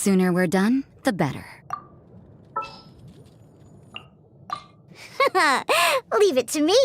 sooner we're done, the better. Leave it to me.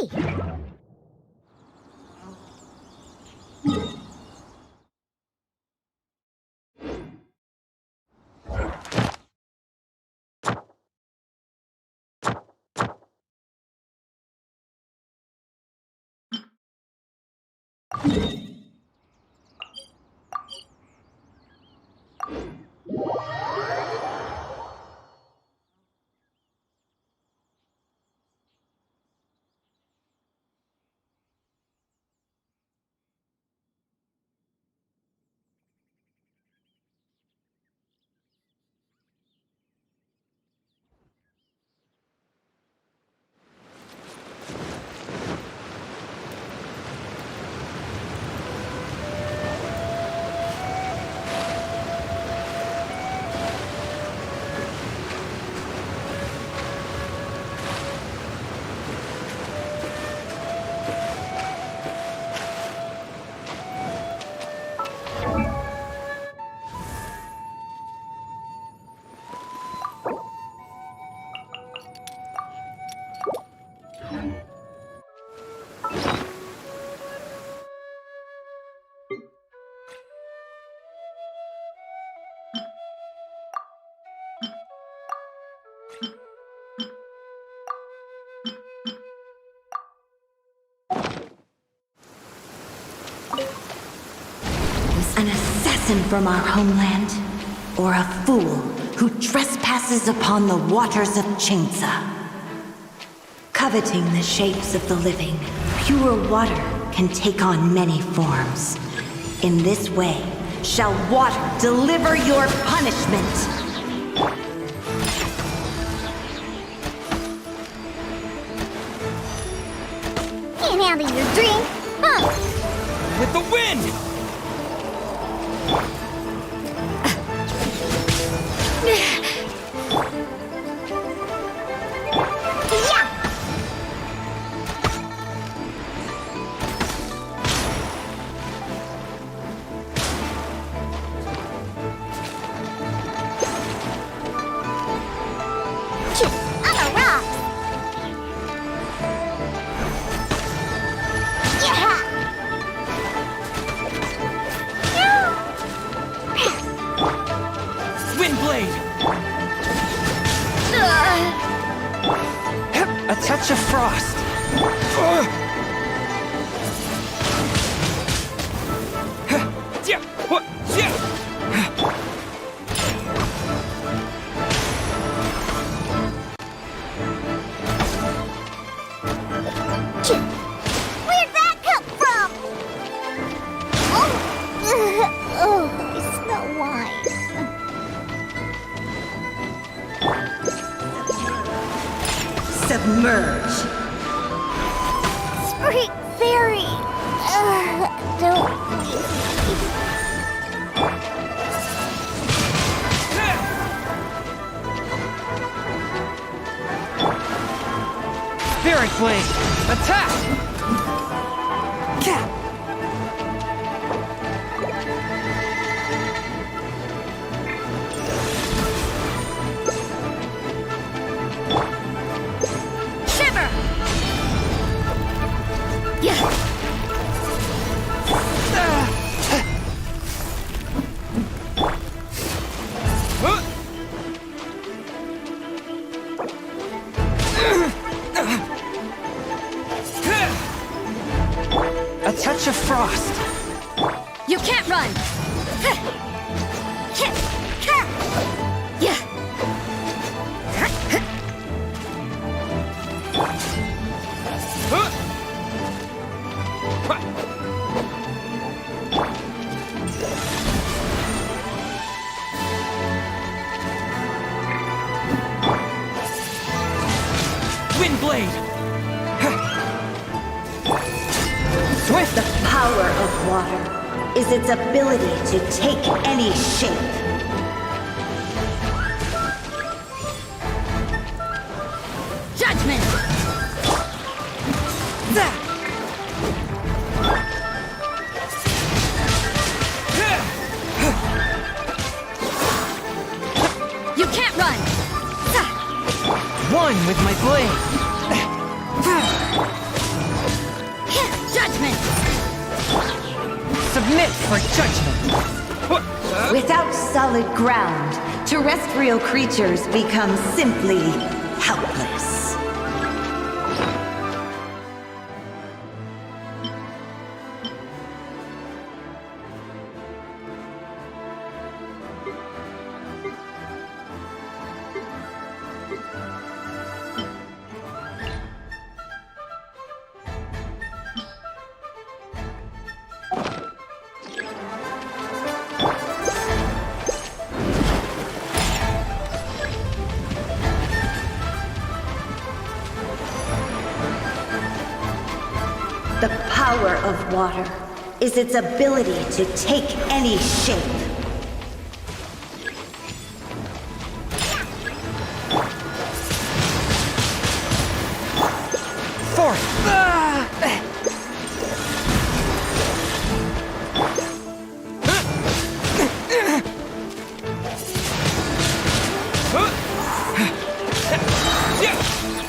An assassin from our homeland, or a fool who trespasses upon the waters of Chainsa. Coveting the shapes of the living, pure water can take on many forms. In this way, shall water deliver your punishment. Can't handle your drink, huh? With the wind! A touch of frost. Where'd that come from? Oh, it's Snow White. Submerge. Spring Fairy. Don't. Spirit Blade! Attack! A touch of frost. You can't run! Windblade! Swift. The power of water is its ability to take any shape. Judgment! one with my blade. Judgment! Submit for judgment. Without solid ground, terrestrial creatures become simply helpless. The power of water is its ability to take any shape. Forth!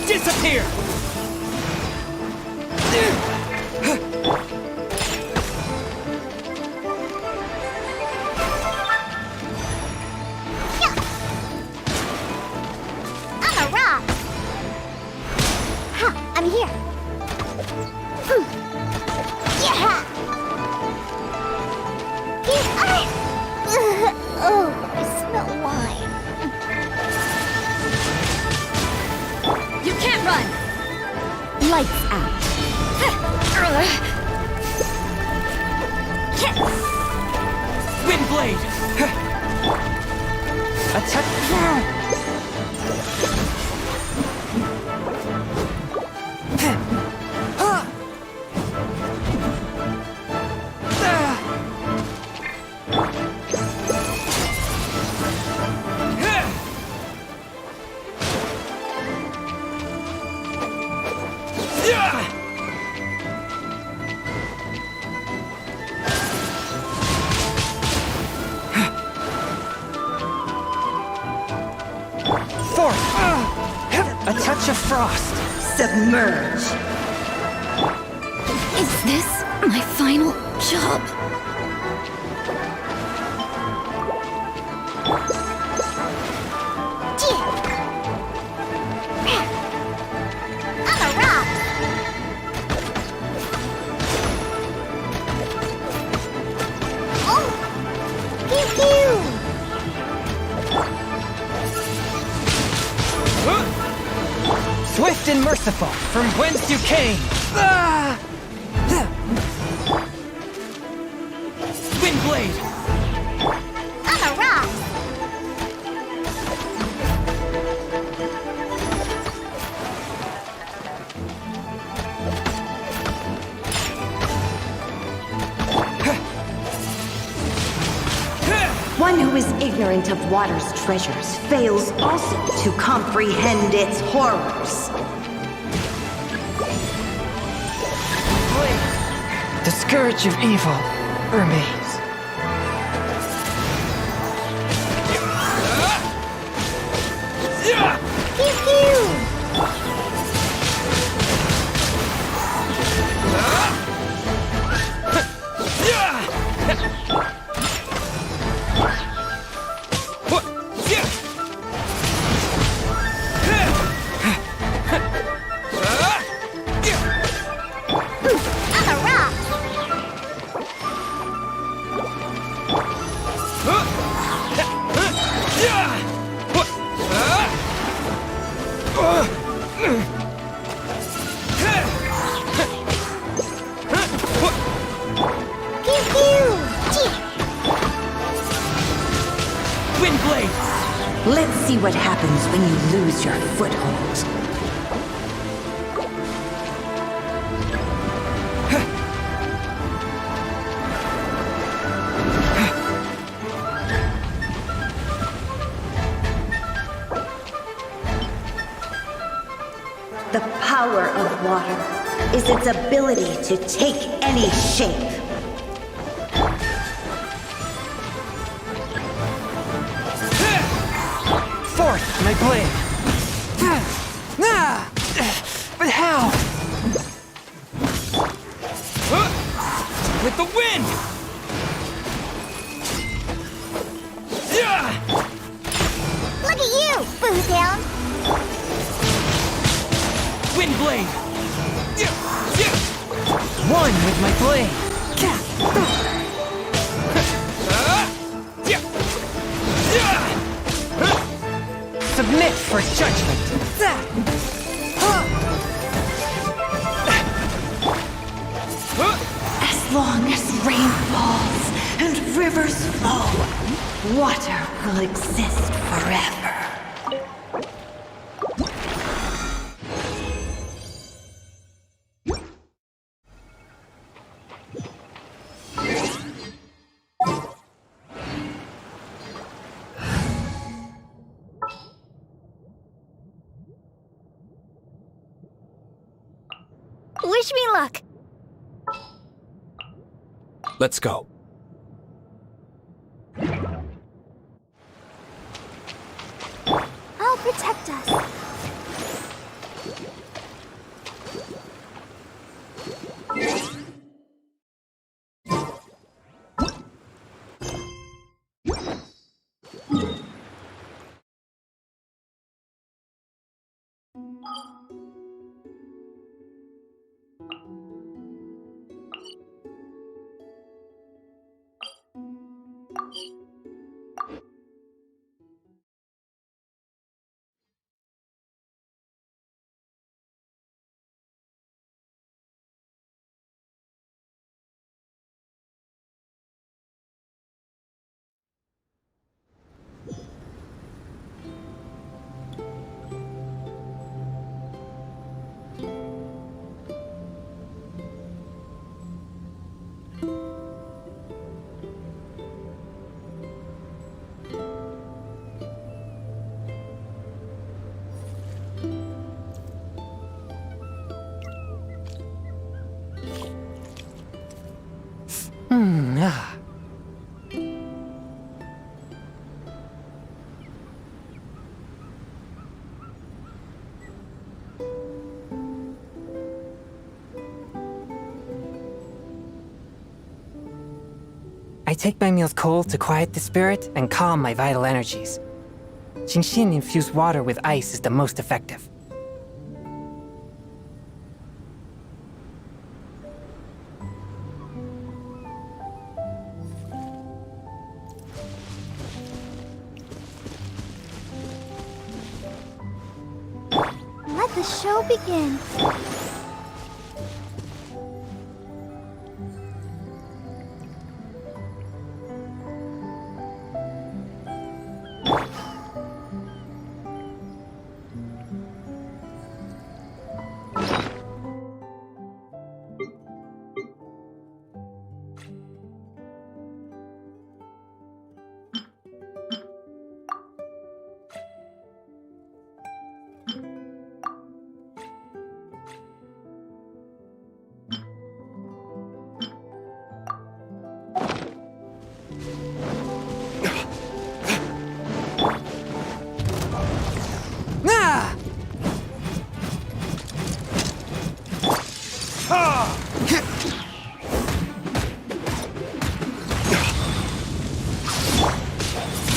Disappear! I'm a rock. Ha! I'm here. Yeah! Here I... Oh, I smell wine. You can't run! Lights out. Windblade! Attack! Forth! A touch of frost! Submerge. Is this my final job? I'm a rock. Oh! Pew pew! Swift and merciful, from whence you came! Windblade! I'm a rock. One who is ignorant of water's treasures fails also to comprehend its horrors. Blade! The scourge of evil remains. Pew pew! I'm a rock. Pew pew! Windblade! Let's see what happens when you lose your foothold. The power of water is its ability to take any shape. Forth, my blade! Ah! But how? With the wind! Yeah! Look at you, Boozehound. Wind blade! One with my blade. Submit for judgment. As long as rain falls and rivers flow, water will exist forever. Wish me luck. Let's go. I'll protect us. Ah. I take my meals cold to quiet the spirit and calm my vital energies. Genshin infused water with ice is the most effective. Let the show begin.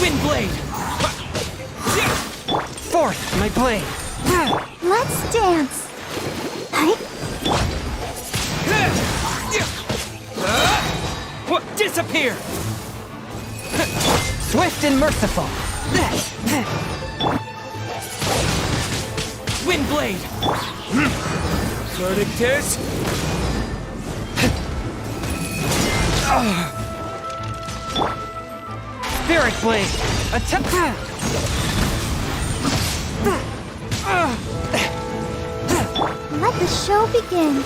Wind blade! Forth, my blade! Let's dance. Hi. Disappear! Swift and merciful! Wind blade! Verdict is... Spirit blade! Attack! Let the show begin.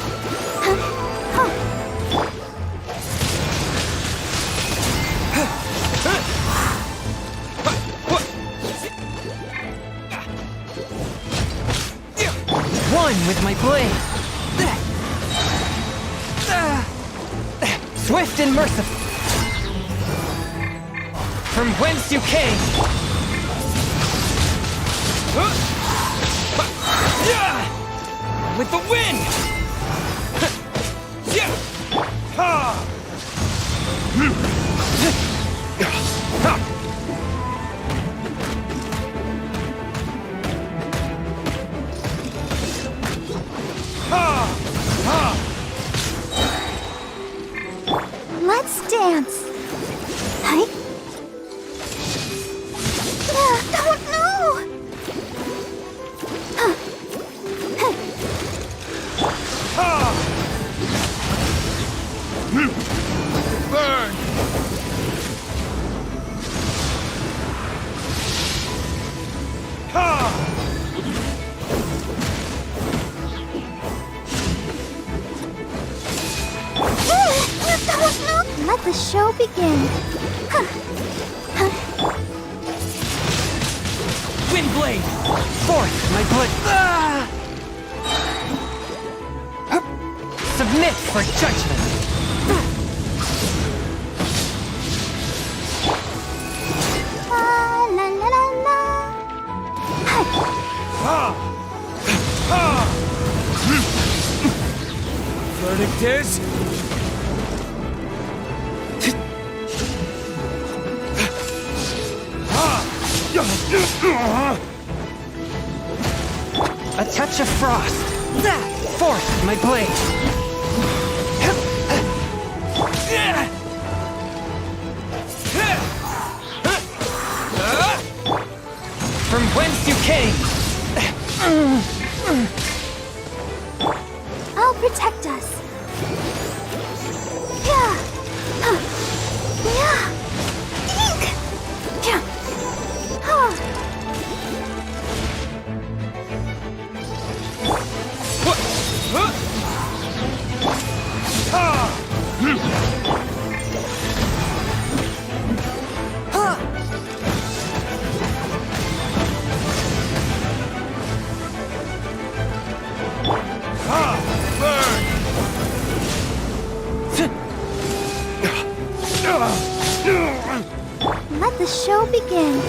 One with my blade! Swift and merciful! From whence you came! With the wind! Yeah! Ha! Let's dance. Hi. Oh no! Burn! Let the show begin. Wind blade! Forth, my blood. Submit for judgment. La la la la la. Verdict is... A touch of frost. Forth, my blade. From whence you came. I'll protect us. Yeah. Yeah. Eek. Yeah. Let the show begin.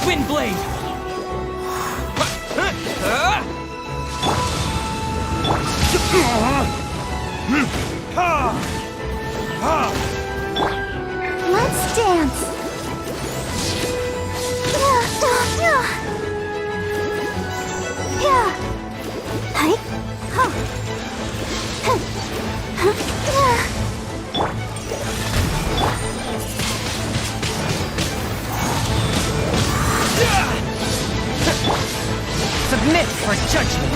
Wind blade! Let's dance. Yeah. Hi. Submit for judgment.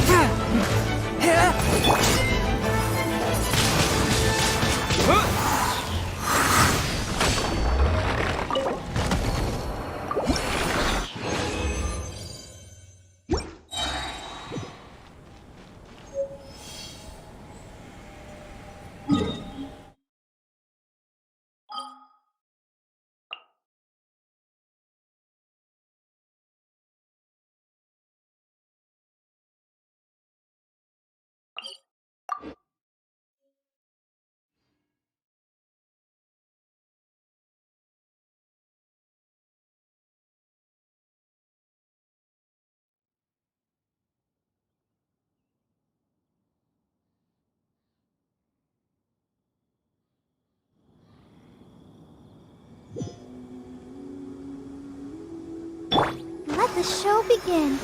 Let the show begin.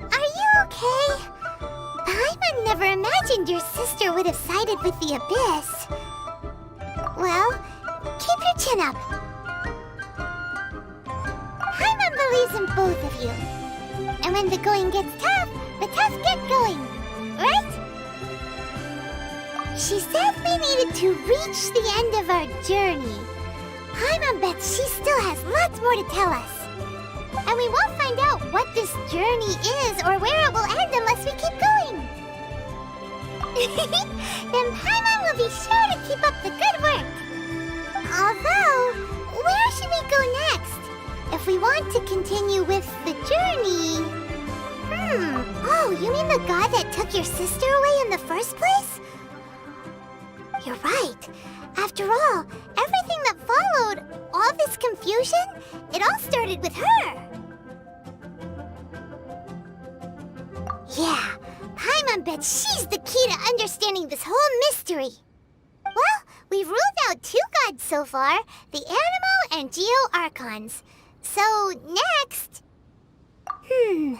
Are you okay? Paimon never imagined your sister would have sided with the Abyss. Well, keep your chin up. Paimon believes in both of you. And when the going gets tough, the tough get going. Right? She said we needed to reach the end of our journey. Paimon bets she still has lots more to tell us. And we won't find out what this journey is or where it will end unless we keep going. Then Paimon will be sure to keep up the good work. Although, where should we go next? If we want to continue with the journey... Oh, you mean the god that took your sister away in the first place? You're right. After all, everything that followed, all this confusion, it all started with her. Yeah, Paimon bets she's the key to understanding this whole mystery. Well, we've ruled out 2 gods so far, the Animo and Geo-Archons. So, next... Paimon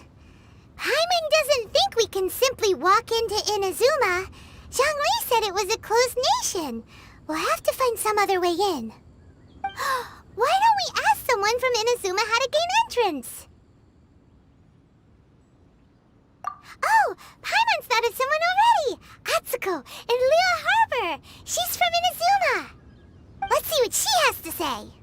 doesn't think we can simply walk into Inazuma. Zhongli said it was a closed nation. We'll have to find some other way in. Why don't we ask someone from Inazuma how to gain entrance? Oh, Paimon's thought of someone already! Atsuko in Liyue Harbor! She's from Inazuma! Let's see what she has to say.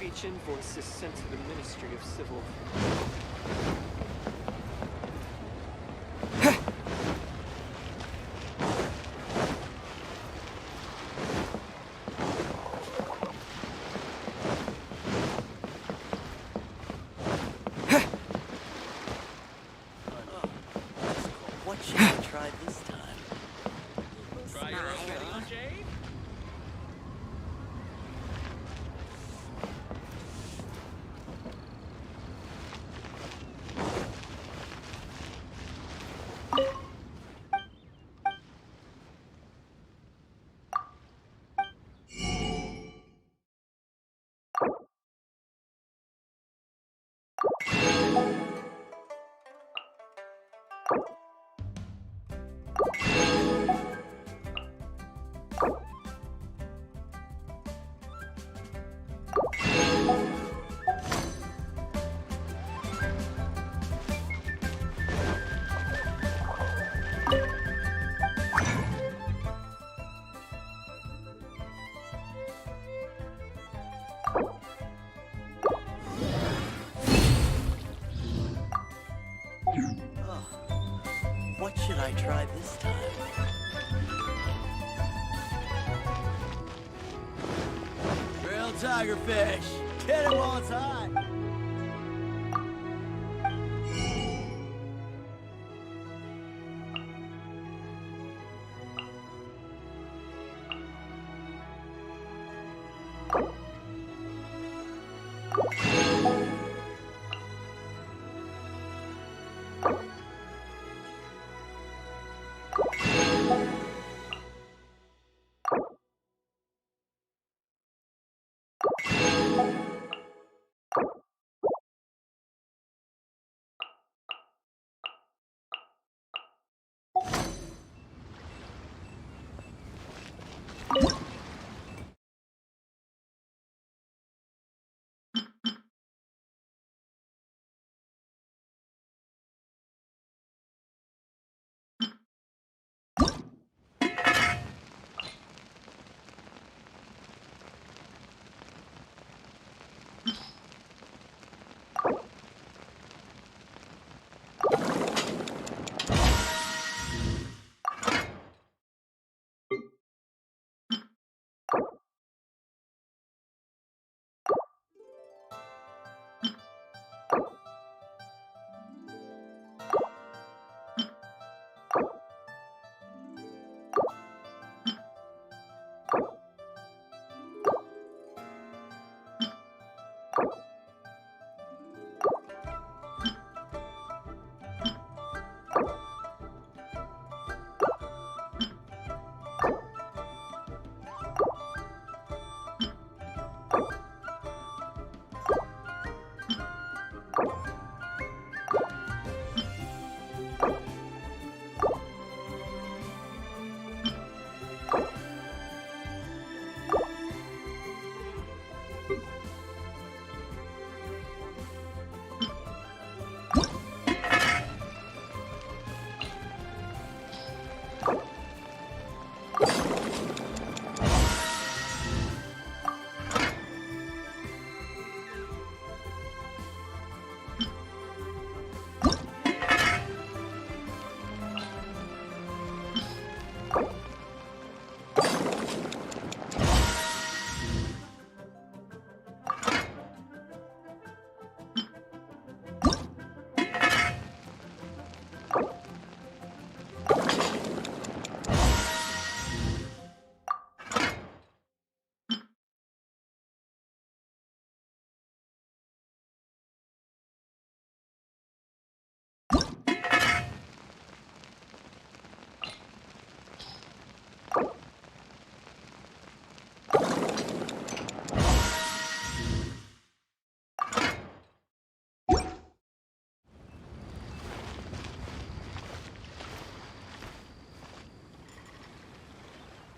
Each invoice is sent to the Ministry of Civil. What should we try this time? Try your own jade? What should I try this time? Real tigerfish! Get it while it's hot!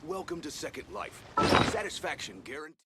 Welcome to Second Life. Satisfaction guaranteed.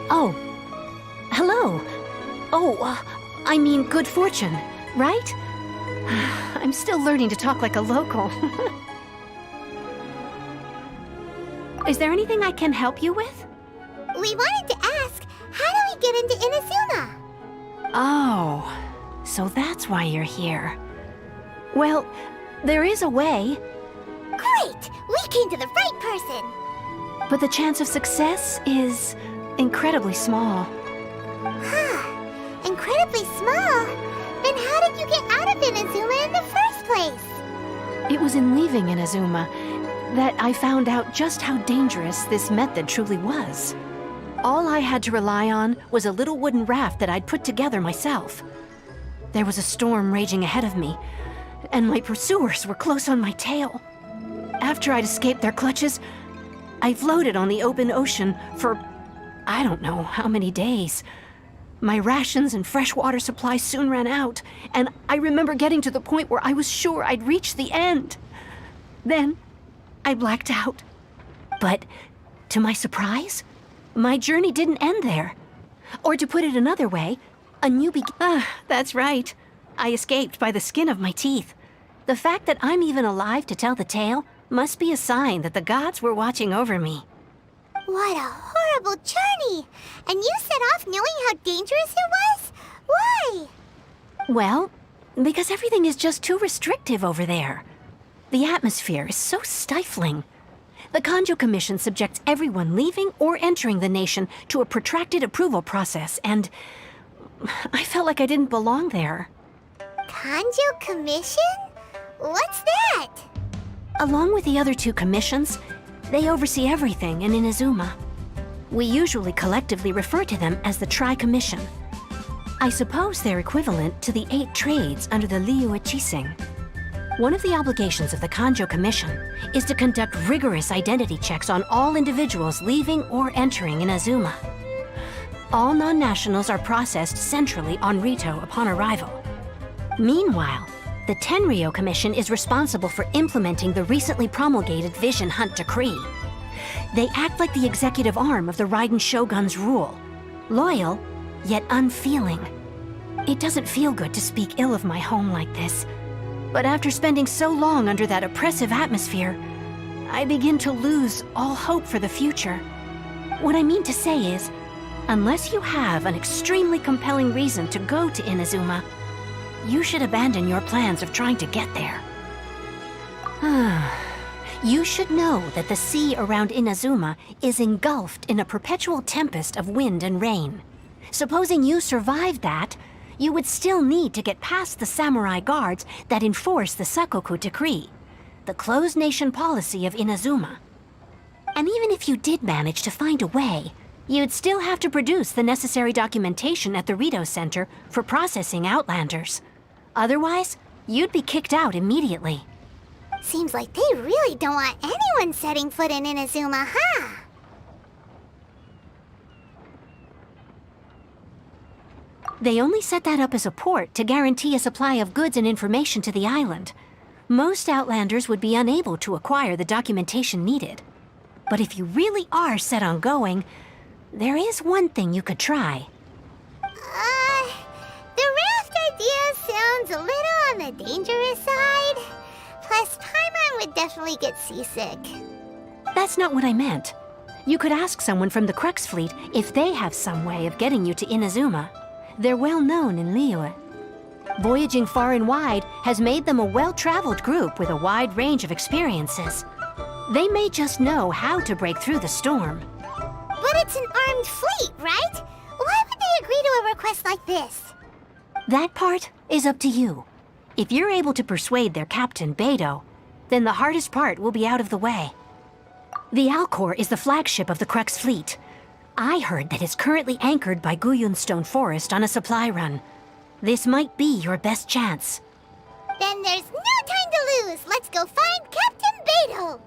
Oh, hello. Oh, I mean good fortune, right? I'm still learning to talk like a local. Is there anything I can help you with? We wanted to ask, how do we get into Inazuma? Oh, so that's why you're here. Well, there is a way, Great! We came to the right person! but the chance of success is incredibly small. Incredibly small? Then how did you get out of Inazuma in the first place? It was in leaving Inazuma that I found out just how dangerous this method truly was. All I had to rely on was a little wooden raft that I'd put together myself. There was a storm raging ahead of me, and my pursuers were close on my tail. After I'd escaped their clutches, I floated on the open ocean for I don't know how many days. My rations and freshwater supply soon ran out, and I remember getting to the point where I was sure I'd reached the end. Then, I blacked out. But, to my surprise, my journey didn't end there. Or to put it another way, a new that's right. I escaped by the skin of my teeth. The fact that I'm even alive to tell the tale must be a sign that the gods were watching over me. What a horrible journey! And you set off knowing how dangerous it was? Why? Well, because everything is just too restrictive over there. The atmosphere is so stifling. The Kanjo Commission subjects everyone leaving or entering the nation to a protracted approval process, and I felt like I didn't belong there. Kanjo Commission? What's that? Along with the other two commissions, they oversee everything in Inazuma. We usually collectively refer to them as the Tri-Commission. I suppose they're equivalent to the 8 trades under the Liyue Chising. One of the obligations of the Kanjo Commission is to conduct rigorous identity checks on all individuals leaving or entering Inazuma. All non-nationals are processed centrally on Rito upon arrival. Meanwhile, the Tenryo Commission is responsible for implementing the recently promulgated Vision Hunt Decree. They act like the executive arm of the Raiden Shogun's rule, loyal, yet unfeeling. It doesn't feel good to speak ill of my home like this, but after spending so long under that oppressive atmosphere, I begin to lose all hope for the future. What I mean to say is, unless you have an extremely compelling reason to go to Inazuma, you should abandon your plans of trying to get there. You should know that the sea around Inazuma is engulfed in a perpetual tempest of wind and rain. Supposing you survived that, you would still need to get past the samurai guards that enforce the Sakoku Decree, the closed nation policy of Inazuma. And even if you did manage to find a way, you'd still have to produce the necessary documentation at the Rito Center for processing Outlanders. Otherwise, you'd be kicked out immediately. Seems like they really don't want anyone setting foot in Inazuma, huh? They only set that up as a port to guarantee a supply of goods and information to the island. Most Outlanders would be unable to acquire the documentation needed. But if you really are set on going, there is one thing you could try. The raft idea sounds a little on the dangerous side. Plus, Paimon would definitely get seasick. That's not what I meant. You could ask someone from the Crux Fleet if they have some way of getting you to Inazuma. They're well known in Liyue. Voyaging far and wide has made them a well-traveled group with a wide range of experiences. They may just know how to break through the storm. But it's an armed fleet, right? Why would they agree to a request like this? That part is up to you. If you're able to persuade their captain, Beidou, then the hardest part will be out of the way. The Alcor is the flagship of the Crux Fleet. I heard that it's currently anchored by Guyunstone Forest on a supply run. This might be your best chance. Then there's no time to lose. Let's go find Captain Beidou.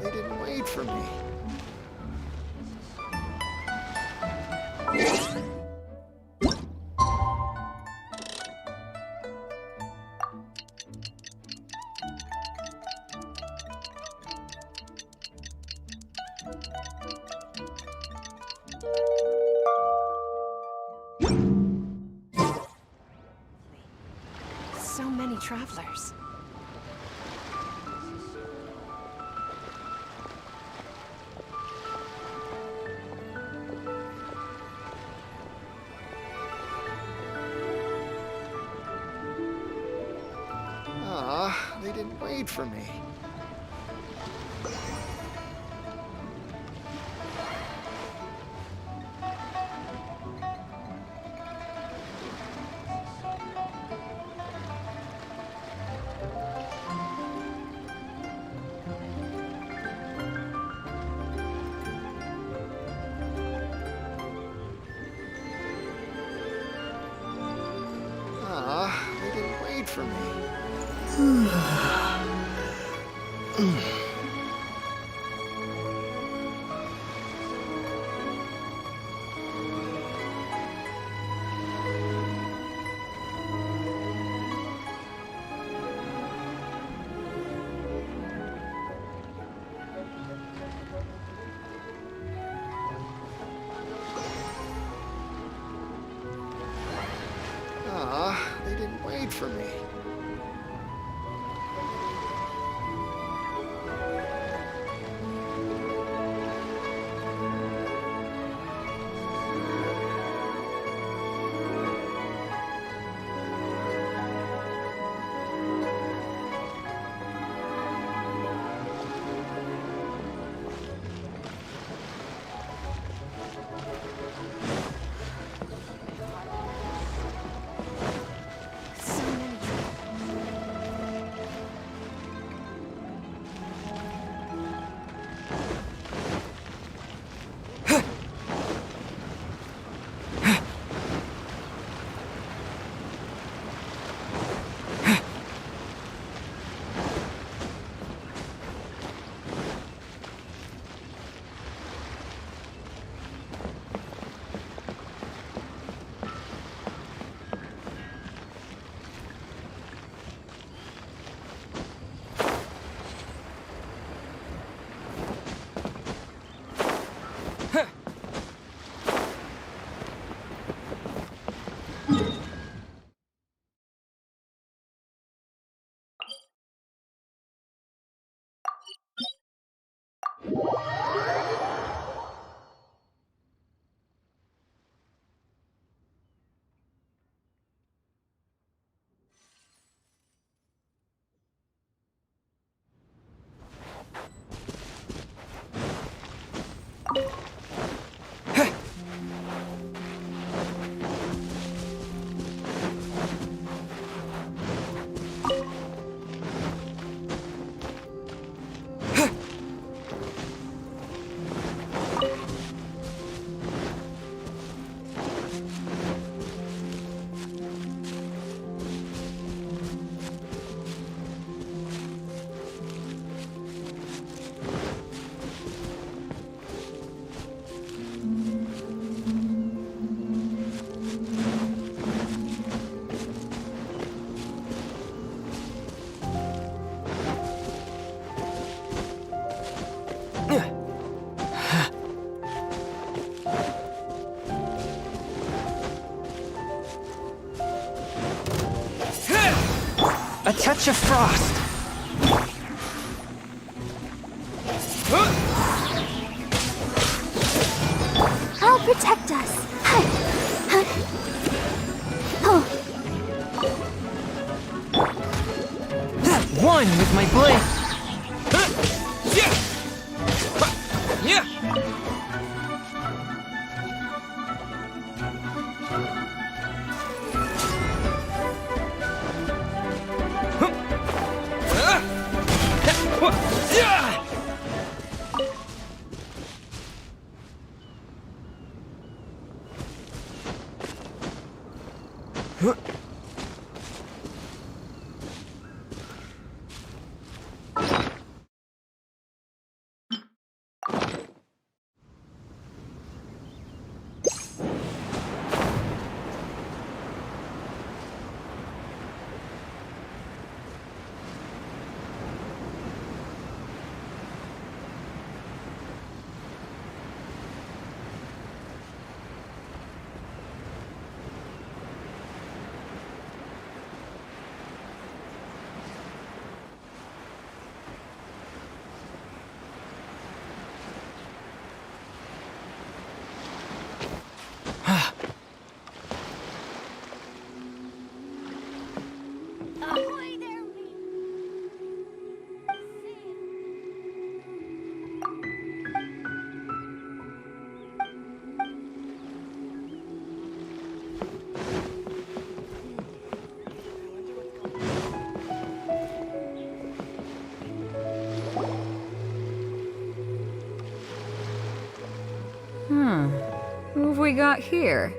They didn't wait for me. So many travelers. Ah, they didn't wait for me. Ah, they didn't wait for me. Ah, they didn't wait for me. A touch of frost. I'll protect us. One with my blade. Who have we got here?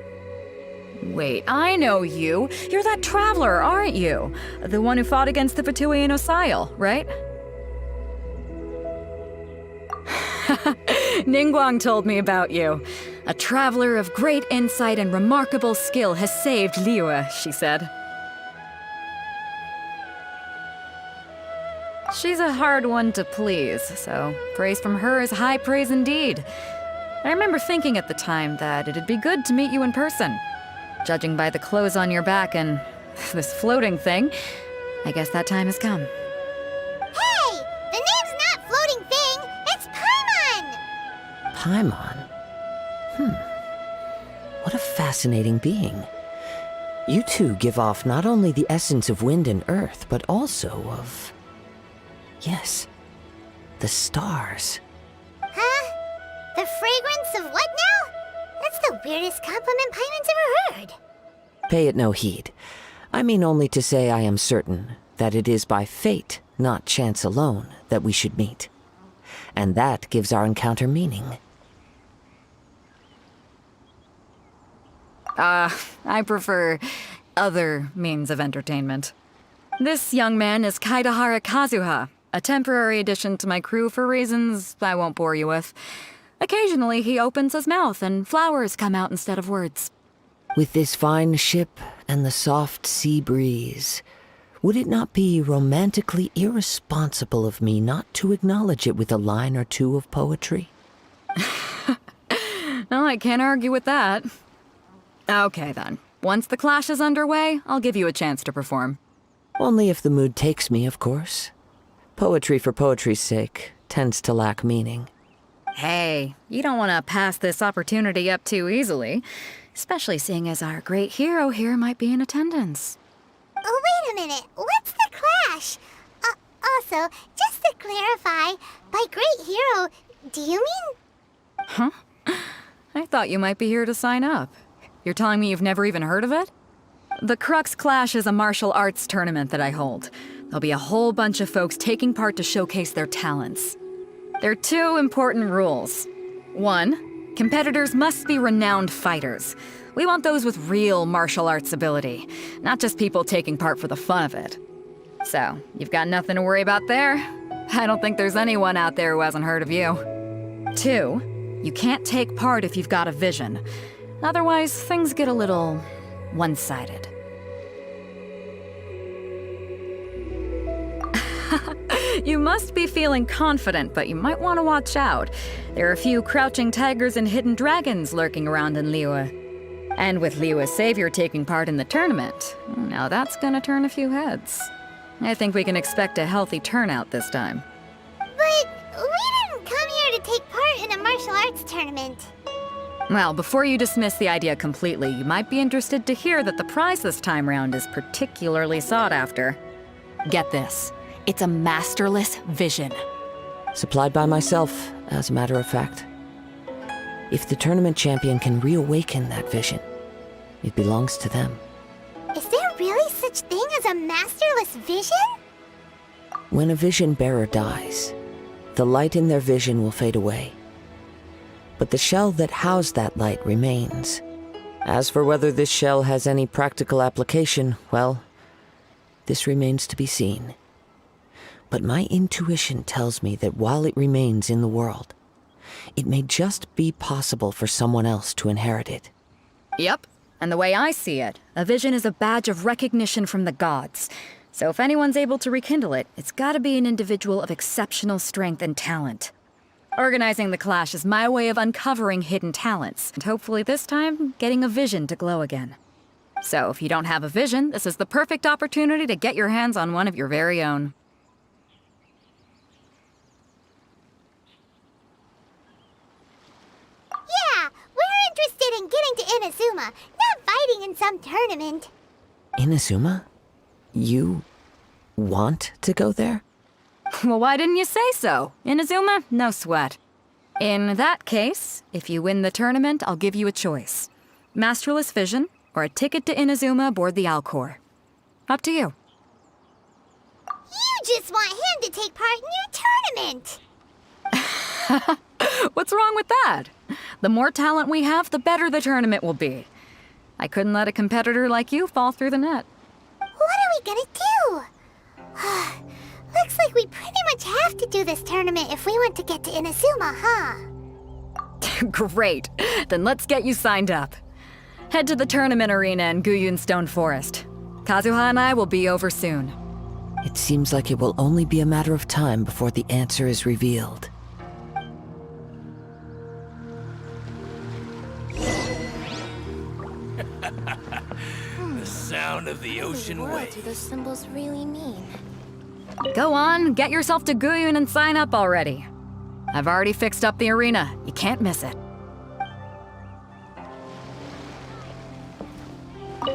Wait, I know you. You're that traveler, aren't you? The one who fought against the Fatuian Osile, right? Ningguang told me about you. A traveler of great insight and remarkable skill has saved Liyue, she said. She's a hard one to please, so praise from her is high praise indeed. I remember thinking at the time that it'd be good to meet you in person. Judging by the clothes on your back and this floating thing, I guess that time has come. Hey! The name's not Floating Thing, it's Paimon! Paimon? What a fascinating being. You two give off not only the essence of wind and earth, but also of... yes, the stars. Huh? The fragrance of what now? That's the weirdest compliment Paimon's ever heard. Pay it no heed. I mean only to say I am certain that it is by fate, not chance alone, that we should meet. And that gives our encounter meaning. I prefer other means of entertainment. This young man is Kaidahara Kazuha, a temporary addition to my crew for reasons I won't bore you with. Occasionally, he opens his mouth and flowers come out instead of words. With this fine ship and the soft sea breeze, would it not be romantically irresponsible of me not to acknowledge it with a line or two of poetry? No, I can't argue with that. Okay then. Once the clash is underway, I'll give you a chance to perform. Only if the mood takes me, of course. Poetry for poetry's sake tends to lack meaning. Hey, you don't want to pass this opportunity up too easily, especially seeing as our great hero here might be in attendance. Oh, wait a minute. What's the clash? Also, just to clarify, by great hero, do you mean... Huh? I thought you might be here to sign up. You're telling me you've never even heard of it? The Crux Clash is a martial arts tournament that I hold. There'll be a whole bunch of folks taking part to showcase their talents. There are two important rules. 1, competitors must be renowned fighters. We want those with real martial arts ability, not just people taking part for the fun of it. So, you've got nothing to worry about there. I don't think there's anyone out there who hasn't heard of you. 2, you can't take part if you've got a vision. Otherwise, things get a little one-sided. You must be feeling confident, but you might want to watch out. There are a few crouching tigers and hidden dragons lurking around in Liyue. And with Liyue's savior taking part in the tournament, now that's gonna turn a few heads. I think we can expect a healthy turnout this time. But we didn't come here to take part in a martial arts tournament. Well, before you dismiss the idea completely, you might be interested to hear that the prize this time round is particularly sought after. Get this. It's a masterless vision. Supplied by myself, as a matter of fact. If the tournament champion can reawaken that vision, it belongs to them. Is there really such thing as a masterless vision? When a vision bearer dies, the light in their vision will fade away. But the shell that housed that light remains. As for whether this shell has any practical application, well, this remains to be seen. But my intuition tells me that while it remains in the world, it may just be possible for someone else to inherit it. Yep, and the way I see it, a vision is a badge of recognition from the gods. So if anyone's able to rekindle it, it's gotta be an individual of exceptional strength and talent. Organizing the clash is my way of uncovering hidden talents, and hopefully this time, getting a vision to glow again. So if you don't have a vision, this is the perfect opportunity to get your hands on one of your very own. Yeah, we're interested in getting to Inazuma, not fighting in some tournament. Inazuma? You want to go there? Well, why didn't you say so? Inazuma? No sweat. In that case, if you win the tournament, I'll give you a choice. Masterless Vision, or a ticket to Inazuma aboard the Alcor. Up to you. You just want him to take part in your tournament! What's What's wrong with that? The more talent we have, the better the tournament will be. I couldn't let a competitor like you fall through the net. What are we gonna do? Looks like we pretty much have to do this tournament if we want to get to Inazuma, huh? Great. Then let's get you signed up. Head to the tournament arena in Guyun Stone Forest. Kazuha and I will be over soon. It seems like it will only be a matter of time before the answer is revealed. The sound of the ocean What wave. do those symbols really mean? Go on, get yourself to Guyun and sign up already. I've already fixed up the arena. You can't miss it.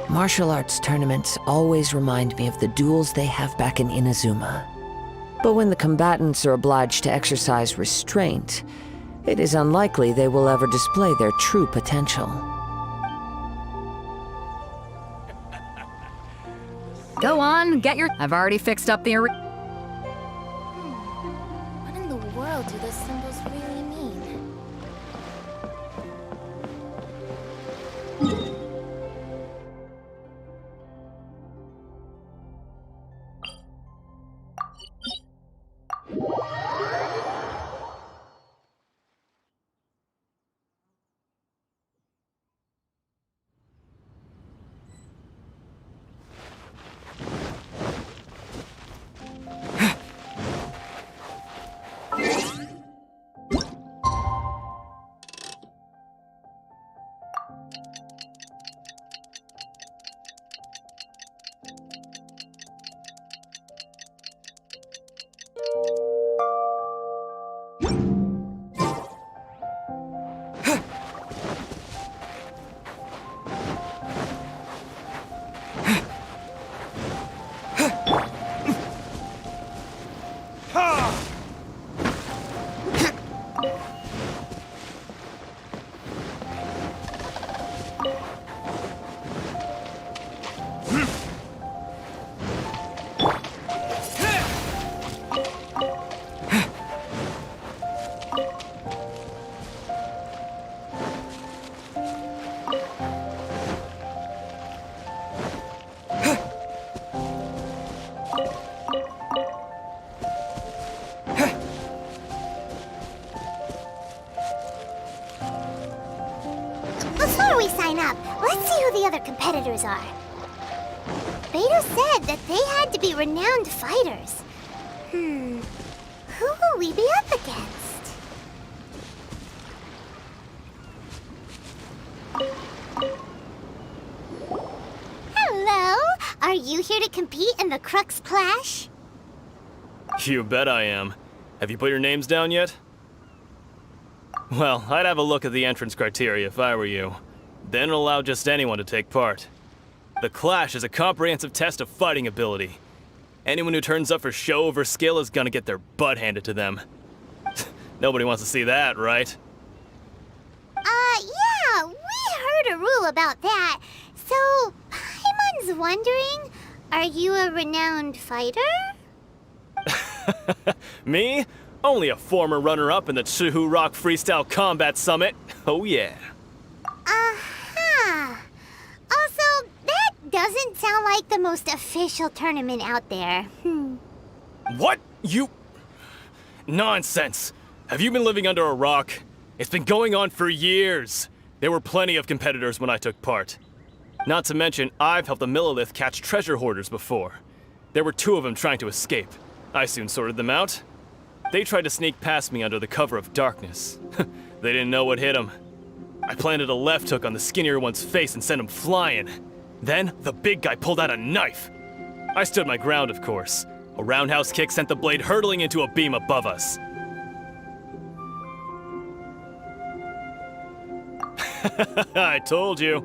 Martial arts tournaments always remind me of the duels they have back in Inazuma. But when the combatants are obliged to exercise restraint, it is unlikely they will ever display their true potential. Go on, get your... I've already fixed up the arena. What in the world do those symbols really mean? Before we sign up, let's see who the other competitors are. Beto said that they had to be renowned fighters. Who will we be up against? Hello! Are you here to compete in the Crux Clash? You bet I am. Have you put your names down yet? Well, I'd have a look at the entrance criteria if I were you. Then allow just anyone to take part. The Clash is a comprehensive test of fighting ability. Anyone who turns up for show over skill is gonna get their butt handed to them. Nobody wants to see that, right? Yeah, we heard a rule about that. So, Paimon's wondering, are you a renowned fighter? Me? Only a former runner-up in the Chihu Rock Freestyle Combat Summit. Oh yeah. Also, that doesn't sound like the most official tournament out there. What? You... Nonsense. Have you been living under a rock? It's been going on for years. There were plenty of competitors when I took part. Not to mention, I've helped the Millilith catch treasure hoarders before. There were 2 of them trying to escape. I soon sorted them out. They tried to sneak past me under the cover of darkness. They didn't know what hit them. I planted a left hook on the skinnier one's face and sent him flying. Then, the big guy pulled out a knife. I stood my ground, of course. A roundhouse kick sent the blade hurtling into a beam above us. I told you.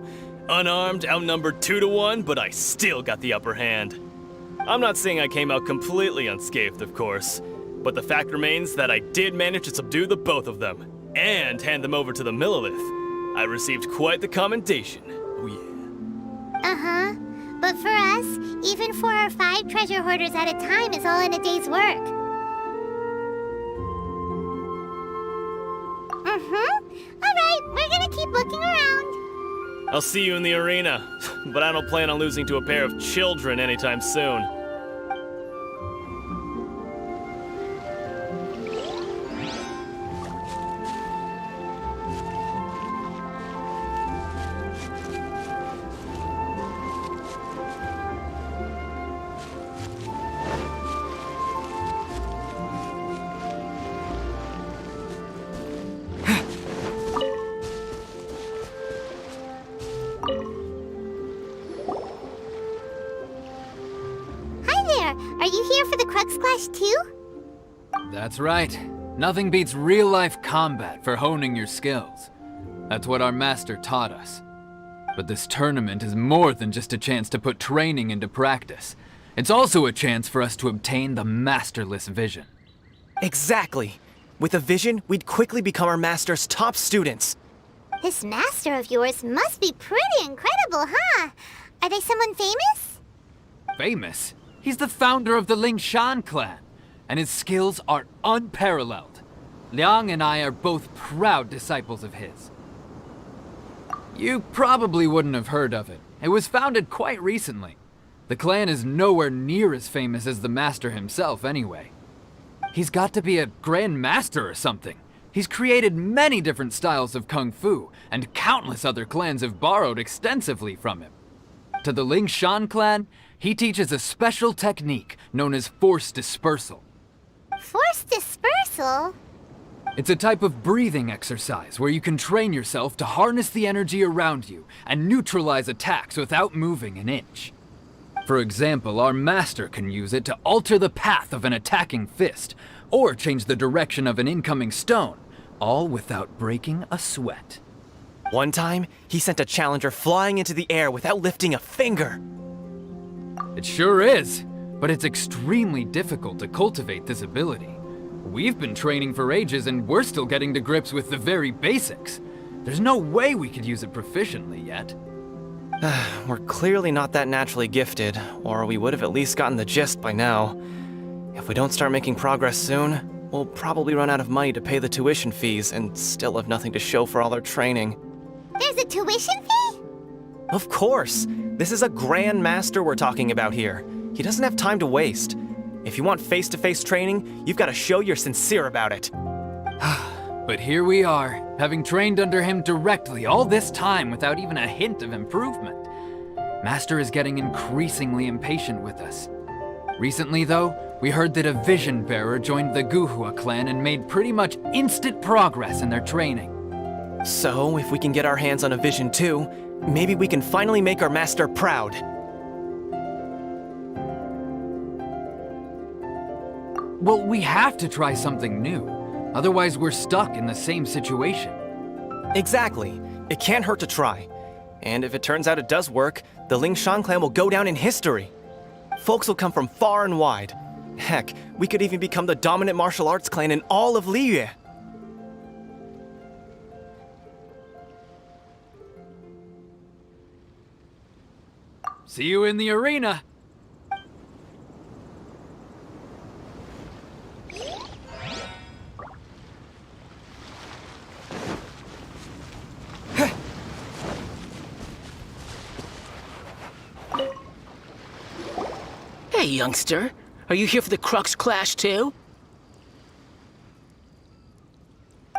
Unarmed, outnumbered 2-1, but I still got the upper hand. I'm not saying I came out completely unscathed, of course, but the fact remains that I did manage to subdue the both of them, and hand them over to the Millilith. I received quite the commendation. Oh yeah. But for us, even 4 or 5 treasure hoarders at a time is all in a day's work. Alright, we're gonna keep looking around. I'll see you in the arena, but I don't plan on losing to a pair of children anytime soon. Are you here for the Crux Clash too? That's right. Nothing beats real-life combat for honing your skills. That's what our master taught us. But this tournament is more than just a chance to put training into practice. It's also a chance for us to obtain the masterless vision. Exactly. With a vision, we'd quickly become our master's top students. This master of yours must be pretty incredible, huh? Are they someone famous? Famous? He's the founder of the Lingshan clan, and his skills are unparalleled. Liang and I are both proud disciples of his. You probably wouldn't have heard of it. It was founded quite recently. The clan is nowhere near as famous as the master himself anyway. He's got to be a grand master or something. He's created many different styles of kung fu, and countless other clans have borrowed extensively from him. To the Lingshan clan, he teaches a special technique known as force dispersal. Force dispersal? It's a type of breathing exercise where you can train yourself to harness the energy around you and neutralize attacks without moving an inch. For example, our master can use it to alter the path of an attacking fist, or change the direction of an incoming stone, all without breaking a sweat. One time, he sent a challenger flying into the air without lifting a finger. It sure is, but it's extremely difficult to cultivate this ability. We've been training for ages and we're still getting to grips with the very basics. There's no way we could use it proficiently yet. We're clearly not that naturally gifted, or we would have at least gotten the gist by now. If we don't start making progress soon, we'll probably run out of money to pay the tuition fees and still have nothing to show for all our training. There's a tuition fee? Of course! This is a grand master we're talking about here. He doesn't have time to waste. If you want face-to-face training, you've got to show you're sincere about it. But here we are, having trained under him directly all this time without even a hint of improvement. Master is getting increasingly impatient with us. Recently, though, we heard that a vision bearer joined the Guhua clan and made pretty much instant progress in their training. So, if we can get our hands on a vision too, maybe we can finally make our master proud. Well, we have to try something new. Otherwise, we're stuck in the same situation. Exactly. It can't hurt to try. And if it turns out it does work, the Lingshan clan will go down in history. Folks will come from far and wide. Heck, we could even become the dominant martial arts clan in all of Liyue. See you in the arena! Hey, youngster. Are you here for the Crux Clash too?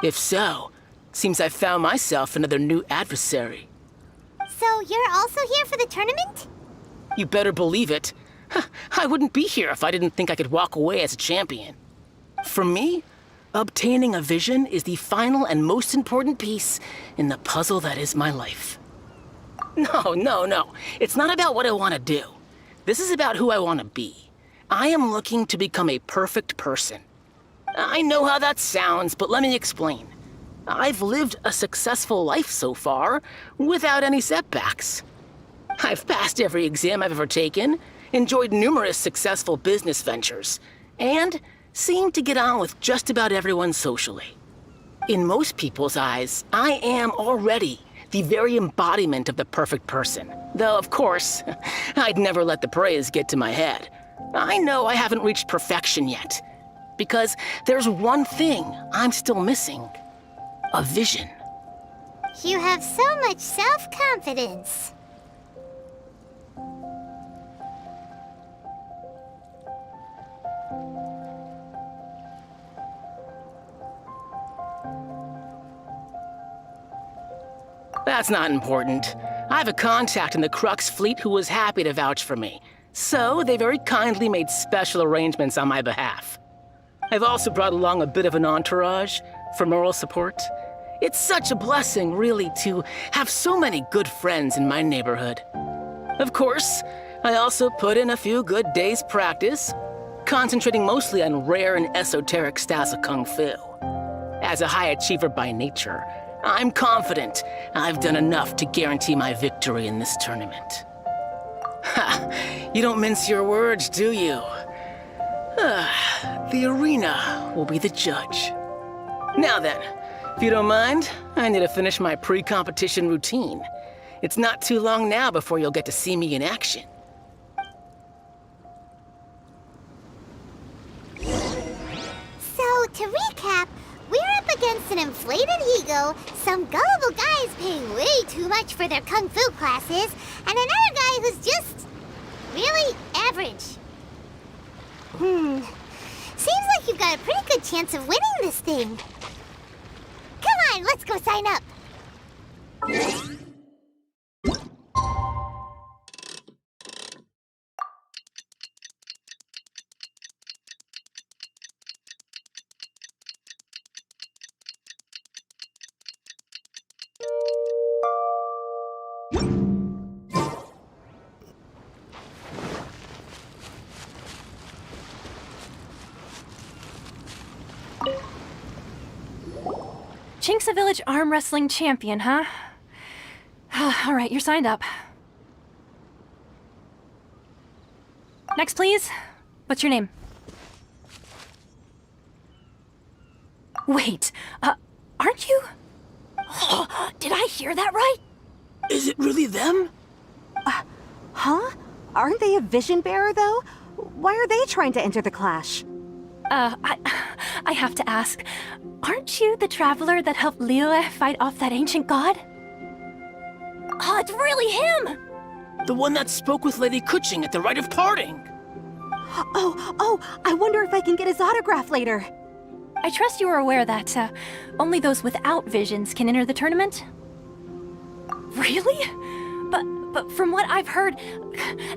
If so, seems I've found myself another new adversary. So you're also here for the tournament? You better believe it. I wouldn't be here if I didn't think I could walk away as a champion. For me, obtaining a vision is the final and most important piece in the puzzle that is my life. No. It's not about what I want to do. This is about who I want to be. I am looking to become a perfect person. I know how that sounds, but let me explain. I've lived a successful life so far, without any setbacks. I've passed every exam I've ever taken, enjoyed numerous successful business ventures, and seemed to get on with just about everyone socially. In most people's eyes, I am already the very embodiment of the perfect person. Though, of course, I'd never let the praise get to my head. I know I haven't reached perfection yet, because there's one thing I'm still missing. A vision. You have so much self-confidence. That's not important. I have a contact in the Crux fleet who was happy to vouch for me. So, they very kindly made special arrangements on my behalf. I've also brought along a bit of an entourage for moral support. It's such a blessing, really, to have so many good friends in my neighborhood. Of course, I also put in a few good days' practice, concentrating mostly on rare and esoteric styles of Kung Fu. As a high achiever by nature, I'm confident I've done enough to guarantee my victory in this tournament. Ha! You don't mince your words, do you? The arena will be the judge. Now then, if you don't mind, I need to finish my pre-competition routine. It's not too long now before you'll get to see me in action. So, to recap, we're up against an inflated ego, some gullible guys paying way too much for their kung fu classes, and another guy who's just really average. Seems like you've got a pretty good chance of winning this thing. Come on, let's go sign up. Chinksa Village arm wrestling champion, huh? All right, you're signed up. Next, please. What's your name? Wait, aren't you? Did I hear that right? Is it really them? Huh? Aren't they a vision bearer, though? Why are they trying to enter the clash? I have to ask, aren't you the traveler that helped Liyue fight off that ancient god? Oh, it's really him! The one that spoke with Lady Kuching at the rite of parting. Oh, I wonder if I can get his autograph later. I trust you are aware that only those without visions can enter the tournament? Really? But from what I've heard,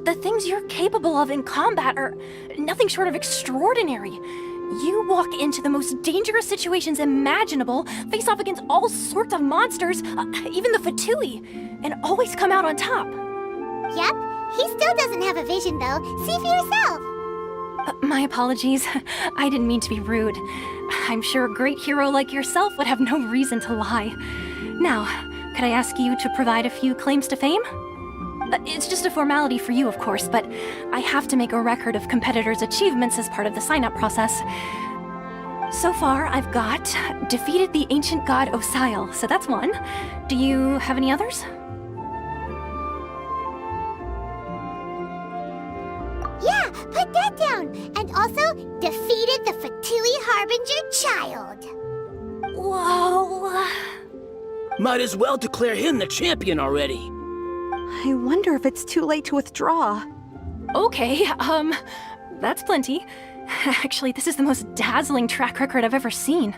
the things you're capable of in combat are nothing short of extraordinary. You walk into the most dangerous situations imaginable, face off against all sorts of monsters, even the Fatui, and always come out on top. Yep, he still doesn't have a vision though. See for yourself. My apologies. I didn't mean to be rude. I'm sure a great hero like yourself would have no reason to lie. Now, could I ask you to provide a few claims to fame? It's just a formality for you, of course, but I have to make a record of competitors' achievements as part of the sign-up process. So far, I've got defeated the ancient god Osail, so that's one. Do you have any others? Yeah, put that down. And also, defeated the Fatui Harbinger child. Whoa. Might as well declare him the champion already. I wonder if it's too late to withdraw. Okay, that's plenty. Actually, this is the most dazzling track record I've ever seen.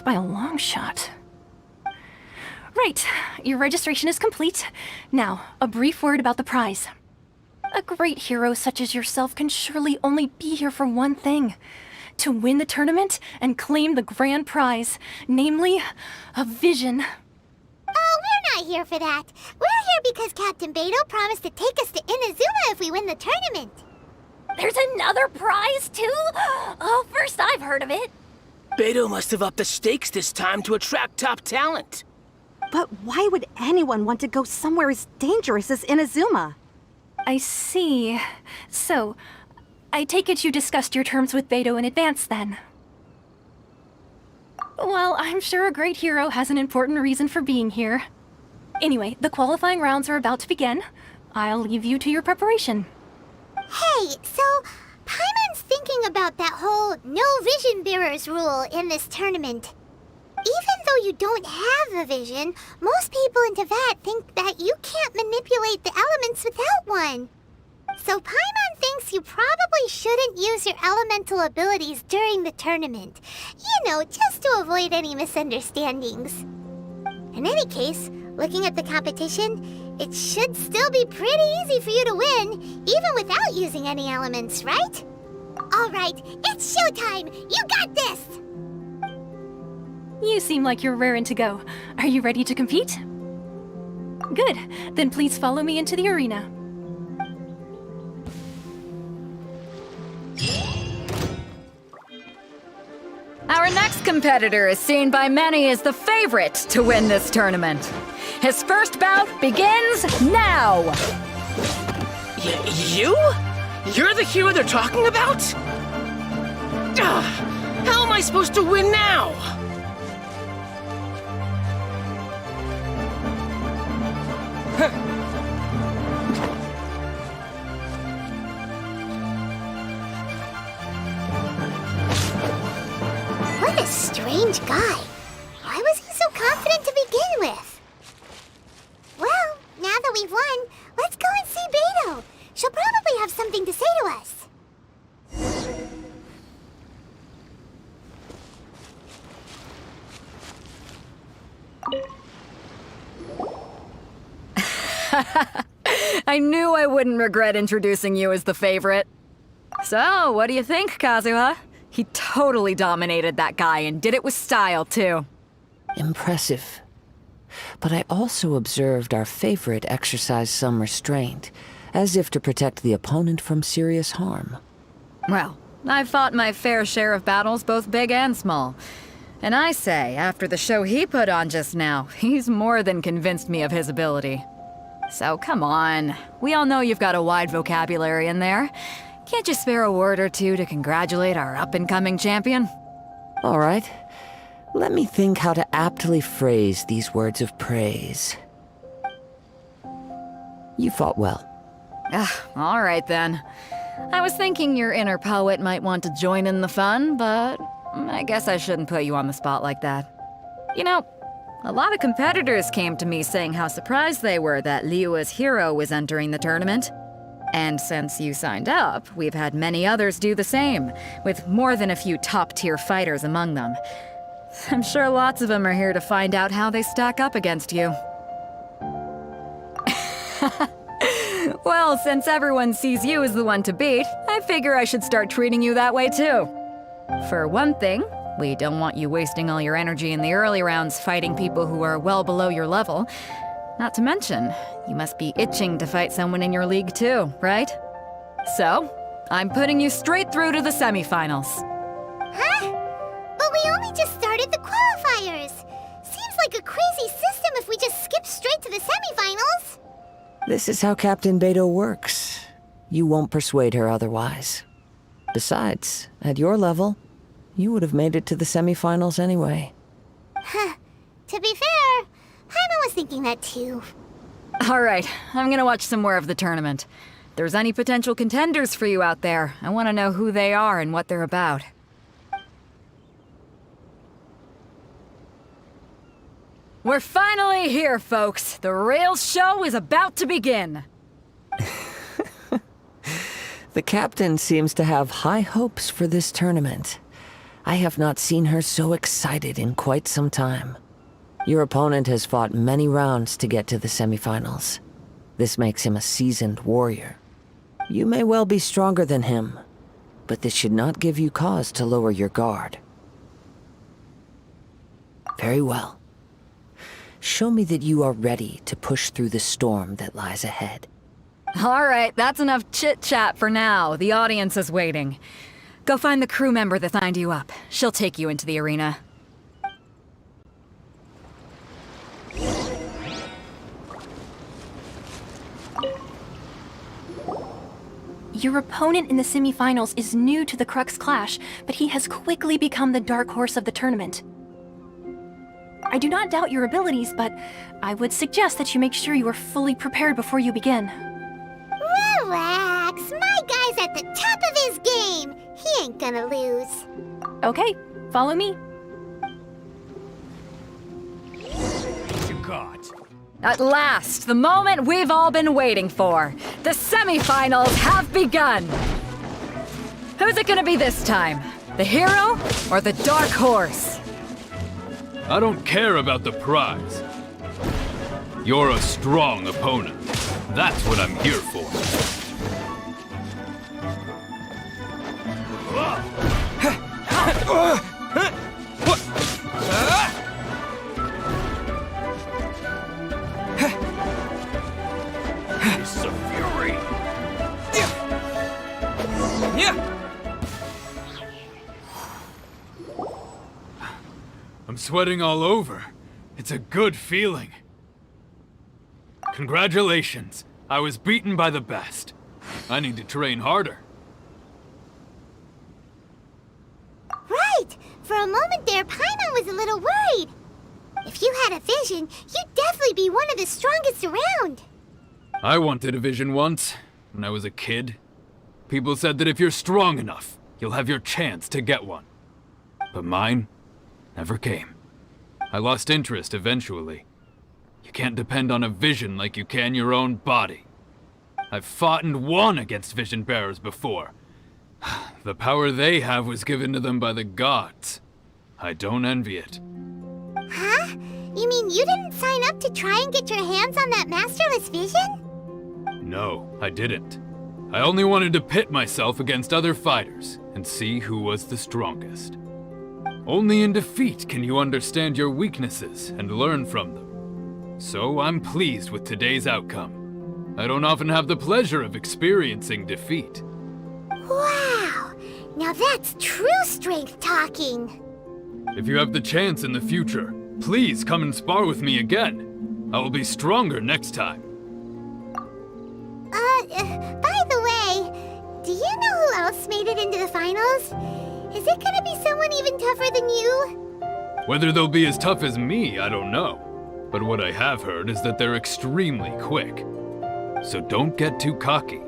By a long shot. Right, your registration is complete. Now, a brief word about the prize. A great hero such as yourself can surely only be here for one thing. To win the tournament and claim the grand prize, namely, a vision. Oh, we're not here for that. We're here because Captain Beidou promised to take us to Inazuma if we win the tournament. There's another prize, too? Oh, first I've heard of it. Beidou must have upped the stakes this time to attract top talent. But why would anyone want to go somewhere as dangerous as Inazuma? I see. So, I take it you discussed your terms with Beidou in advance, then? Well, I'm sure a great hero has an important reason for being here. Anyway, the qualifying rounds are about to begin. I'll leave you to your preparation. Hey, so Paimon's thinking about that whole no vision bearers rule in this tournament. Even though though you don't have a vision, most people in Teyvat think that you can't manipulate the elements without one. So Paimon thinks you probably shouldn't use your elemental abilities during the tournament. You know, just to avoid any misunderstandings. In any case, looking at the competition, it should still be pretty easy for you to win, even without using any elements, right? Alright, it's showtime! You got this! You seem like you're raring to go. Are you ready to compete? Good. Then please follow me into the arena. Our next competitor is seen by many as the favorite to win this tournament. His first bout begins now! You? You're the hero they're talking about? How am I supposed to win now? What a strange guy. Why was he so confident to begin with? Well, now that we've won, let's go and see Beto. She'll probably have something to say to us. I knew I wouldn't regret introducing you as the favorite. So, what do you think, Kazuha? He totally dominated that guy and did it with style, too. Impressive. But I also observed our favorite exercise some restraint, as if to protect the opponent from serious harm. Well, I've fought my fair share of battles, both big and small. And I say, after the show he put on just now, he's more than convinced me of his ability. So come on, we all know you've got a wide vocabulary in there. Can't you spare a word or two to congratulate our up-and-coming champion? All right. Let me think how to aptly phrase these words of praise. You fought well. All right then. I was thinking your inner poet might want to join in the fun, but I guess I shouldn't put you on the spot like that. You know, a lot of competitors came to me saying how surprised they were that Liyue's hero was entering the tournament. And since you signed up, we've had many others do the same, with more than a few top-tier fighters among them. I'm sure lots of them are here to find out how they stack up against you. Well, since everyone sees you as the one to beat, I figure I should start treating you that way too. For one thing, we don't want you wasting all your energy in the early rounds fighting people who are well below your level. Not to mention, you must be itching to fight someone in your league too, right? So, I'm putting you straight through to the semifinals. Huh? But we only just started the qualifiers. Seems like a crazy system if we just skip straight to the semifinals. This is how Captain Beto works. You won't persuade her otherwise. Besides, at your level, you would have made it to the semifinals anyway. Huh. To be fair, Paimon was thinking that too. All right, I'm gonna watch some more of the tournament. If there's any potential contenders for you out there, I want to know who they are and what they're about. We're finally here, folks. The real show is about to begin. The captain seems to have high hopes for this tournament. I have not seen her so excited in quite some time. Your opponent has fought many rounds to get to the semifinals. This makes him a seasoned warrior. You may well be stronger than him, but this should not give you cause to lower your guard. Very well. Show me that you are ready to push through the storm that lies ahead. All right, that's enough chit-chat for now. The audience is waiting. Go find the crew member that signed you up. She'll take you into the arena. Your opponent in the semifinals is new to the Crux Clash, but he has quickly become the dark horse of the tournament. I do not doubt your abilities, but I would suggest that you make sure you are fully prepared before you begin. Relax, my guy's at the top of his game. He ain't gonna lose. Okay, follow me. it! At last, the moment we've all been waiting for. The semifinals have begun. Who's it gonna be this time? The hero or the dark horse? I don't care about the prize. You're a strong opponent. That's what I'm here for. It's a fury! I'm sweating all over. It's a good feeling. Congratulations. I was beaten by the best. I need to train harder. Right! For a moment there, Paimon was a little worried. If you had a vision, you'd definitely be one of the strongest around. I wanted a vision once, when I was a kid. People said that if you're strong enough, you'll have your chance to get one. But mine never came. I lost interest eventually. You can't depend on a vision like you can your own body. I've fought and won against vision bearers before. The power they have was given to them by the gods. I don't envy it. Huh? You mean you didn't sign up to try and get your hands on that masterless vision? No, I didn't. I only wanted to pit myself against other fighters and see who was the strongest. Only in defeat can you understand your weaknesses and learn from them. So I'm pleased with today's outcome. I don't often have the pleasure of experiencing defeat. Wow! Now that's true strength talking. If you have the chance in the future, please come and spar with me again. I will be stronger next time. By the way, do you know who else made it into the finals? Is it gonna be someone even tougher than you? Whether they'll be as tough as me, I don't know. But what I have heard is that they're extremely quick. So don't get too cocky.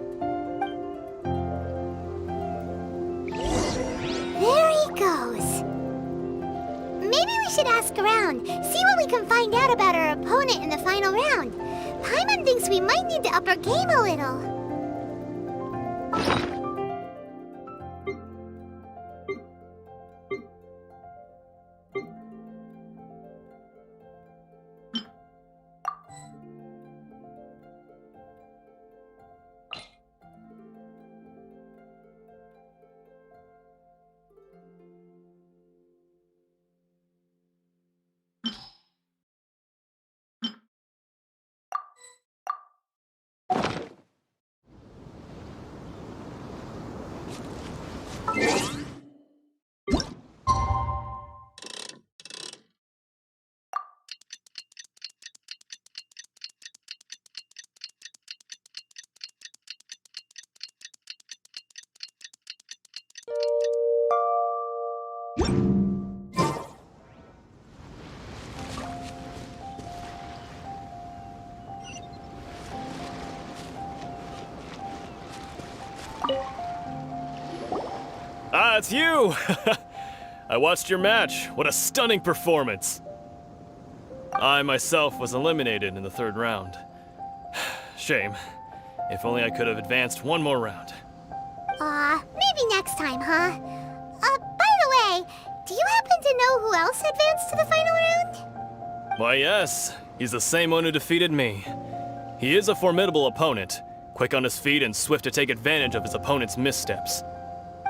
There he goes. Maybe we should ask around, see what we can find out about our opponent in the final round. Paimon thinks we might need to up our game a little. Ah, it's you! I watched your match. What a stunning performance. I myself was eliminated in the third round. Shame. If only I could have advanced one more round. Maybe next time, huh? By the way, do you happen to know who else advanced to the final round? Why, yes. He's the same one who defeated me. He is a formidable opponent, quick on his feet and swift to take advantage of his opponent's missteps.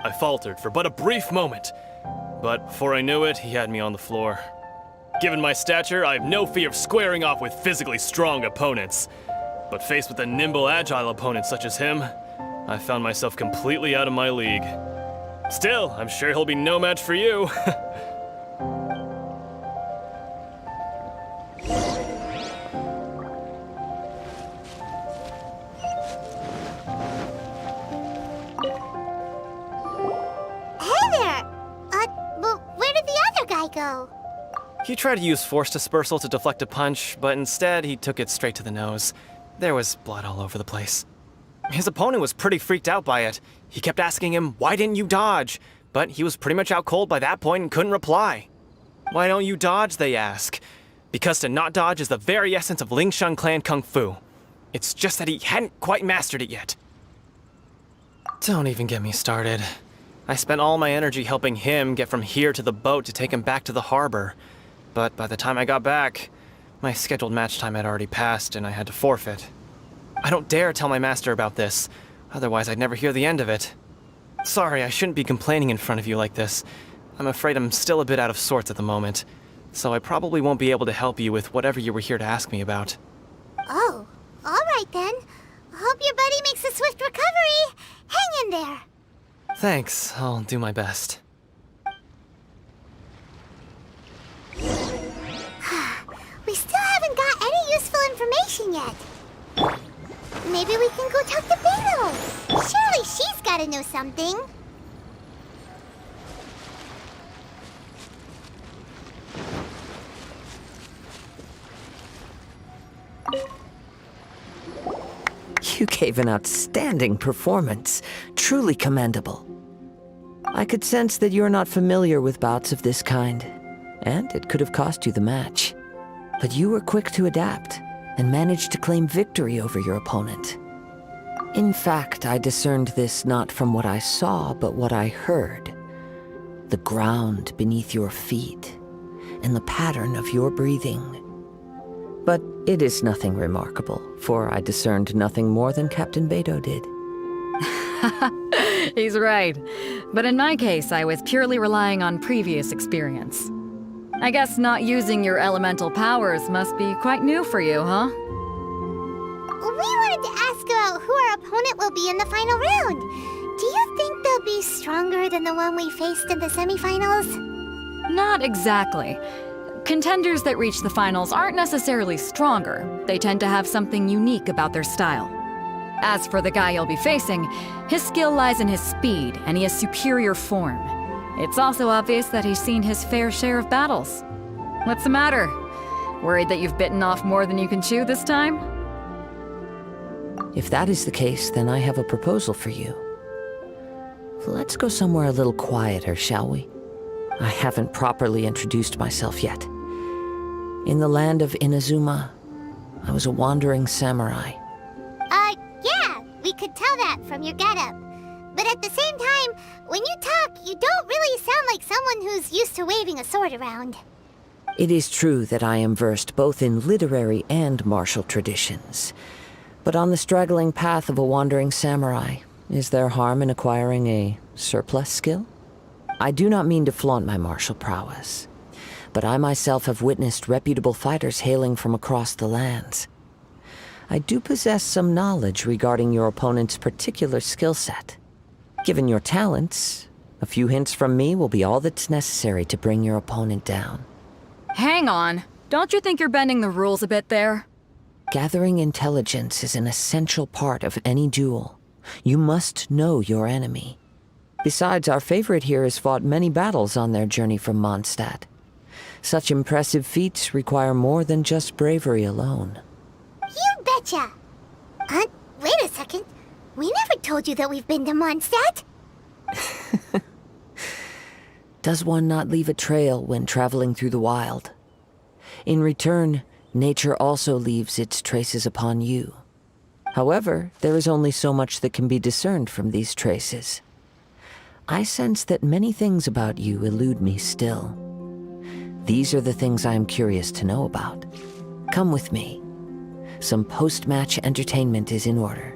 I faltered for but a brief moment, but before I knew it, he had me on the floor. Given my stature, I have no fear of squaring off with physically strong opponents. But faced with a nimble, agile opponent such as him, I found myself completely out of my league. Still, I'm sure he'll be no match for you. Go. He tried to use force dispersal to deflect a punch, but instead he took it straight to the nose. There was blood all over the place. His opponent was pretty freaked out by it. He kept asking him, "Why didn't you dodge?" But he was pretty much out cold by that point and couldn't reply. "Why don't you dodge?" they ask. Because to not dodge is the very essence of Lingshan clan kung fu. It's just that he hadn't quite mastered it yet. Don't even get me started. I spent all my energy helping him get from here to the boat to take him back to the harbor. But by the time I got back, my scheduled match time had already passed and I had to forfeit. I don't dare tell my master about this, otherwise I'd never hear the end of it. Sorry, I shouldn't be complaining in front of you like this. I'm afraid I'm still a bit out of sorts at the moment, so I probably won't be able to help you with whatever you were here to ask me about. Oh, all right then. Hope your buddy makes a swift recovery. Hang in there. Thanks, I'll do my best. We still haven't got any useful information yet. Maybe we can go talk to Beto. Surely she's gotta know something. You gave an outstanding performance. Truly commendable. I could sense that you're not familiar with bouts of this kind, and it could have cost you the match. But you were quick to adapt, and managed to claim victory over your opponent. In fact, I discerned this not from what I saw, but what I heard. The ground beneath your feet, and the pattern of your breathing. But it is nothing remarkable, for I discerned nothing more than Captain Beto did. He's right. But in my case, I was purely relying on previous experience. I guess not using your elemental powers must be quite new for you, huh? We wanted to ask about who our opponent will be in the final round. Do you think they'll be stronger than the one we faced in the semifinals? Not exactly. Contenders that reach the finals aren't necessarily stronger. They tend to have something unique about their style. As for the guy you'll be facing, his skill lies in his speed, and he has superior form. It's also obvious that he's seen his fair share of battles. What's the matter? Worried that you've bitten off more than you can chew this time? If that is the case, then I have a proposal for you. Let's go somewhere a little quieter, shall we? I haven't properly introduced myself yet. In the land of Inazuma, I was a wandering samurai. Yeah, we could tell that from your getup. But at the same time, when you talk, you don't really sound like someone who's used to waving a sword around. It is true that I am versed both in literary and martial traditions. But on the straggling path of a wandering samurai, is there harm in acquiring a surplus skill? I do not mean to flaunt my martial prowess, but I myself have witnessed reputable fighters hailing from across the lands. I do possess some knowledge regarding your opponent's particular skill set. Given your talents, a few hints from me will be all that's necessary to bring your opponent down. Hang on. Don't you think you're bending the rules a bit there? Gathering intelligence is an essential part of any duel. You must know your enemy. Besides, our favorite here has fought many battles on their journey from Mondstadt. Such impressive feats require more than just bravery alone. You betcha! Wait a second. We never told you that we've been to Mondstadt. Does one not leave a trail when traveling through the wild? In return, nature also leaves its traces upon you. However, there is only so much that can be discerned from these traces. I sense that many things about you elude me still. These are the things I am curious to know about. Come with me. Some post-match entertainment is in order.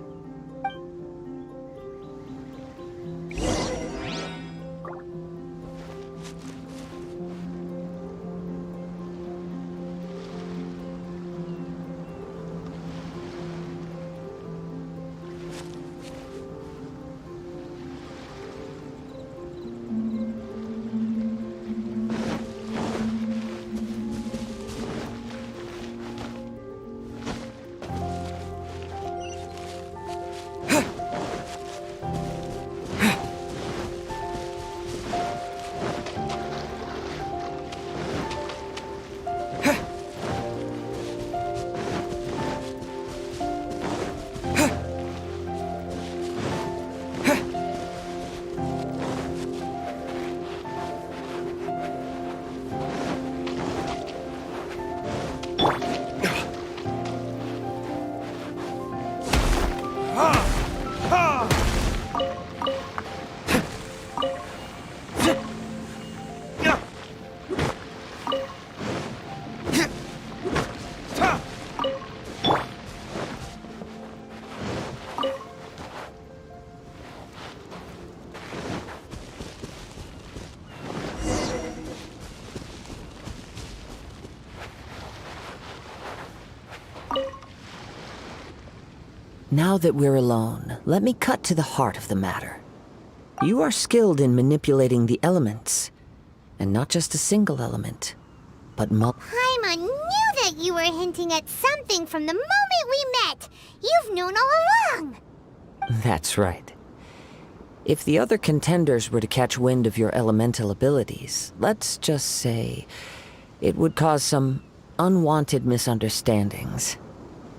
Now that we're alone, let me cut to the heart of the matter. You are skilled in manipulating the elements, and not just a single element, but Paimon knew that you were hinting at something from the moment we met. You've known all along. That's right. If the other contenders were to catch wind of your elemental abilities, let's just say it would cause some unwanted misunderstandings.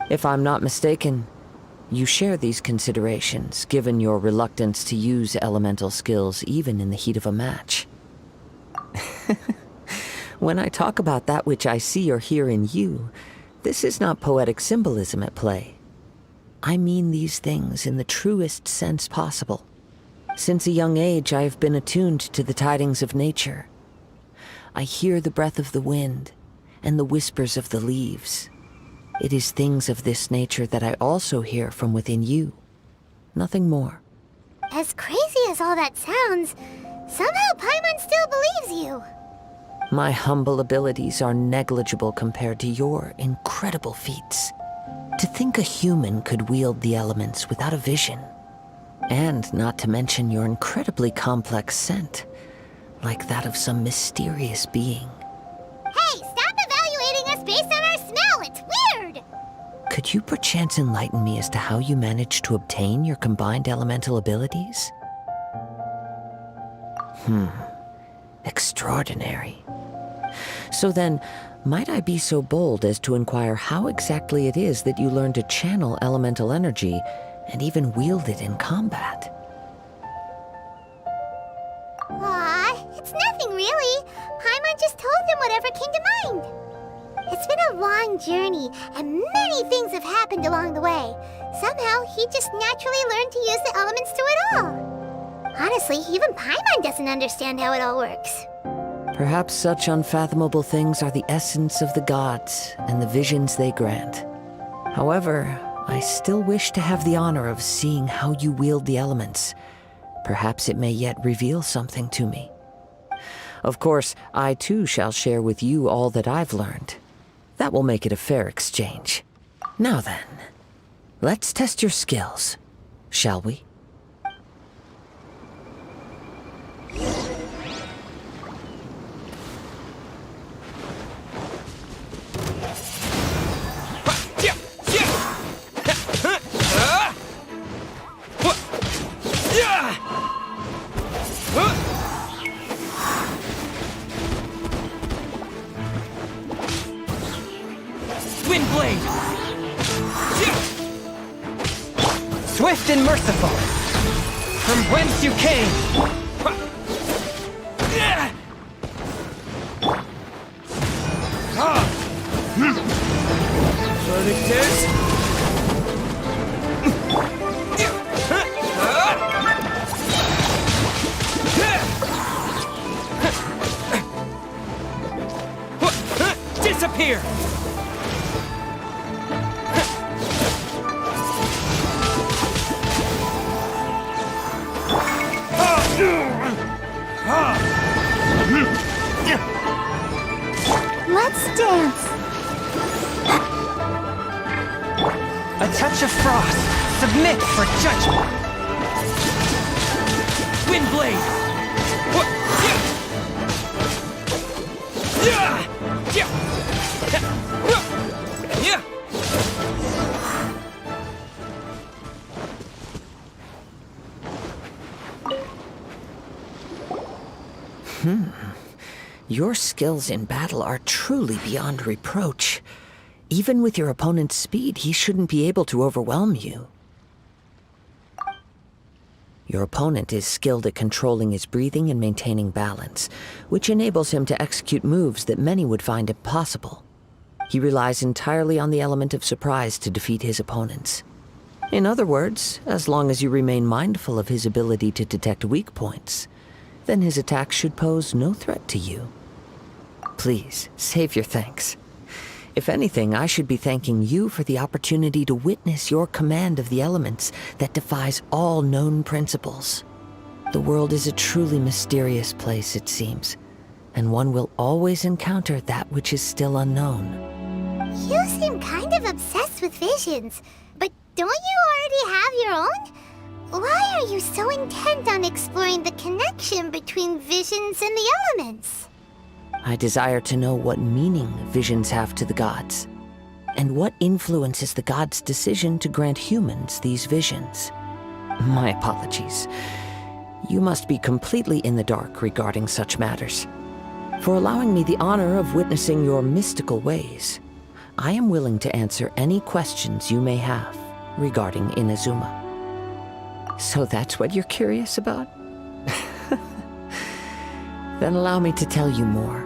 If I'm not mistaken, you share these considerations, given your reluctance to use elemental skills even in the heat of a match. When I talk about that which I see or hear in you, this is not poetic symbolism at play. I mean these things in the truest sense possible. Since a young age, I have been attuned to the tidings of nature. I hear the breath of the wind and the whispers of the leaves. It is things of this nature that I also hear from within you. Nothing more. As crazy as all that sounds, somehow Paimon still believes you. My humble abilities are negligible compared to your incredible feats. To think a human could wield the elements without a vision. And not to mention your incredibly complex scent, like that of some mysterious being. Hey, stop evaluating us based on our smell! It's weird! Could you perchance enlighten me as to how you managed to obtain your combined elemental abilities? Extraordinary. So then, might I be so bold as to inquire how exactly it is that you learned to channel elemental energy and even wield it in combat? Aw, it's nothing really. Paimon just told him whatever came to mind. It's been a long journey, and many things have happened along the way. Somehow, he just naturally learned to use the elements through it all. Honestly, even Paimon doesn't understand how it all works. Perhaps such unfathomable things are the essence of the gods and the visions they grant. However, I still wish to have the honor of seeing how you wield the elements. Perhaps it may yet reveal something to me. Of course, I too shall share with you all that I've learned. That will make it a fair exchange. Now then, let's test your skills, shall we? Windblade! Swift and merciful, from whence you came. Verdict is... disappear! Let's dance. A touch of frost. Submit for judgment. Windblade! Your skills in battle are truly beyond reproach. Even with your opponent's speed, he shouldn't be able to overwhelm you. Your opponent is skilled at controlling his breathing and maintaining balance, which enables him to execute moves that many would find impossible. He relies entirely on the element of surprise to defeat his opponents. In other words, as long as you remain mindful of his ability to detect weak points, then his attacks should pose no threat to you. Please, save your thanks. If anything, I should be thanking you for the opportunity to witness your command of the elements that defies all known principles. The world is a truly mysterious place, it seems, and one will always encounter that which is still unknown. You seem kind of obsessed with visions, but Don't you already have your own? Why are you so intent on exploring the connection between visions and the elements? I desire to know what meaning visions have to the gods, and what influences the gods' decision to grant humans these visions. My apologies. You must be completely in the dark regarding such matters. For allowing me the honor of witnessing your mystical ways, I am willing to answer any questions you may have regarding Inazuma. So that's what you're curious about? Then allow me to tell you more.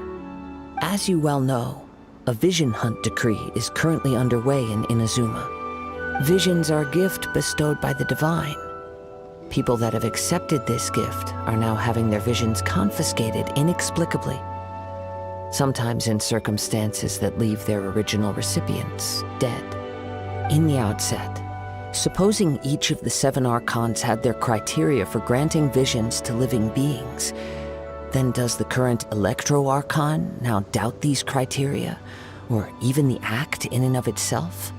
As you well know, a vision hunt decree is currently underway in Inazuma. Visions are a gift bestowed by the divine. People that have accepted this gift are now having their visions confiscated inexplicably. Sometimes in circumstances that leave their original recipients dead. In the outset, supposing each of the 7 archons had their criteria for granting visions to living beings, then does the current Electro-Archon now doubt these criteria, or even the act in and of itself?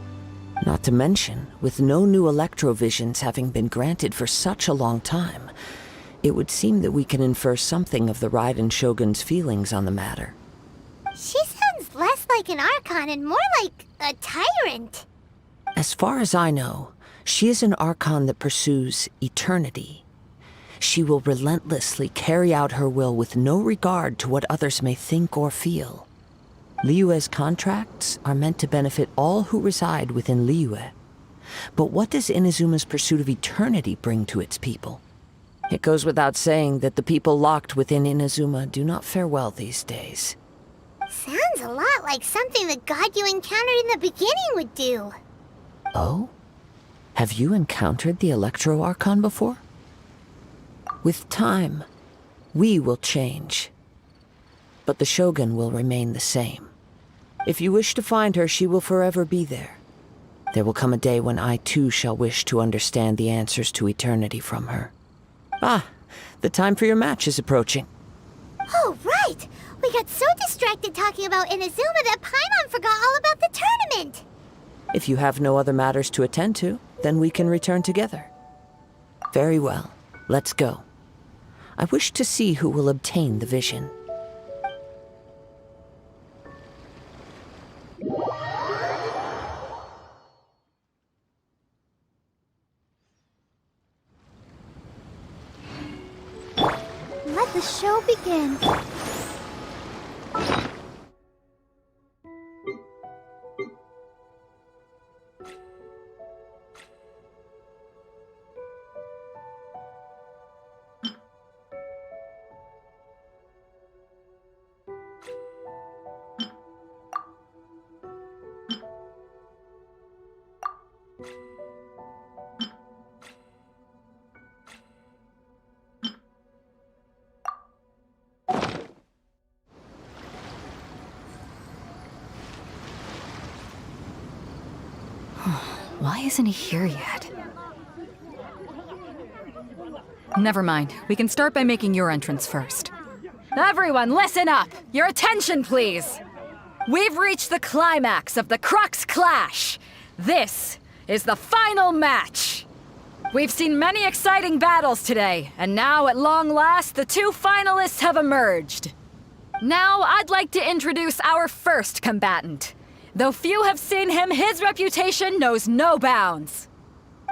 Not to mention, with no new Electro-Visions having been granted for such a long time, it would seem that we can infer something of the Raiden Shogun's feelings on the matter. She sounds less like an Archon and more like a tyrant. As far as I know, she is an Archon that pursues eternity. She will relentlessly carry out her will with no regard to what others may think or feel. Liyue's contracts are meant to benefit all who reside within Liyue. But what does Inazuma's pursuit of eternity bring to its people? It goes without saying that the people locked within Inazuma do not fare well these days. Sounds a lot like something the god you encountered in the beginning would do. Oh? Have you encountered the Electro-Archon before? With time, we will change. But the Shogun will remain the same. If you wish to find her, she will forever be there. There will come a day when I too shall wish to understand the answers to eternity from her. Ah, the time for your match is approaching. Oh, right! We got so distracted talking about Inazuma that Paimon forgot all about the tournament! If you have no other matters to attend to, then we can return together. Very well, let's go. I wish to see who will obtain the vision. Let the show begin. Why isn't he here yet? Never mind. We can start by making your entrance first. Everyone, listen up! Your attention, please! We've reached the climax of the Crux Clash! This is the final match! We've seen many exciting battles today, and now, at long last, the 2 finalists have emerged. Now, I'd like to introduce our first combatant. Though few have seen him, his reputation knows no bounds.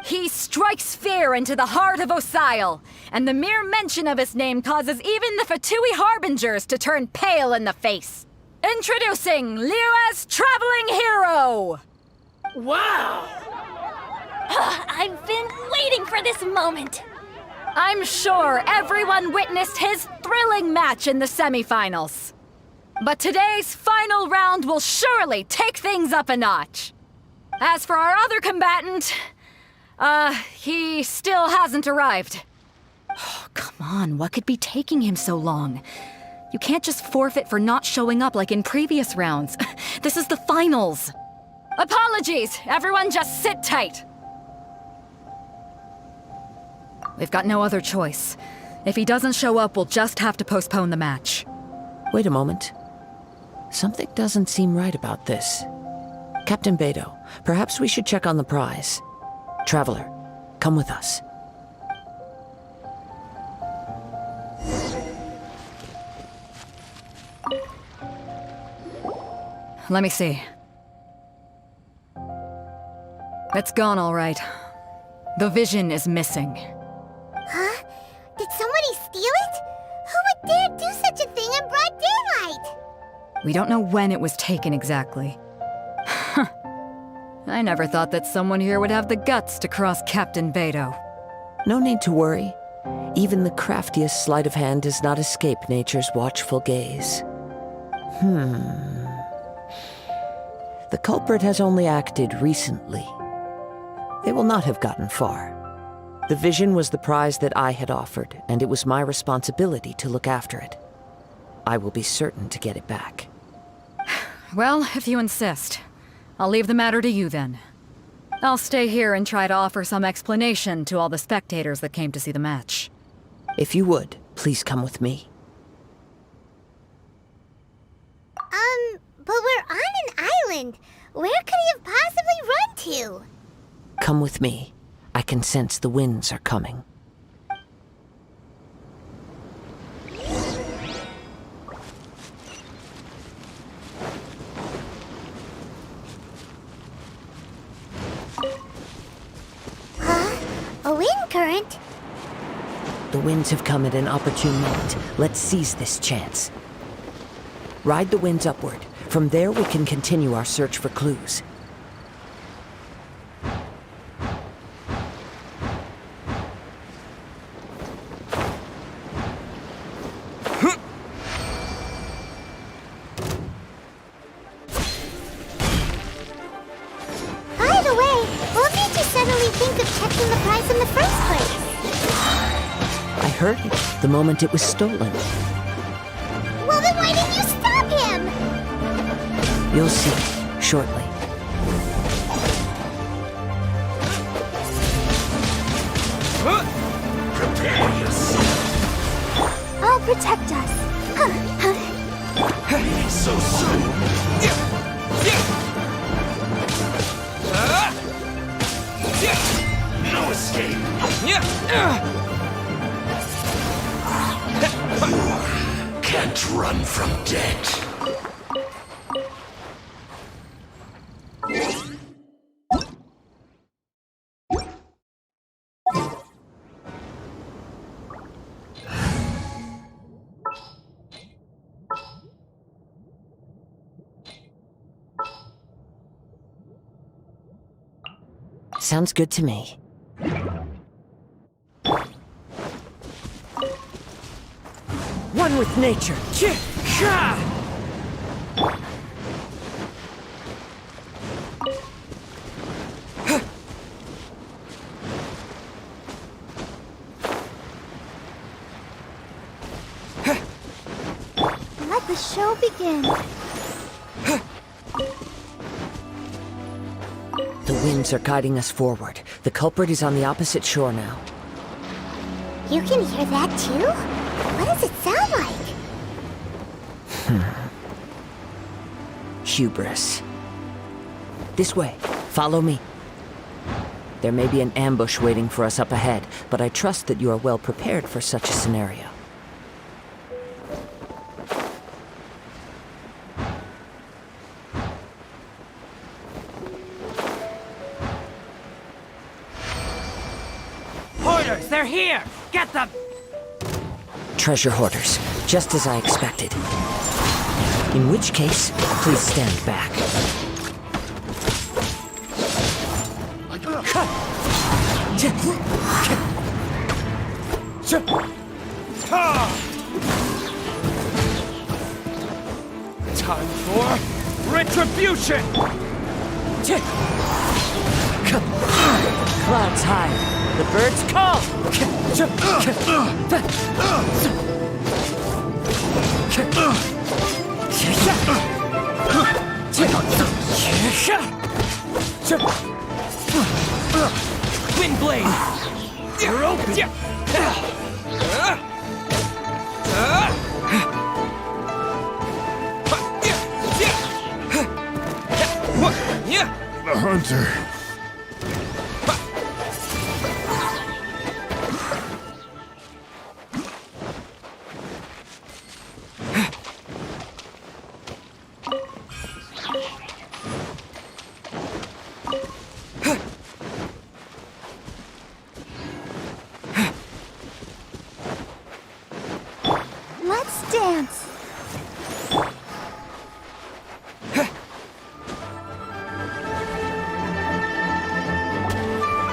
He strikes fear into the heart of Osile, and the mere mention of his name causes even the Fatui Harbingers to turn pale in the face. Introducing Liyue's traveling hero! Wow! I've been waiting for this moment. I'm sure everyone witnessed his thrilling match in the semifinals. But today's final round will surely take things up a notch. As for our other combatant, he still hasn't arrived. Oh, come on, what could be taking him so long? You can't just forfeit for not showing up like in previous rounds. This is the finals. Apologies, everyone just sit tight. We've got no other choice. If he doesn't show up, we'll just have to postpone the match. Wait a moment. Something doesn't seem right about this. Captain Beidou, perhaps we should check on the prize. Traveler, come with us. Let me see. It's gone all right. The vision is missing. Huh? Did somebody steal it? Who would dare do such a thing in broad daylight? We don't know when it was taken exactly. I never thought that someone here would have the guts to cross Captain Beto. No need to worry. Even the craftiest sleight of hand does not escape nature's watchful gaze. The culprit has only acted recently. They will not have gotten far. The vision was the prize that I had offered, and it was my responsibility to look after it. I will be certain to get it back. Well, if you insist. I'll leave the matter to you then. I'll stay here and try to offer some explanation to all the spectators that came to see the match. If you would, please come with me. But we're on an island. Where could he have possibly run to? Come with me. I can sense the winds are coming. A wind current? The winds have come at an opportune moment. Let's seize this chance. Ride the winds upward. From there, we can continue our search for clues. By the way, what made you suddenly think of checking the prize in the first place? I heard it the moment it was stolen. Well, then why didn't you stop him? You'll see shortly. Prepare yourself. I'll protect us. So soon. No escape. Can't run from death. Sounds good to me. One with nature. Let the show begin. The winds are guiding us forward. The culprit is on the opposite shore now. You can hear that too? What does it sound like? Hubris. This way. Follow me. There may be an ambush waiting for us up ahead, but I trust that you are well prepared for such a scenario. Hoarders, they're here! Get them! Treasure hoarders, just as I expected. In which case, please stand back. Time for retribution! Clouds high. The birds call! Wind blade! You're open! The hunter.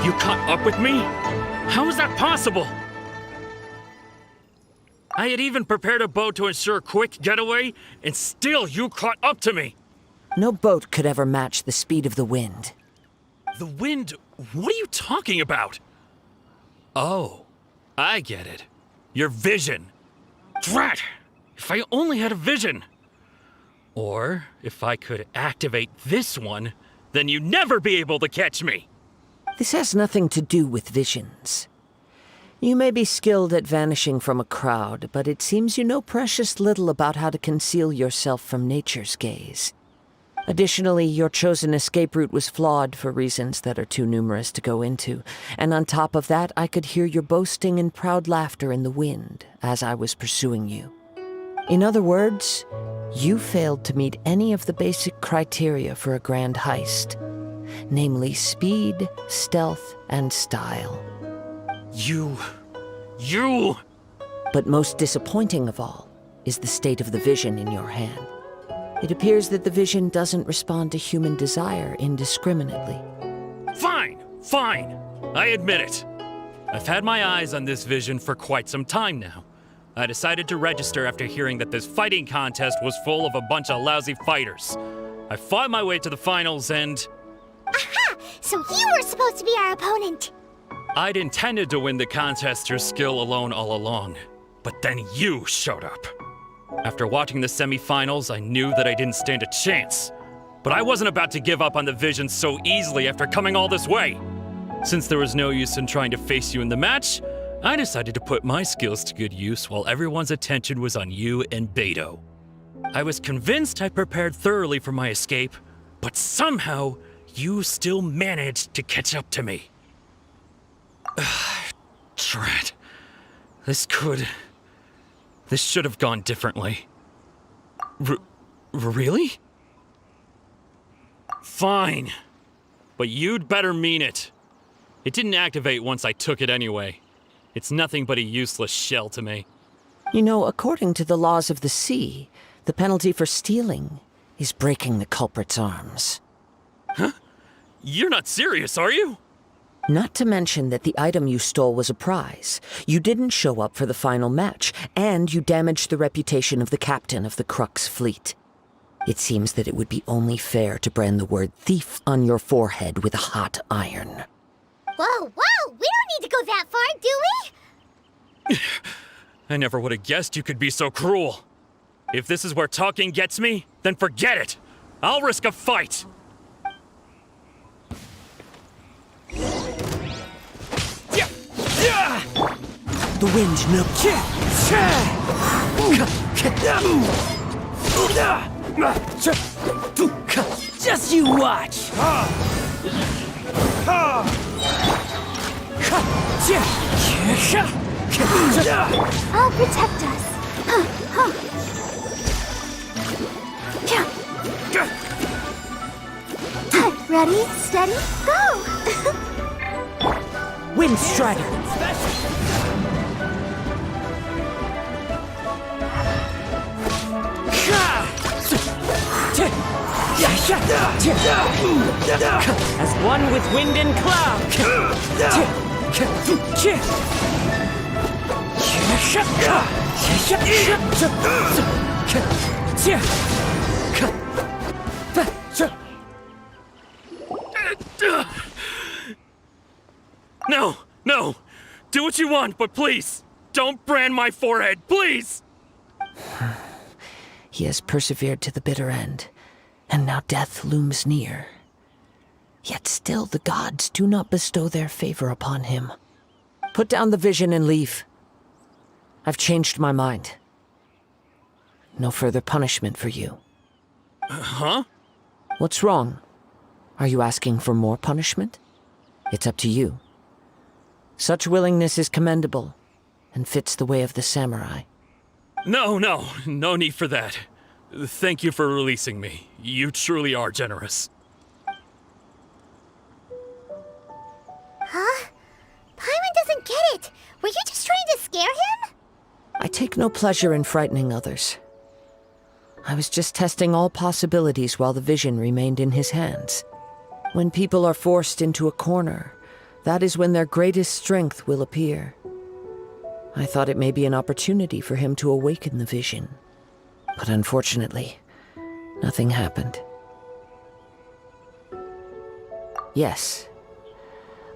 You caught up with me? How is that possible? I had even prepared a boat to ensure a quick getaway, and still you caught up to me! No boat could ever match the speed of the wind. The wind? What are you talking about? Oh, I get it. Your vision. Drat! If I only had a vision! Or, if I could activate this one, then you'd never be able to catch me! This has nothing to do with visions. You may be skilled at vanishing from a crowd, but it seems you know precious little about how to conceal yourself from nature's gaze. Additionally, your chosen escape route was flawed for reasons that are too numerous to go into, and on top of that, I could hear your boasting and proud laughter in the wind as I was pursuing you. In other words, you failed to meet any of the basic criteria for a grand heist, namely speed, stealth, and style. You... But most disappointing of all is the state of the vision in your hand. It appears that the vision doesn't respond to human desire indiscriminately. Fine! I admit it. I've had my eyes on this vision for quite some time now. I decided to register after hearing that this fighting contest was full of a bunch of lousy fighters. I fought my way to the finals and... Aha! So you were supposed to be our opponent! I'd intended to win the contest through skill alone all along, but then you showed up. After watching the semi-finals, I knew that I didn't stand a chance. But I wasn't about to give up on the vision so easily after coming all this way. Since there was no use in trying to face you in the match, I decided to put my skills to good use while everyone's attention was on you and Beto. I was convinced I prepared thoroughly for my escape, but somehow you still managed to catch up to me. Drat. This should have gone differently. Really? Fine. But you'd better mean it. It didn't activate once I took it anyway. It's nothing but a useless shell to me. You know, according to the laws of the sea, the penalty for stealing is breaking the culprit's arms. Huh? You're not serious, are you? Not to mention that the item you stole was a prize. You didn't show up for the final match, and you damaged the reputation of the captain of the Crux fleet. It seems that it would be only fair to brand the word thief on your forehead with a hot iron. Whoa! We don't need to go that far, do we? I never would have guessed you could be so cruel. If this is where talking gets me, then forget it. I'll risk a fight. The wind, no. Just you watch! I'll protect us. Ready, steady, go! Wind Strider! As one with wind and cloud! No! Do what you want, but please, don't brand my forehead, please! He has persevered to the bitter end, and now death looms near. Yet still the gods do not bestow their favor upon him. Put down the vision and leave. I've changed my mind. No further punishment for you. Huh? What's wrong? Are you asking for more punishment? It's up to you. Such willingness is commendable, and fits the way of the samurai. No need for that. Thank you for releasing me. You truly are generous. Huh? Paimon doesn't get it. Were you just trying to scare him? I take no pleasure in frightening others. I was just testing all possibilities while the vision remained in his hands. When people are forced into a corner, That is when their greatest strength will appear. I thought it may be an opportunity for him to awaken the vision. But unfortunately, nothing happened. Yes,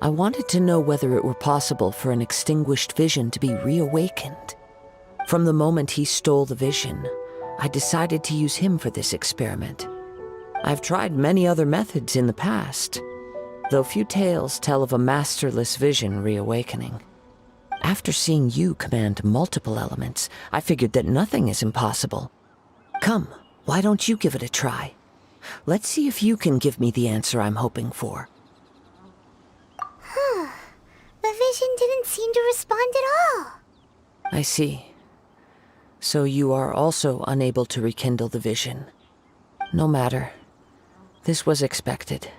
I wanted to know whether it were possible for an extinguished vision to be reawakened. From the moment he stole the vision, I decided to use him for this experiment. I've tried many other methods in the past, though few tales tell of a masterless vision reawakening. After seeing you command multiple elements, I figured that nothing is impossible. Come, why don't you give it a try? Let's see if you can give me the answer I'm hoping for. The vision didn't seem to respond at all. I see. So you are also unable to rekindle the vision. No matter. This was expected.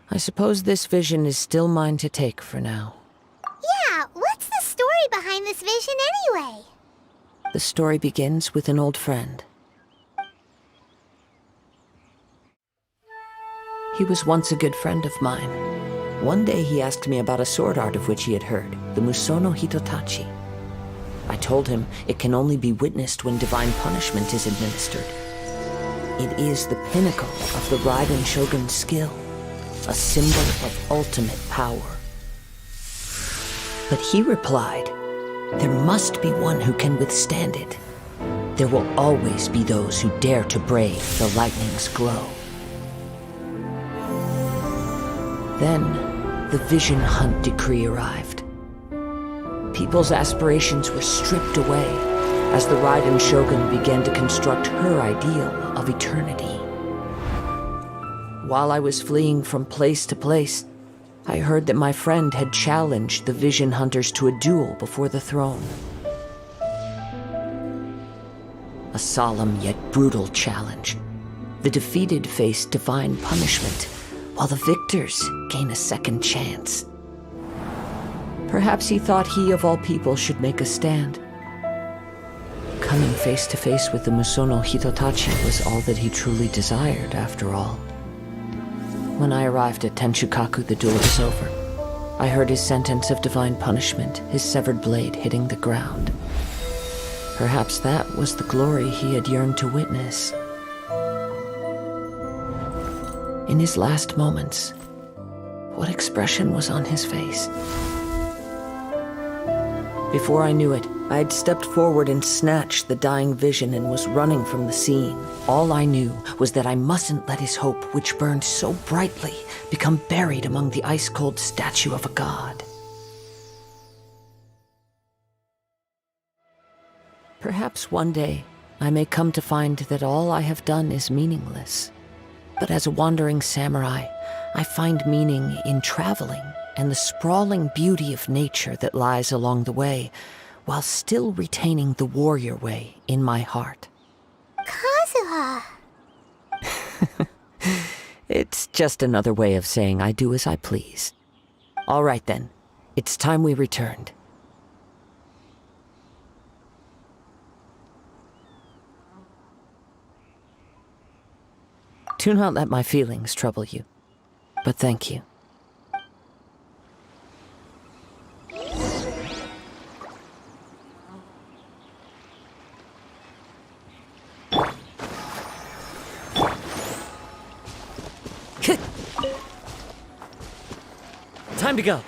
I suppose this vision is still mine to take for now. Yeah, what's the story behind this vision anyway? The story begins with an old friend. He was once a good friend of mine. One day he asked me about a sword art of which he had heard, the Musono Hitotachi. I told him it can only be witnessed when divine punishment is administered. It is the pinnacle of the Raiden Shogun's skill, a symbol of ultimate power. But he replied, there must be one who can withstand it. There will always be those who dare to brave the lightning's glow. Then, the Vision Hunt decree arrived. People's aspirations were stripped away as the Raiden Shogun began to construct her ideal of eternity. While I was fleeing from place to place, I heard that my friend had challenged the Vision Hunters to a duel before the throne. A solemn yet brutal challenge. The defeated face divine punishment, while the victors gain a second chance. Perhaps he thought he of all people should make a stand. Coming face to face with the Musono Hitotachi was all that he truly desired, after all. When I arrived at Tenshukaku, the duel was over. I heard his sentence of divine punishment, his severed blade hitting the ground. Perhaps that was the glory he had yearned to witness. In his last moments, what expression was on his face? Before I knew it, I had stepped forward and snatched the dying vision and was running from the scene. All I knew was that I mustn't let his hope, which burned so brightly, become buried among the ice-cold statue of a god. Perhaps one day, I may come to find that all I have done is meaningless. But as a wandering samurai, I find meaning in traveling and the sprawling beauty of nature that lies along the way, while still retaining the warrior way in my heart. Kazuha! It's just another way of saying I do as I please. All right then, it's time we returned. Do not let my feelings trouble you, but thank you. Time to go.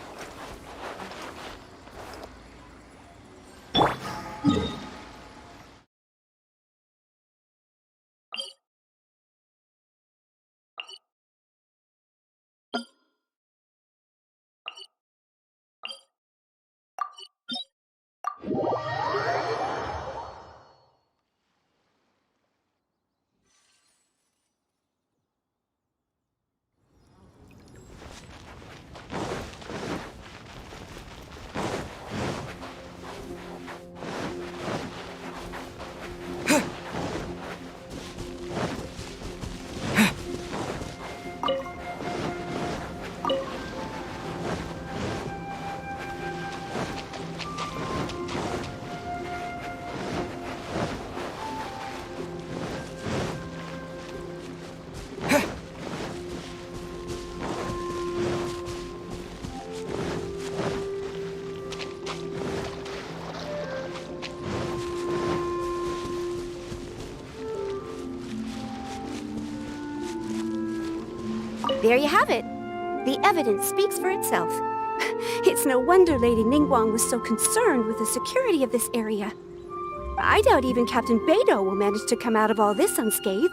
There you have it. The evidence speaks for itself. It's no wonder Lady Ningguang was so concerned with the security of this area. I doubt even Captain Beidou will manage to come out of all this unscathed.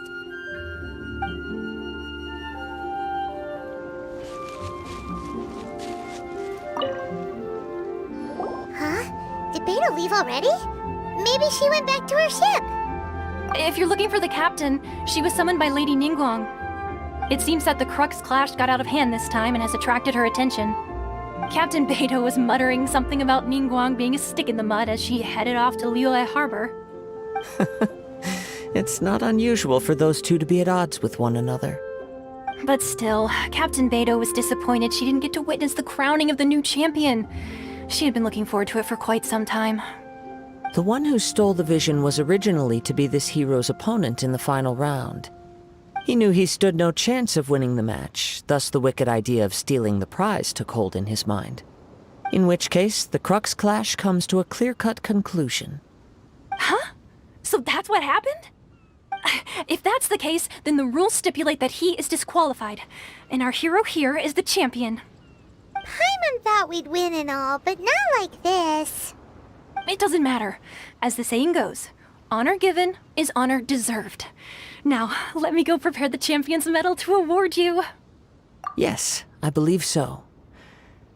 Huh? Did Beidou leave already? Maybe she went back to her ship. If you're looking for the captain, she was summoned by Lady Ningguang. It seems that the Crux clash got out of hand this time and has attracted her attention. Captain Beidou was muttering something about Ningguang being a stick in the mud as she headed off to Liyue Harbor. It's not unusual for those two to be at odds with one another. But still, Captain Beidou was disappointed she didn't get to witness the crowning of the new champion. She had been looking forward to it for quite some time. The one who stole the vision was originally to be this hero's opponent in the final round. He knew he stood no chance of winning the match, thus the wicked idea of stealing the prize took hold in his mind. In which case, the Crux clash comes to a clear-cut conclusion. Huh? So that's what happened? If that's the case, then the rules stipulate that he is disqualified, and our hero here is the champion. Paimon thought we'd win and all, but not like this. It doesn't matter. As the saying goes, honor given is honor deserved. Now, let me go prepare the champion's medal to award you. Yes, I believe so.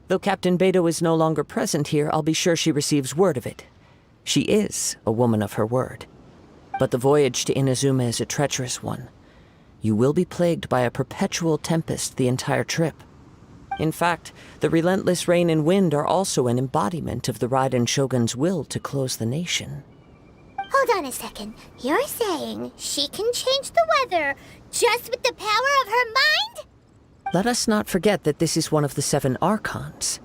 Though Captain Beidou is no longer present here, I'll be sure she receives word of it. She is a woman of her word. But the voyage to Inazuma is a treacherous one. You will be plagued by a perpetual tempest the entire trip. In fact, the relentless rain and wind are also an embodiment of the Raiden Shogun's will to close the nation. Hold on a second. You're saying she can change the weather just with the power of her mind? Let us not forget that this is one of the 7 Archons.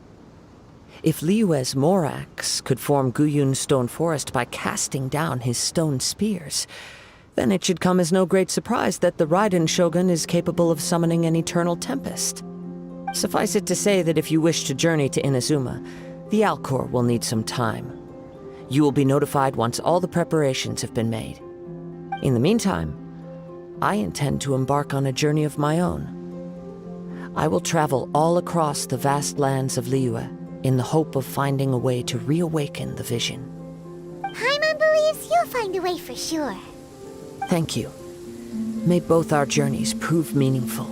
If Liyue's Morax could form Guyun's stone forest by casting down his stone spears, then it should come as no great surprise that the Raiden Shogun is capable of summoning an eternal tempest. Suffice it to say that if you wish to journey to Inazuma, the Alcor will need some time. You will be notified once all the preparations have been made. In the meantime, I intend to embark on a journey of my own. I will travel all across the vast lands of Liyue in the hope of finding a way to reawaken the vision. Paimon believes you'll find a way for sure. Thank you. May both our journeys prove meaningful.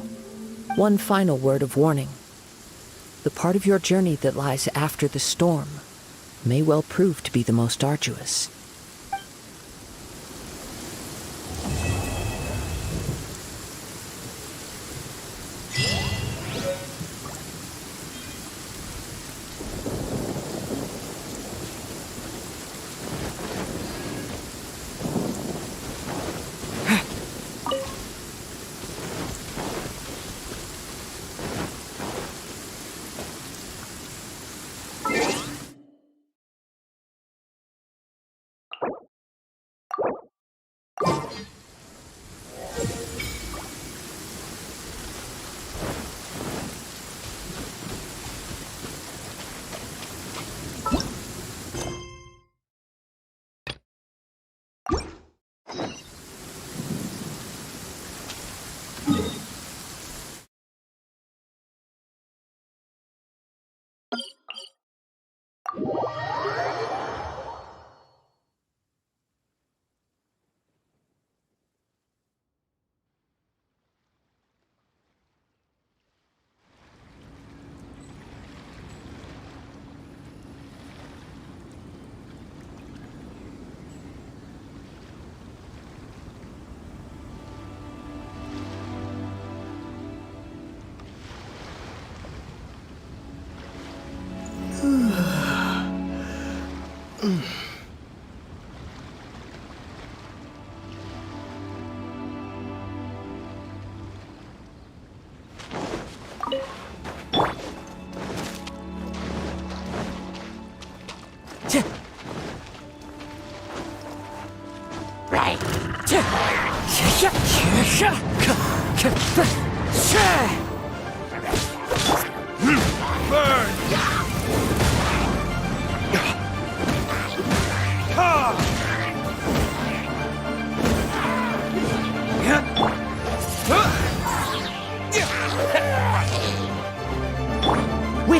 One final word of warning. The part of your journey that lies after the storm may well prove to be the most arduous.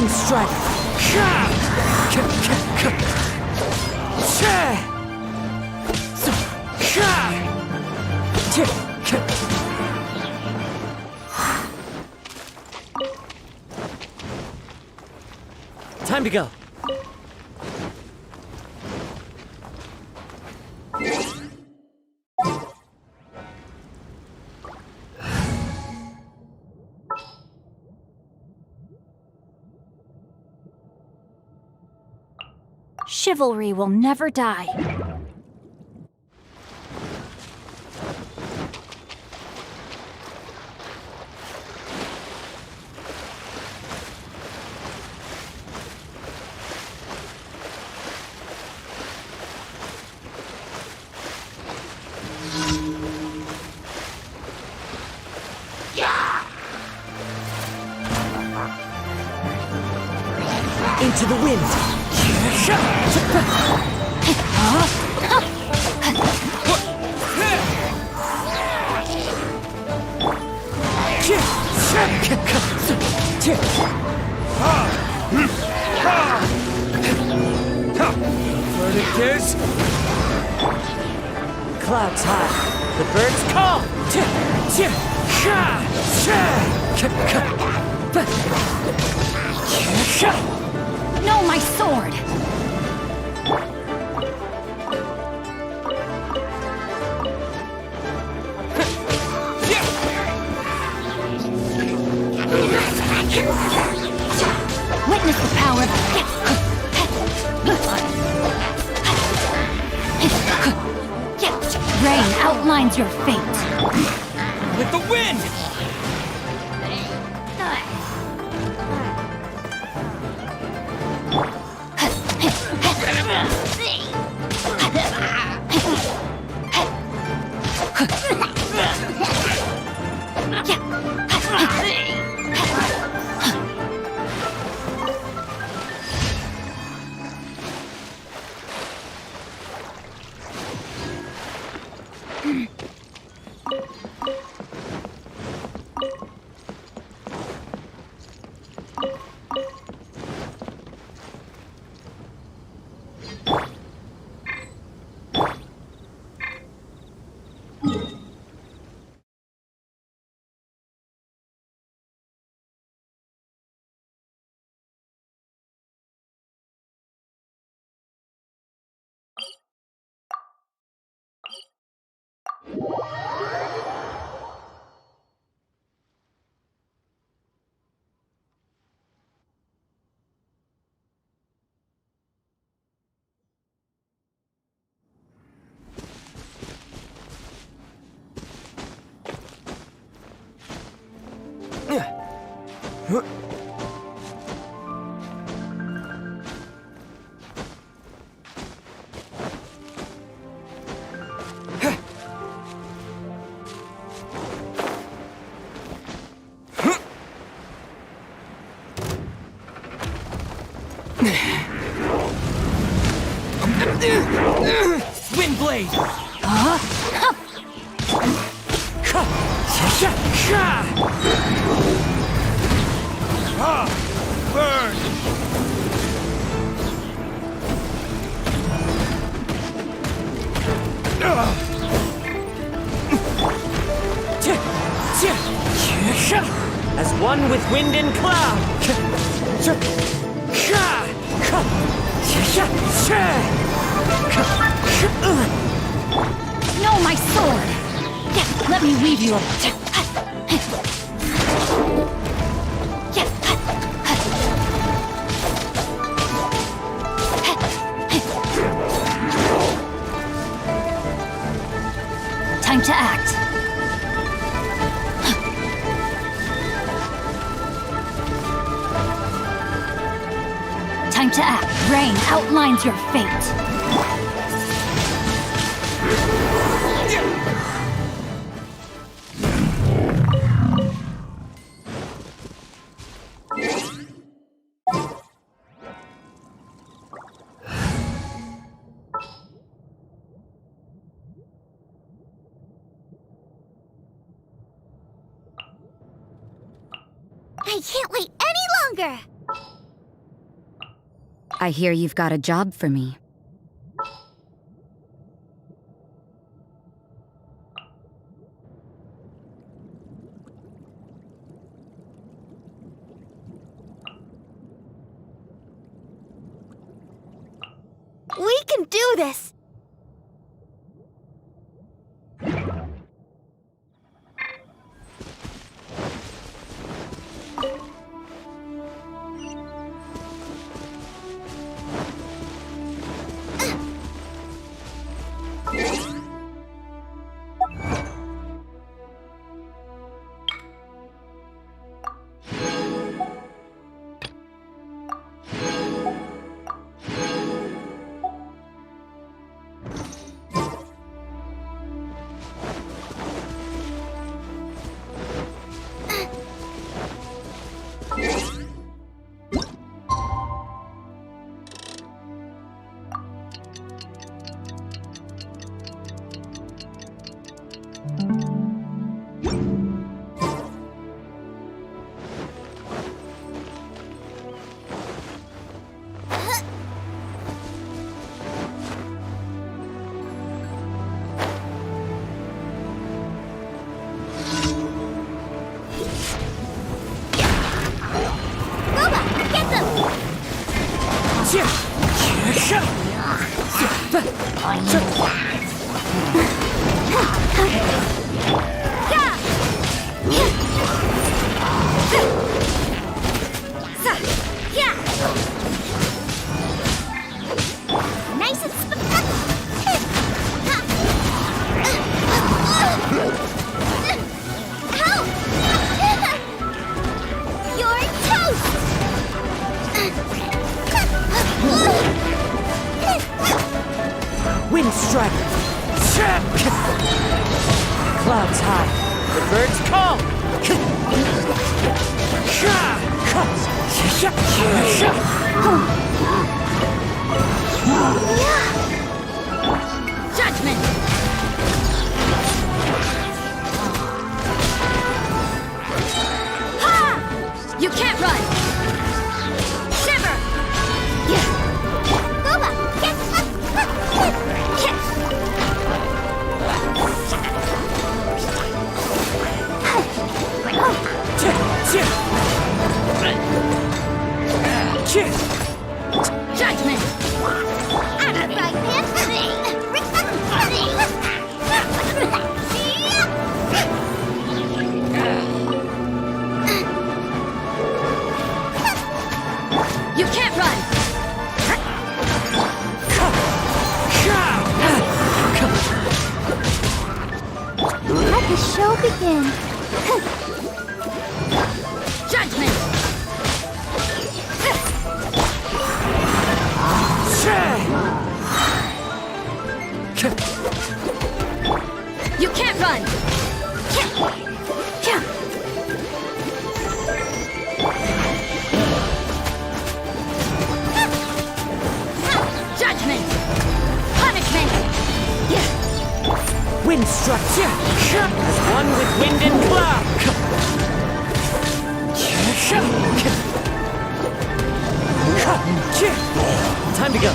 Lightning strike! Time to go. Chivalry will never die. Into the wind. Verdict is clouds high, the birds call. No, my sword! Witness the power of... Rain outlines your fate. With the wind! Windblade! Burn! As one with wind and cloud! No, my sword! Let me weave you a... Time to act. Time to act. Rain outlines your fate. I can't wait any longer! I hear you've got a job for me. We can do this! Nice and You're toast! Wind striker! Clouds high, the birds call! Judgment! Ha! You can't run! Shiver! Booba! Judgment! You can't run! Let the show begin. Judgment! You can't run! Judgment! Punishment! Wind struck as one with wind and cloud! Time to go.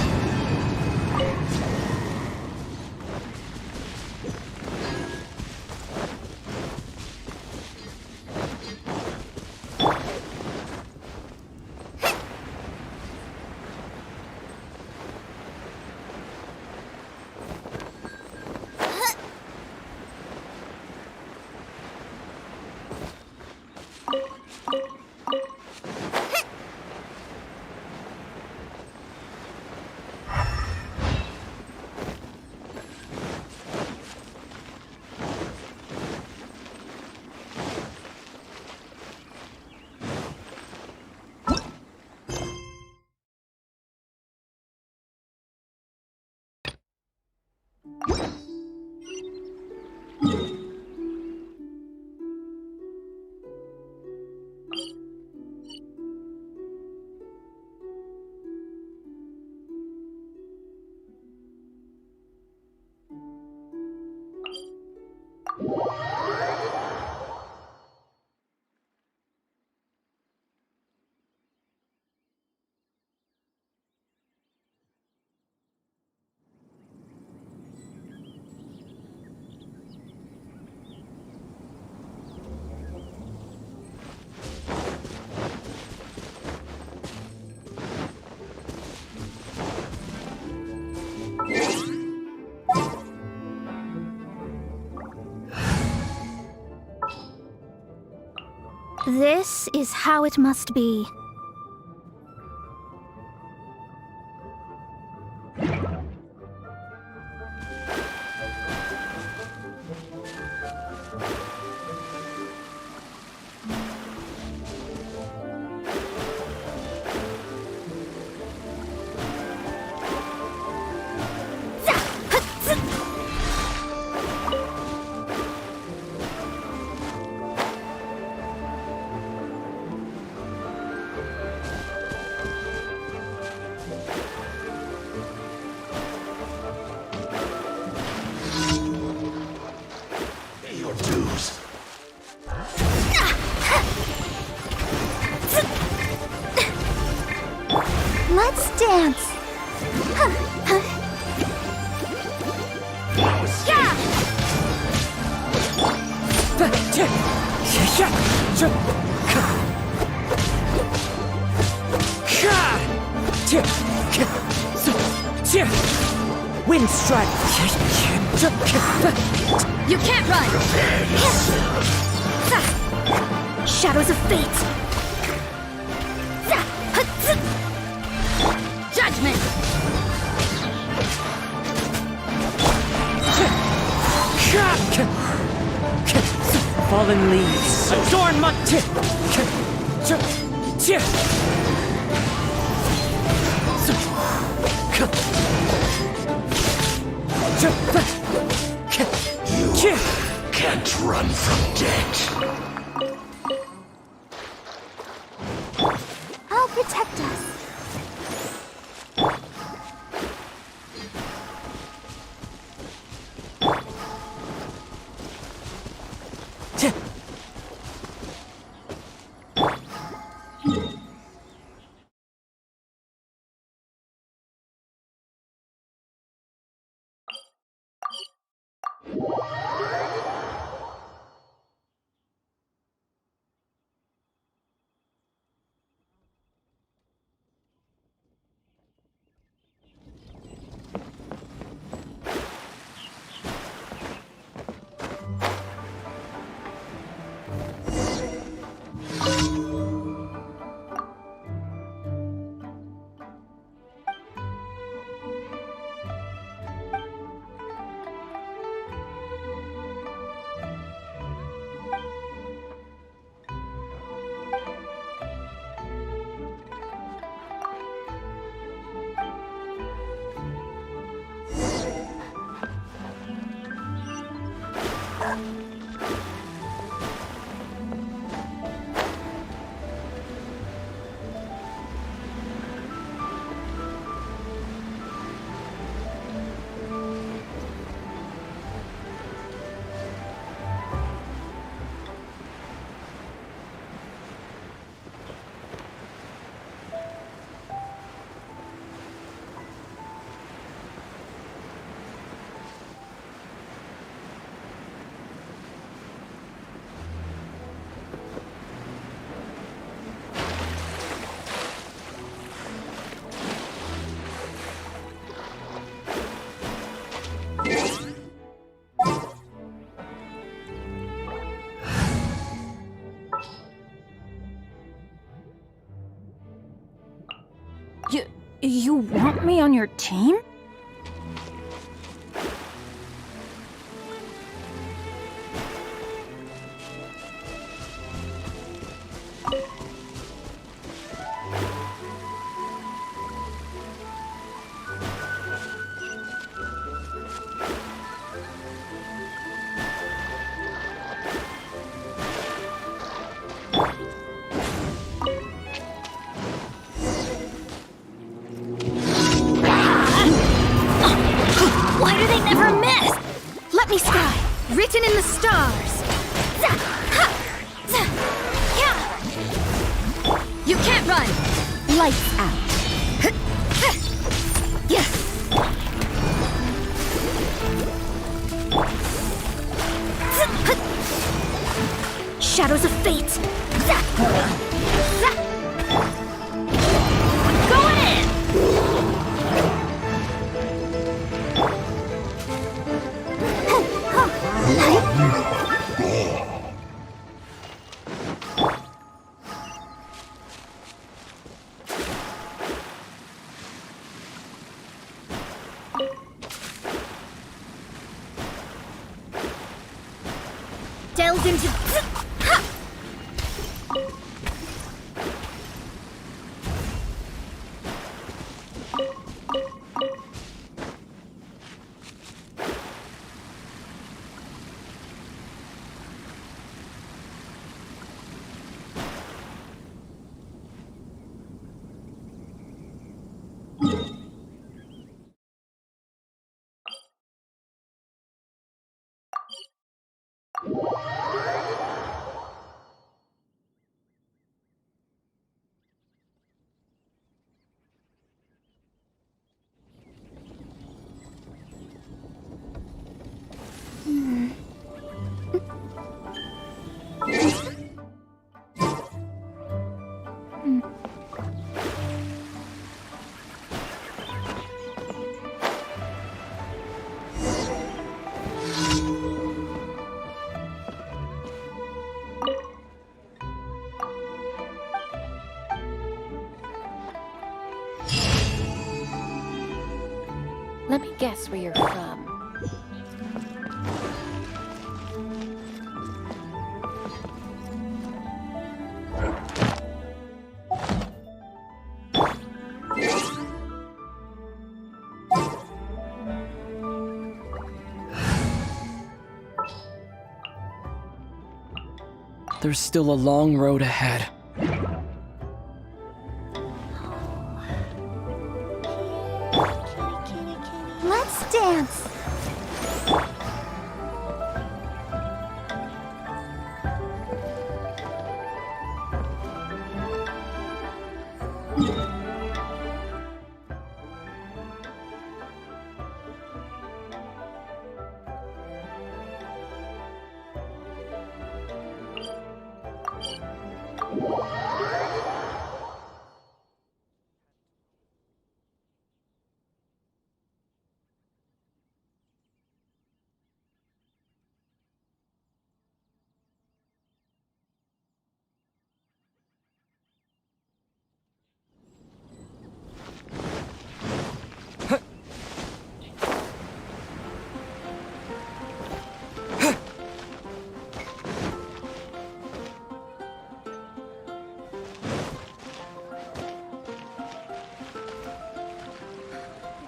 This is how it must be. Let's dance. Wind strike. You can't run! Shadows of fate! Judgment! Fallen leaves. Adorn my... You can't run from death. I'll protect us. You want me on your team? Why do they never miss? Let me scry. Written in the stars. You can't run. Lights out. Shadows of fate. Going in. me guess where you're from. There's still a long road ahead. Let's dance.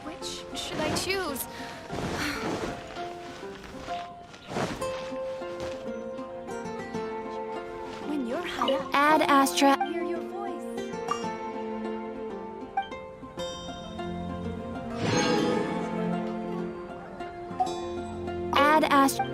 Which should I choose? When you're high up, Ad Astra. hear your voice. Ad Astra.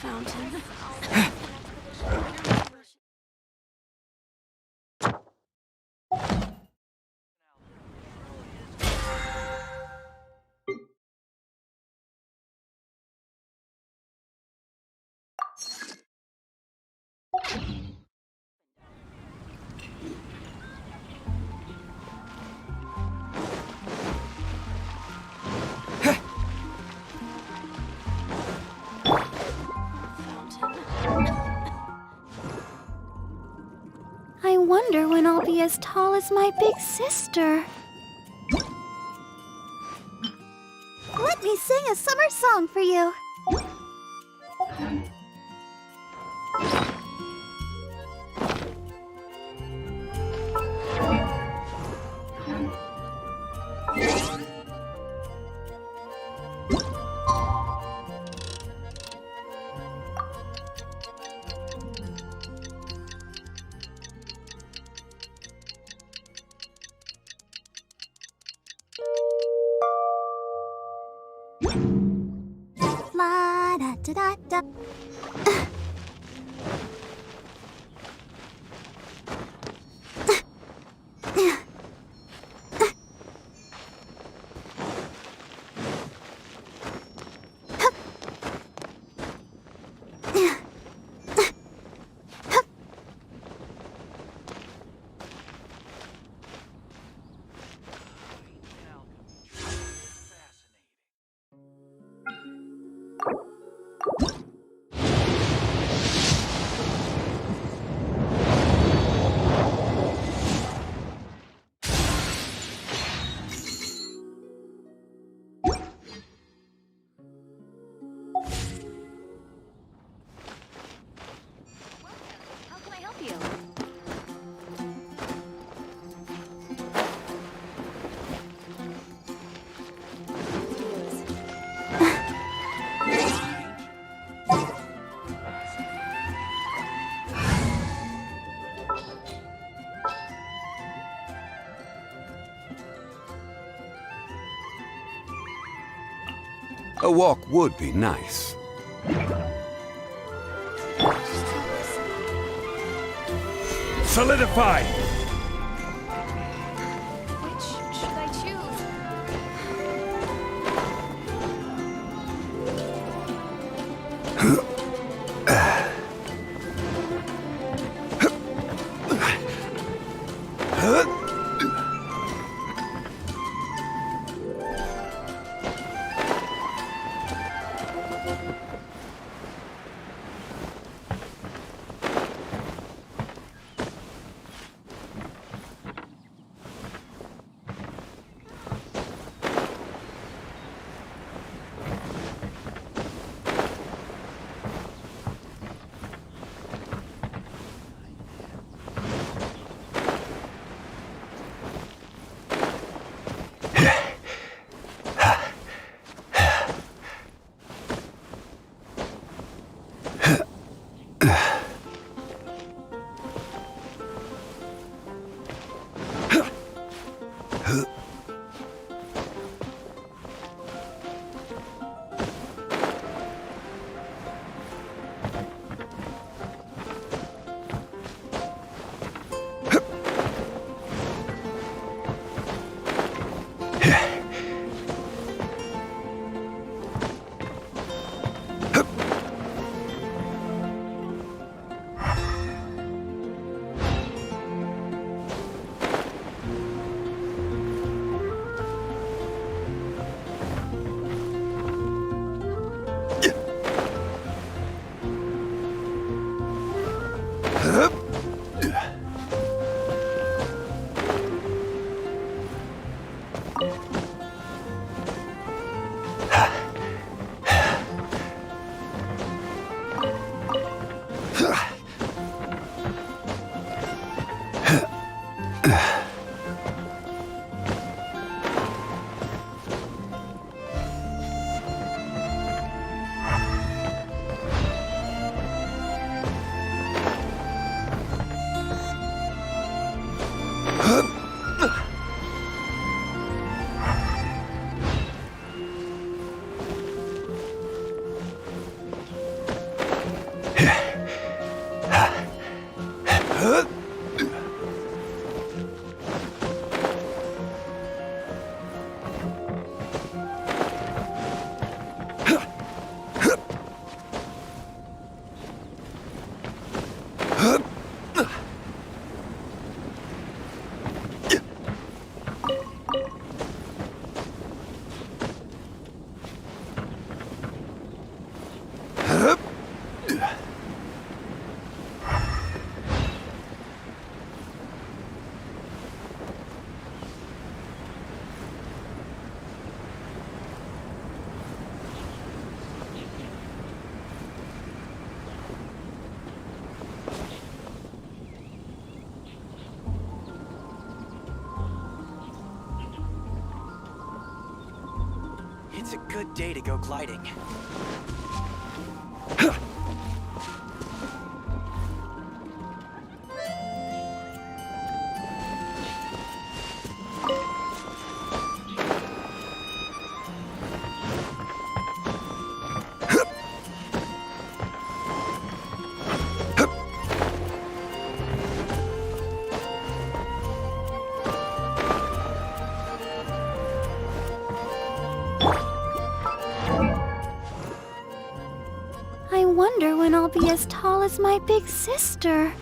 Fountain. I wonder when I'll be as tall as my big sister. Let me sing a summer song for you. La da da da da. A walk would be nice. Solidify! Which should I choose? It's a good day to go gliding. I wonder when I'll be as tall as my big sister.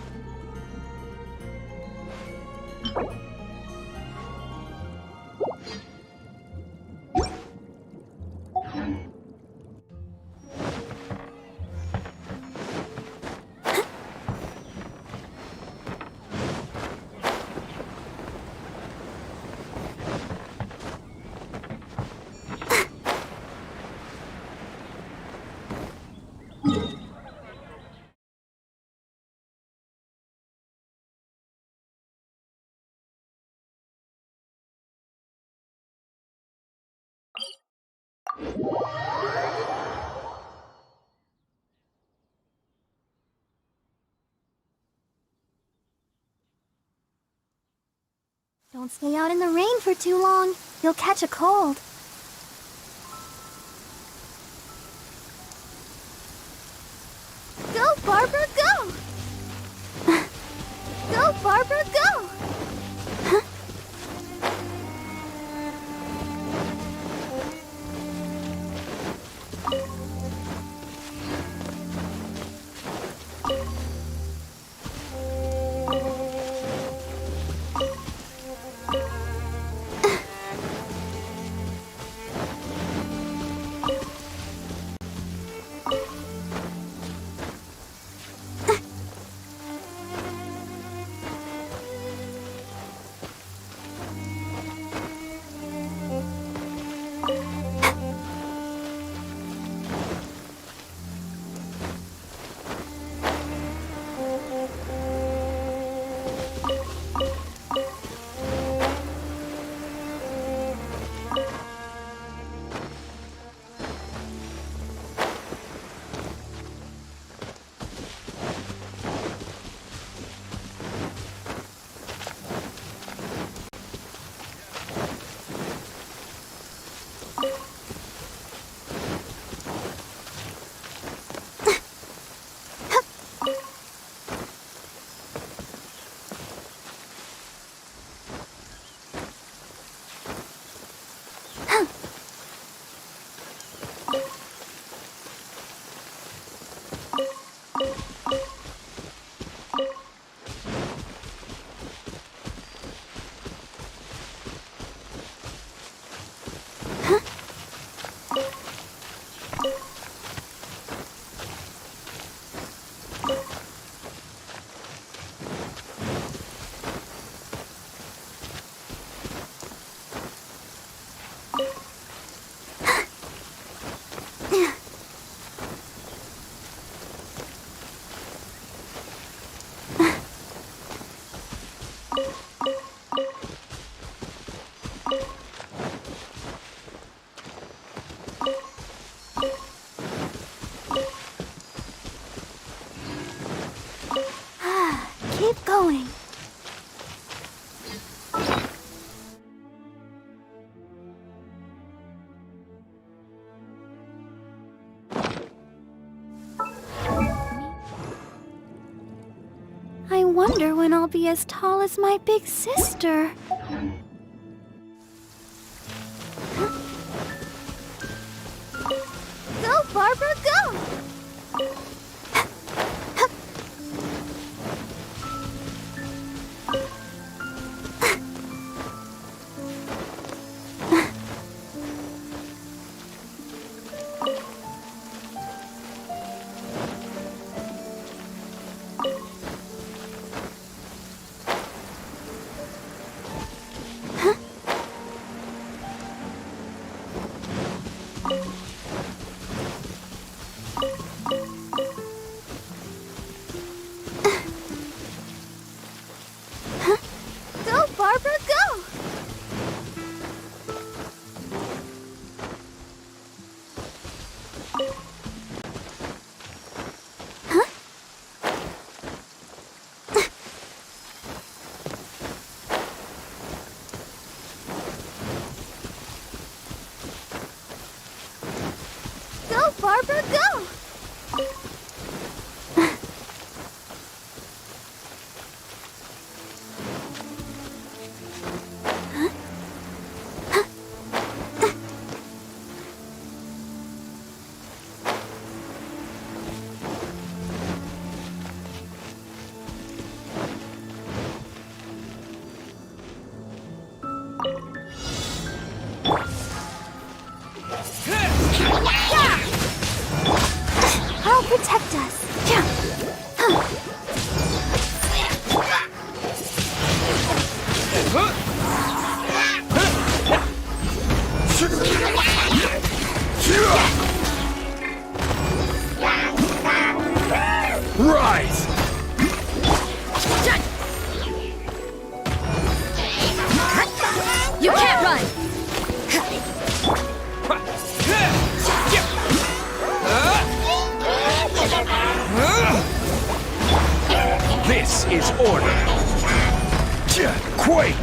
Don't stay out in the rain for too long. You'll catch a cold. going? I wonder when I'll be as tall as my big sister. Go, Barbara, go! Go, Barbara, go! Go, Barbara, go! I'll protect us. Rise! You can't run! This is order. Quake!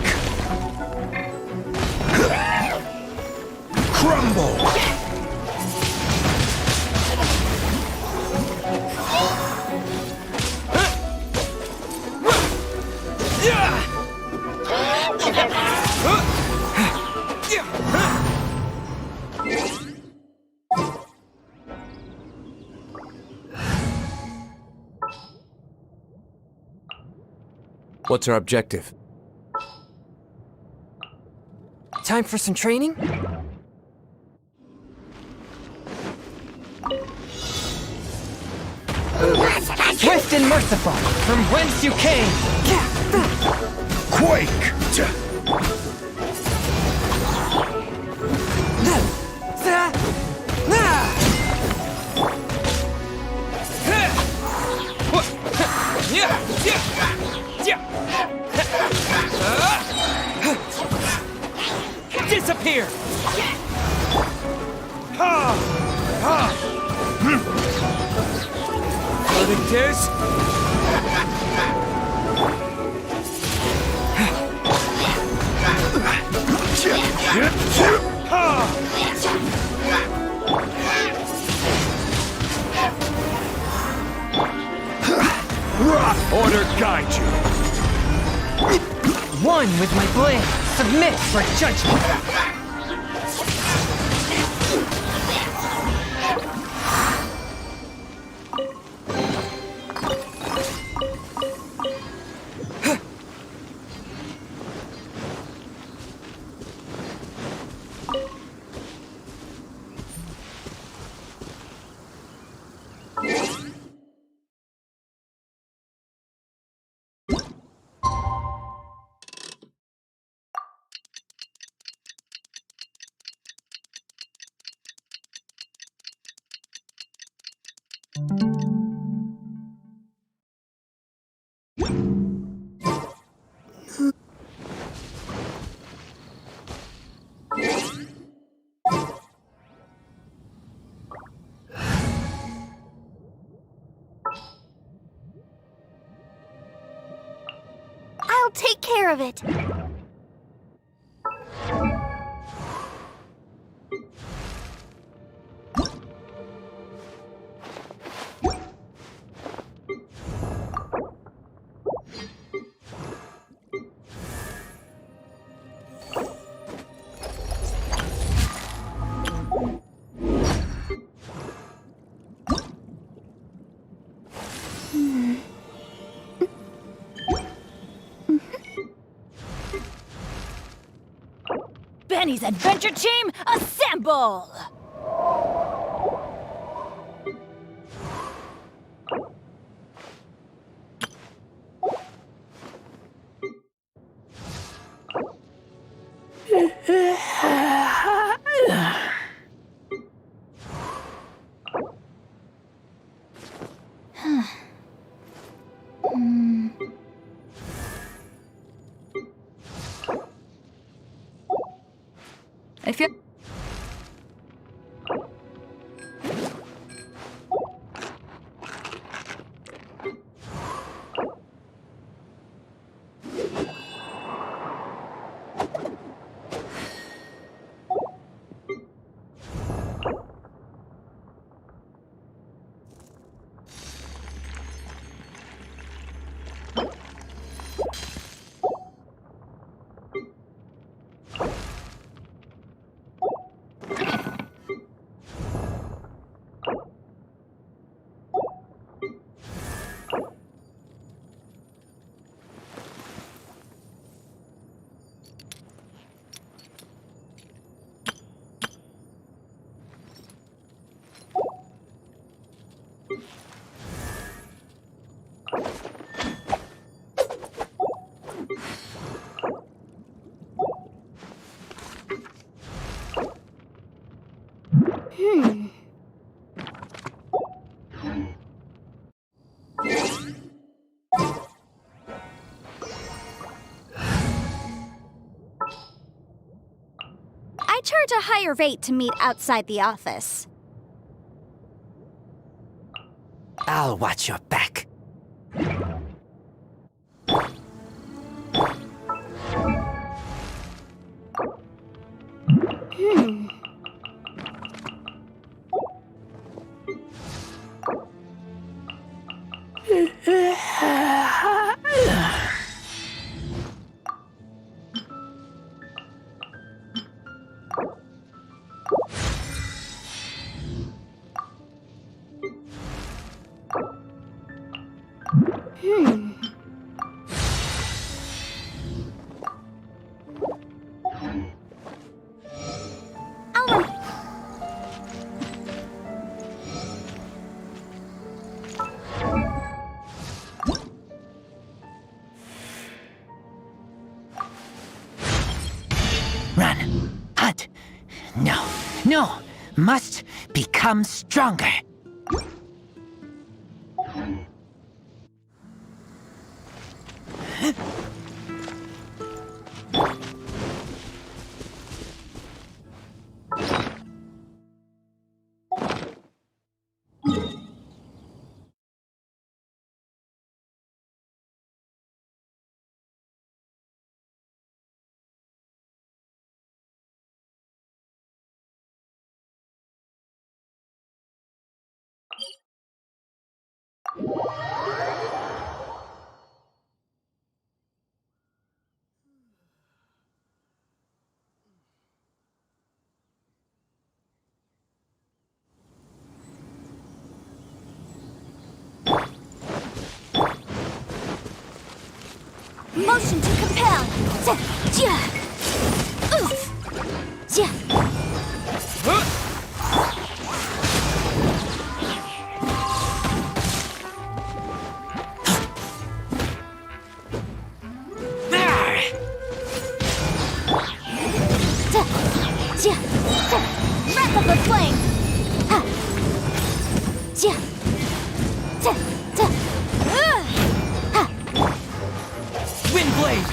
Crumble! What's our objective? Time for some training? Swift and merciful, from whence you came! Quake! Disappear! Verdict is... Order guide you. One with my blade. Submit for judgment. care of it. Benny's adventure team, assemble! If you I charge a higher rate to meet outside the office. I'll watch your back. Run. Hunt. No. No. Must become stronger. Motion to compel. Oof. Wrath of the flame. Wind blade.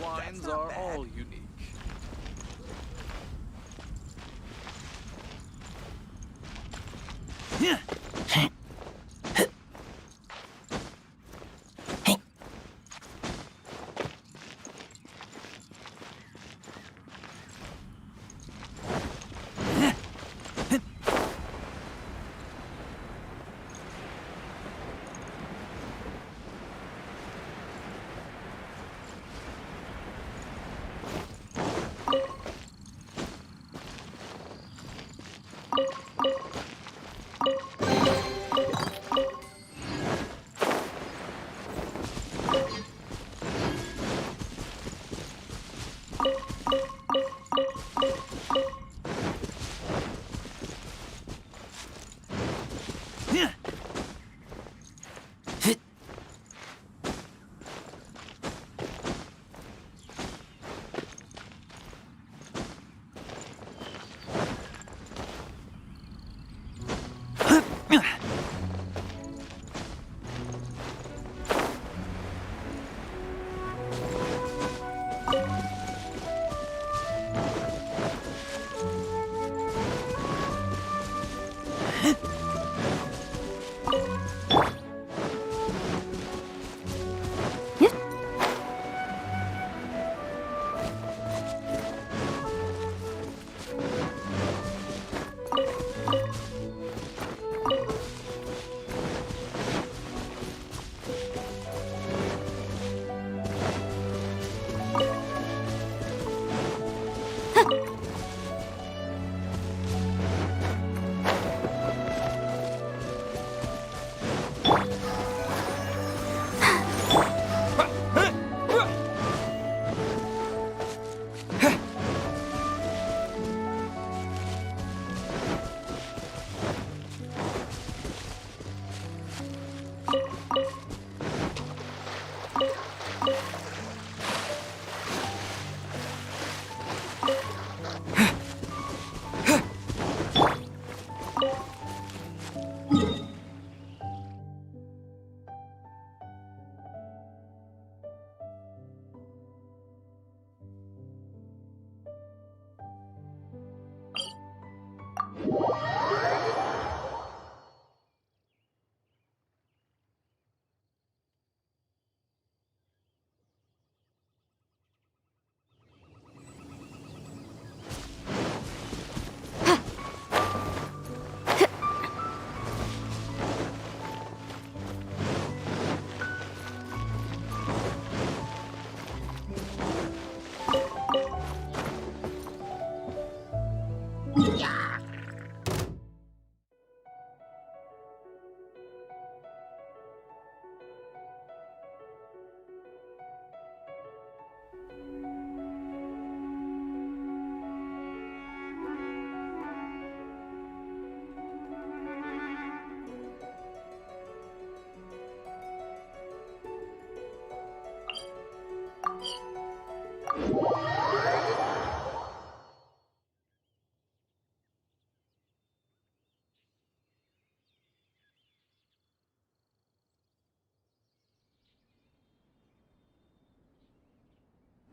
Wines are all unique.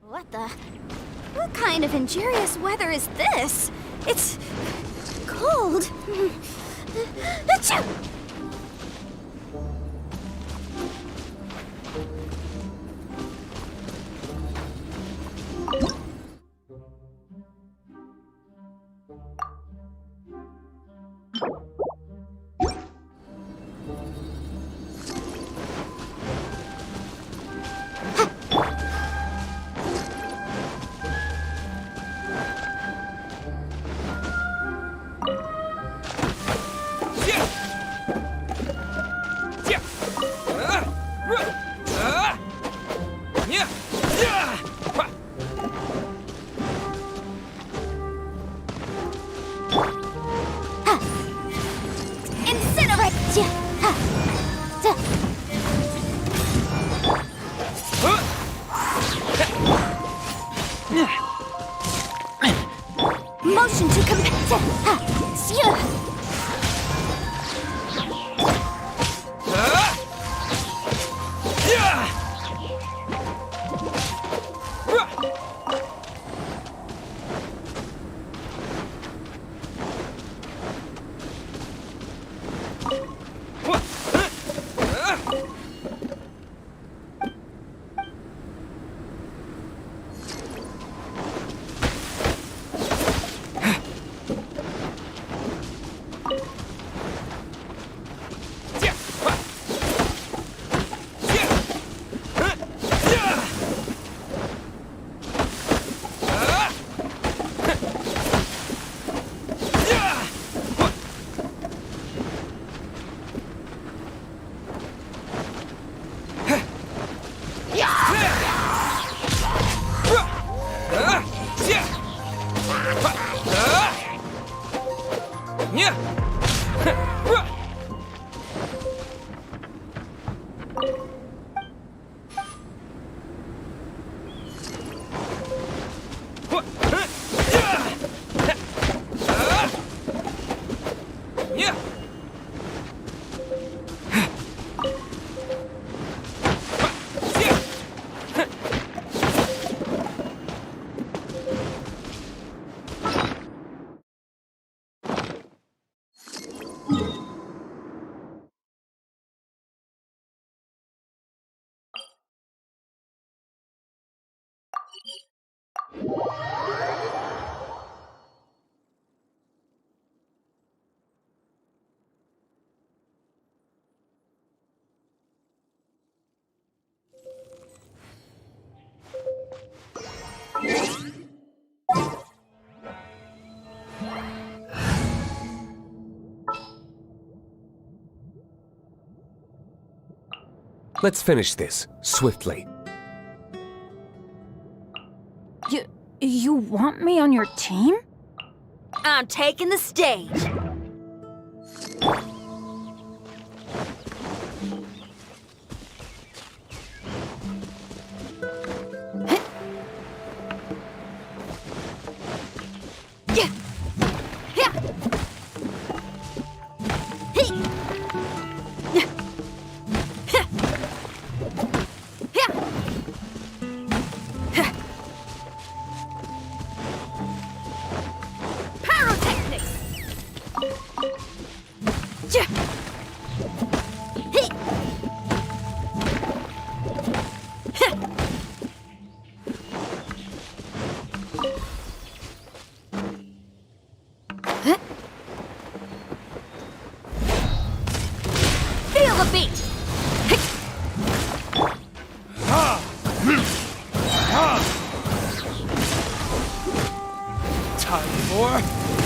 What the? What kind of injurious weather is this? It's cold. Achoo! Motion to Let's finish this, swiftly. You want me on your team? I'm taking the stage.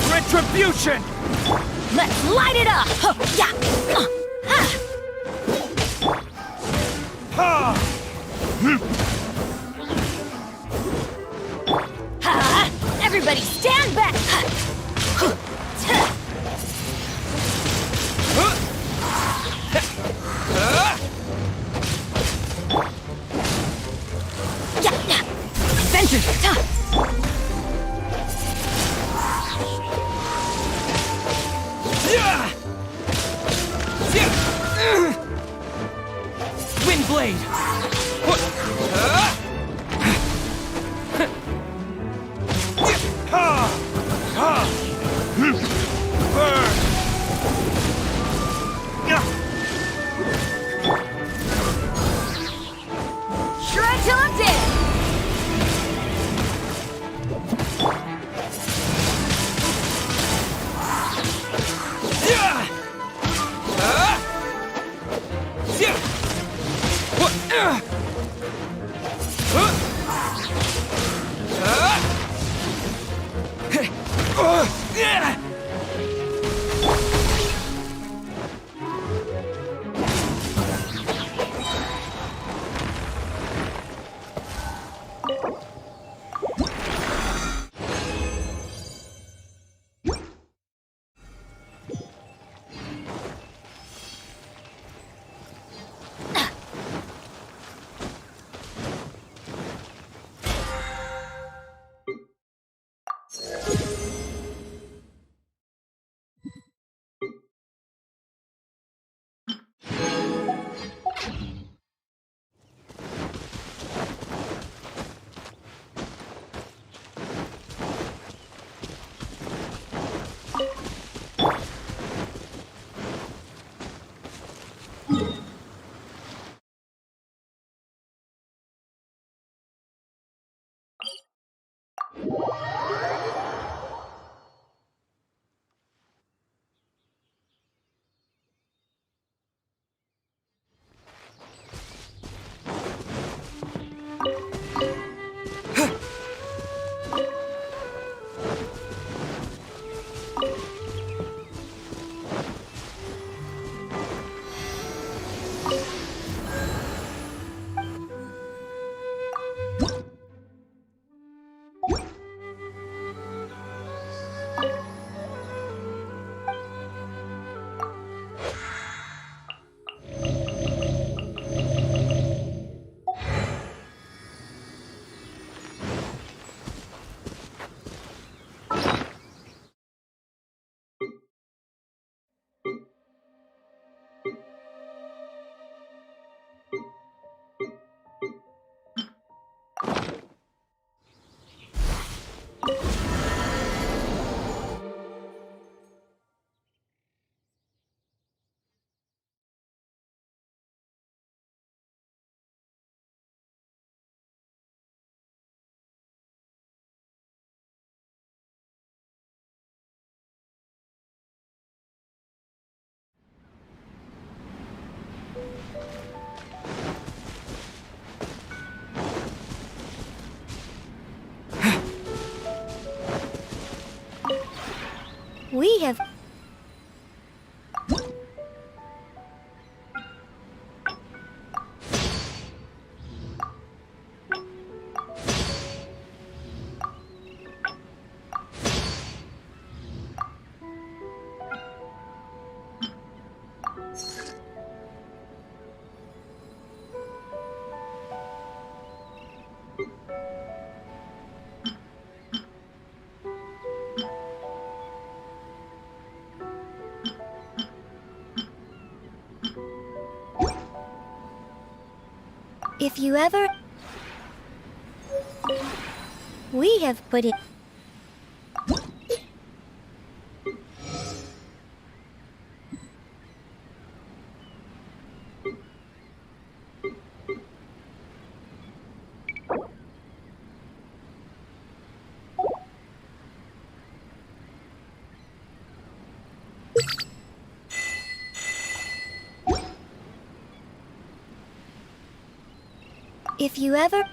Retribution! Let's light it up! Everybody stand back! Wind blade! We have... If you ever... We have put it... If you ever...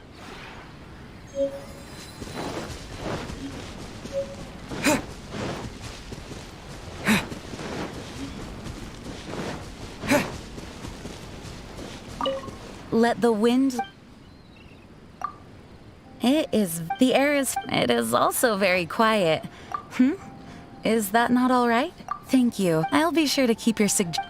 Let the wind... The air is... It is also very quiet. Is that not all right? Thank you. I'll be sure to keep your suggestions.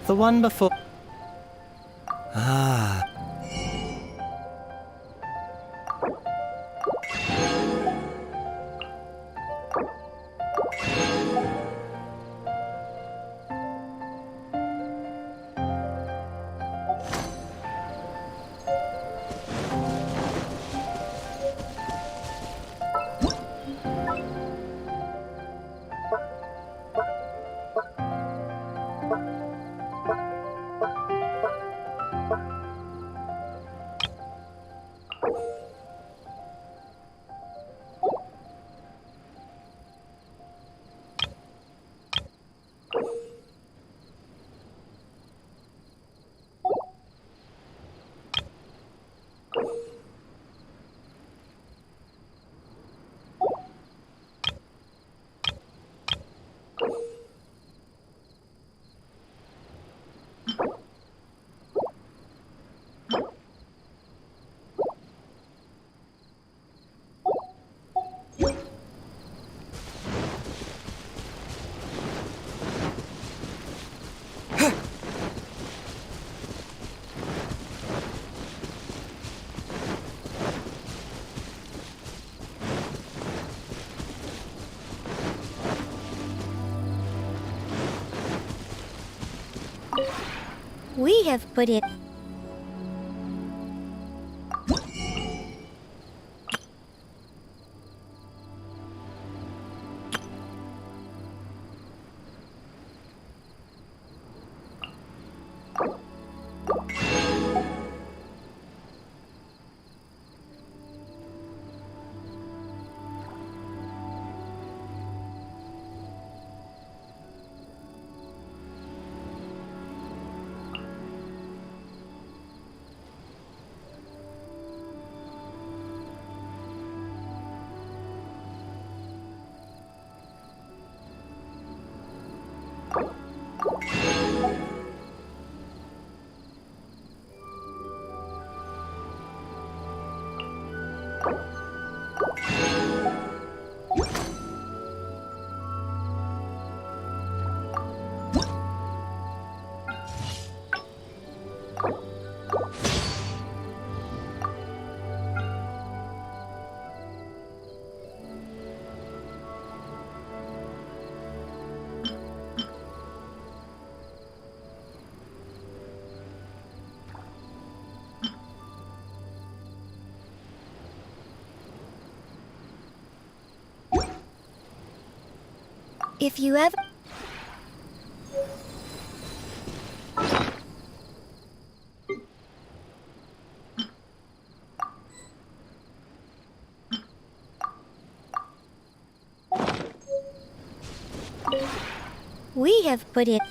The one before... Ah. We have put it... If you ever... We have put it...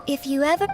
If you ever...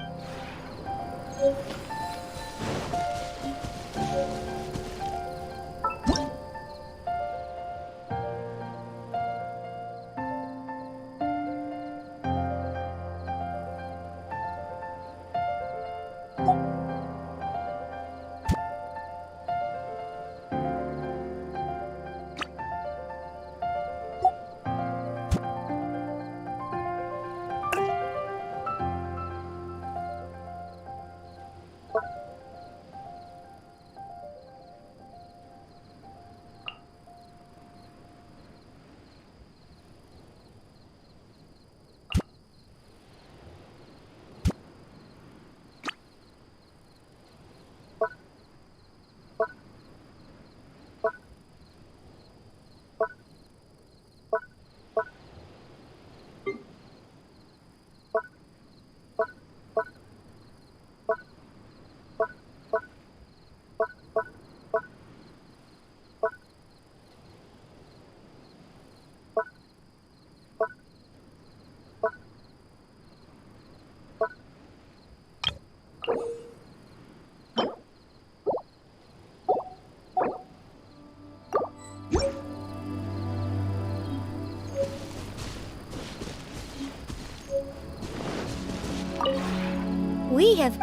We have...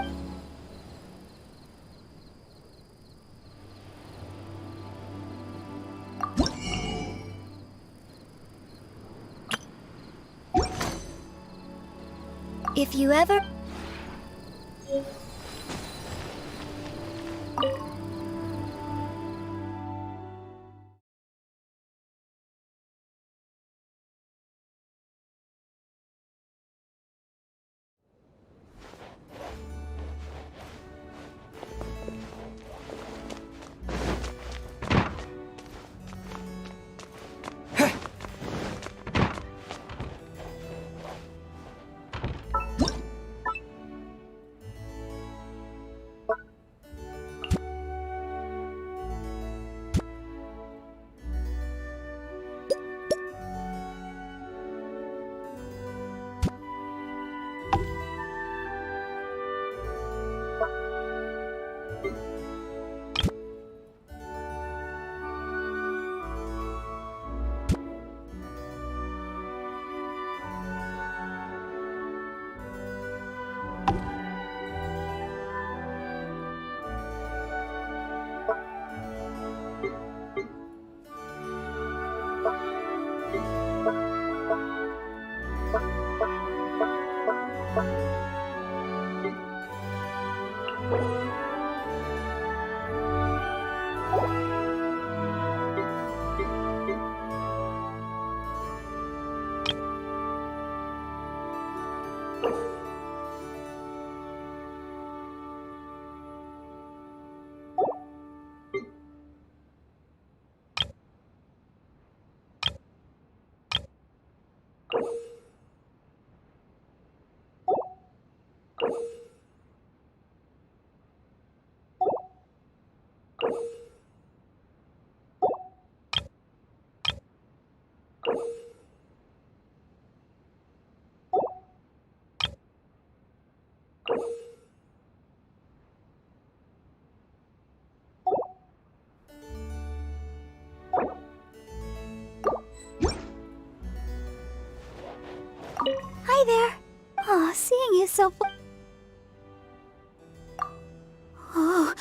If you ever... there. Oh, seeing you so... Oh,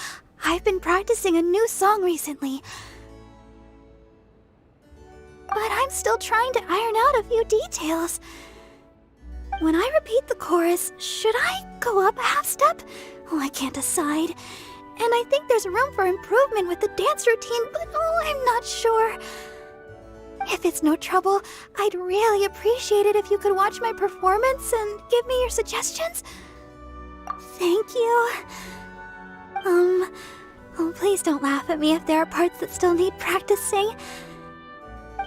I've been practicing a new song recently. But I'm still trying to iron out a few details. When I repeat the chorus, should I go up a half step? Oh, I can't decide. And I think there's room for improvement with the dance routine, but oh, I'm not sure. If it's no trouble, I'd really appreciate it if you could watch my performance and give me your suggestions. Thank you. Oh, please don't laugh at me if there are parts that still need practicing.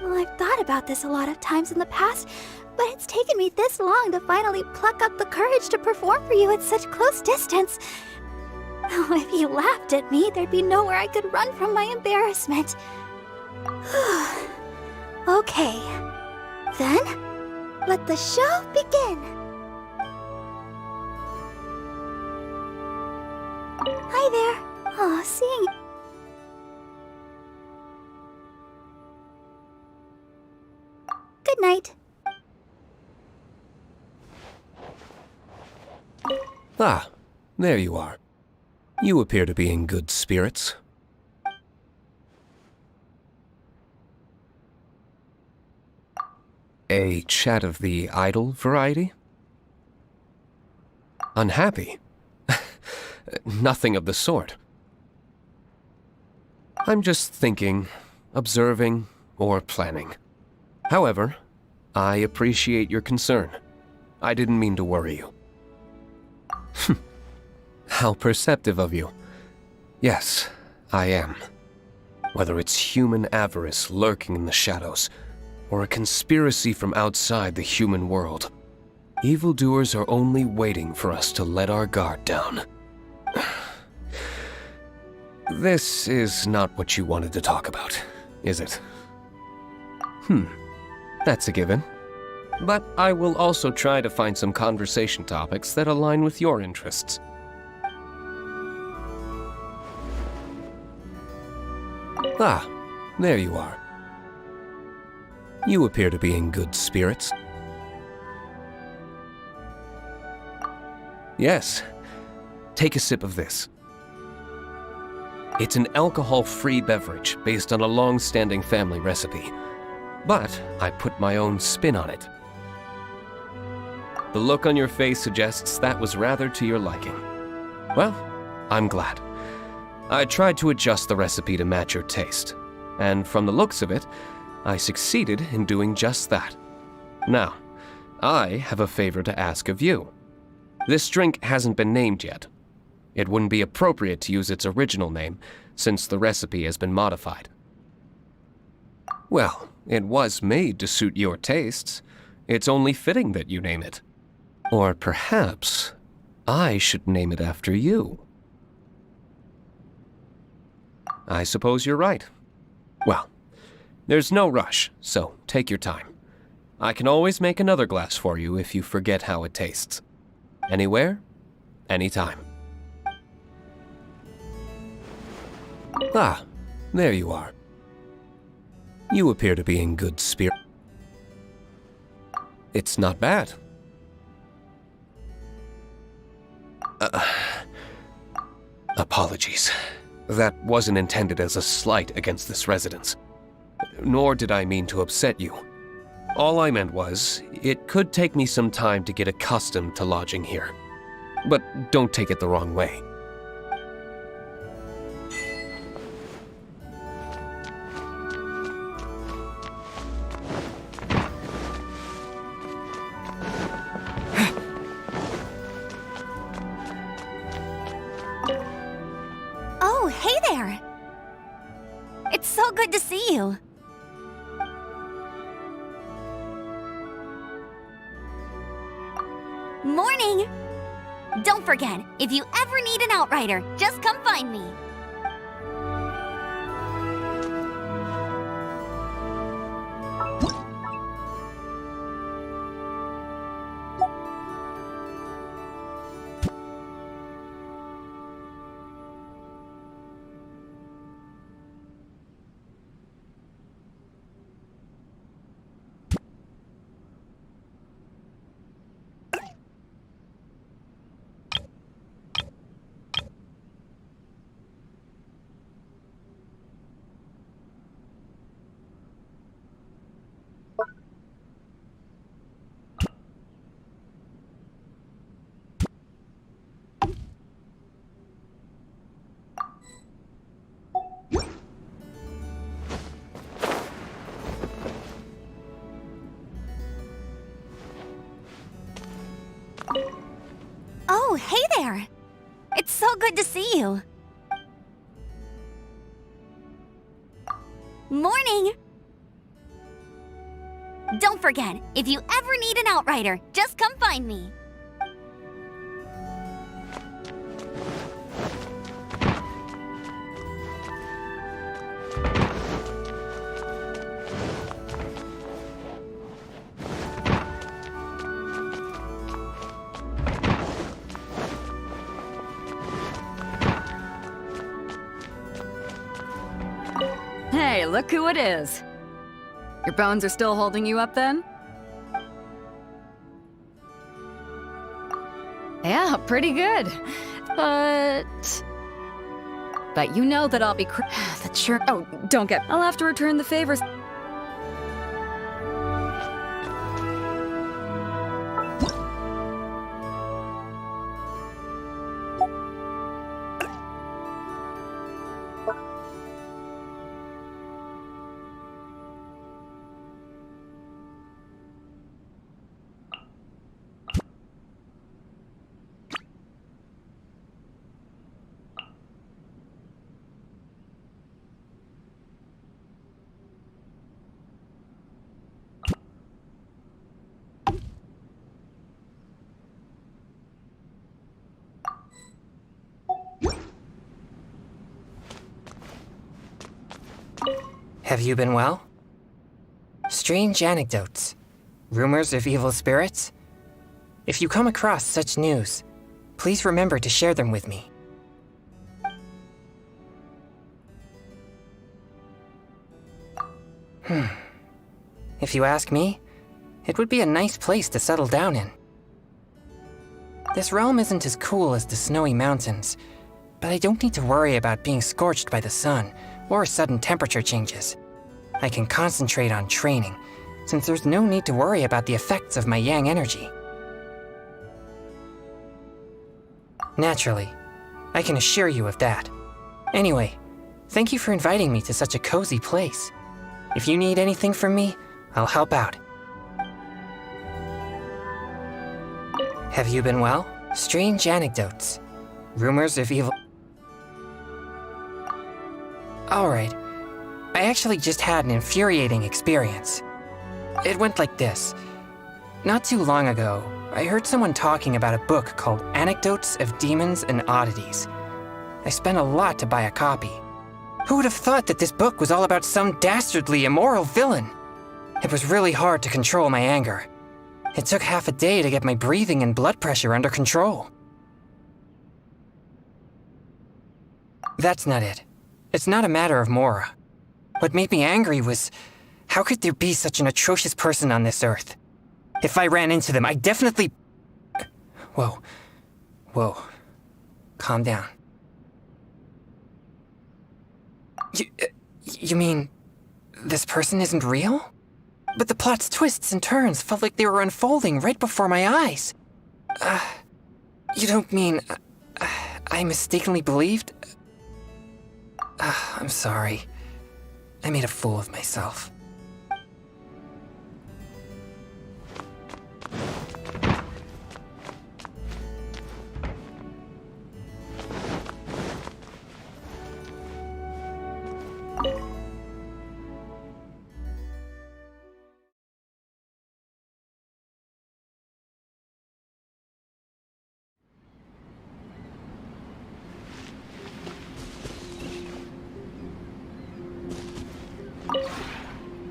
Well, I've thought about this a lot of times in the past, but it's taken me this long to finally pluck up the courage to perform for you at such close distance. Oh, if you laughed at me, there'd be nowhere I could run from my embarrassment. Okay. Then, let the show begin. Hi there. Oh, seeing you. Good night. Ah, there you are. You appear to be in good spirits. A chat of the idle variety? Unhappy? Nothing of the sort. I'm just thinking, observing, or planning. However, I appreciate your concern. I didn't mean to worry you. How perceptive of you. Yes, I am. Whether it's human avarice lurking in the shadows, or a conspiracy from outside the human world, evildoers are only waiting for us to let our guard down. This is not what you wanted to talk about, is it? That's a given. But I will also try to find some conversation topics that align with your interests. Ah, there you are. You appear to be in good spirits. Yes. Take a sip of this. It's an alcohol-free beverage based on a long-standing family recipe. But I put my own spin on it. The look on your face suggests that was rather to your liking. Well, I'm glad. I tried to adjust the recipe to match your taste, and from the looks of it, I succeeded in doing just that. Now, I have a favor to ask of you. This drink hasn't been named yet. It wouldn't be appropriate to use its original name, since the recipe has been modified. Well, it was made to suit your tastes. It's only fitting that you name it. Or perhaps I should name it after you. I suppose you're right. Well, there's no rush, so take your time. I can always make another glass for you if you forget how it tastes. Anywhere, anytime. Ah, there you are. You appear to be in good spirit. It's not bad. Apologies. That wasn't intended as a slight against this residence. Nor did I mean to upset you. All I meant was, it could take me some time to get accustomed to lodging here. But don't take it the wrong way. Oh, hey there! It's so good to see you. Morning! Don't forget, if you ever need an outrider, just come find me. hey there! It's so good to see you. Morning! Don't forget, if you ever need an outrider, just come find me. Hey, look who it is. Your bones are still holding you up then? Yeah, pretty good. But you know that I'll be the church. Oh, don't get. I'll have to return the favors. Have you been well? Strange anecdotes. Rumors of evil spirits? If you come across such news, please remember to share them with me. If you ask me, it would be a nice place to settle down in. This realm isn't as cool as the snowy mountains, but I don't need to worry about being scorched by the sun or sudden temperature changes. I can concentrate on training, since there's no need to worry about the effects of my yang energy. Naturally, I can assure you of that. Anyway, thank you for inviting me to such a cozy place. If you need anything from me, I'll help out. Have you been well? Strange anecdotes. Rumors of evil... Alright. I actually just had an infuriating experience. It went like this. Not too long ago, I heard someone talking about a book called Anecdotes of Demons and Oddities. I spent a lot to buy a copy. Who would have thought that this book was all about some dastardly, immoral villain? It was really hard to control my anger. It took half a day to get my breathing and blood pressure under control. That's not it. It's not a matter of Mora. What made me angry was, how could there be such an atrocious person on this earth? If I ran into them, I'd definitely... Whoa. Calm down. You mean, this person isn't real? But the plot's twists and turns felt like they were unfolding right before my eyes. You don't mean... I mistakenly believed? I'm sorry. I made a fool of myself.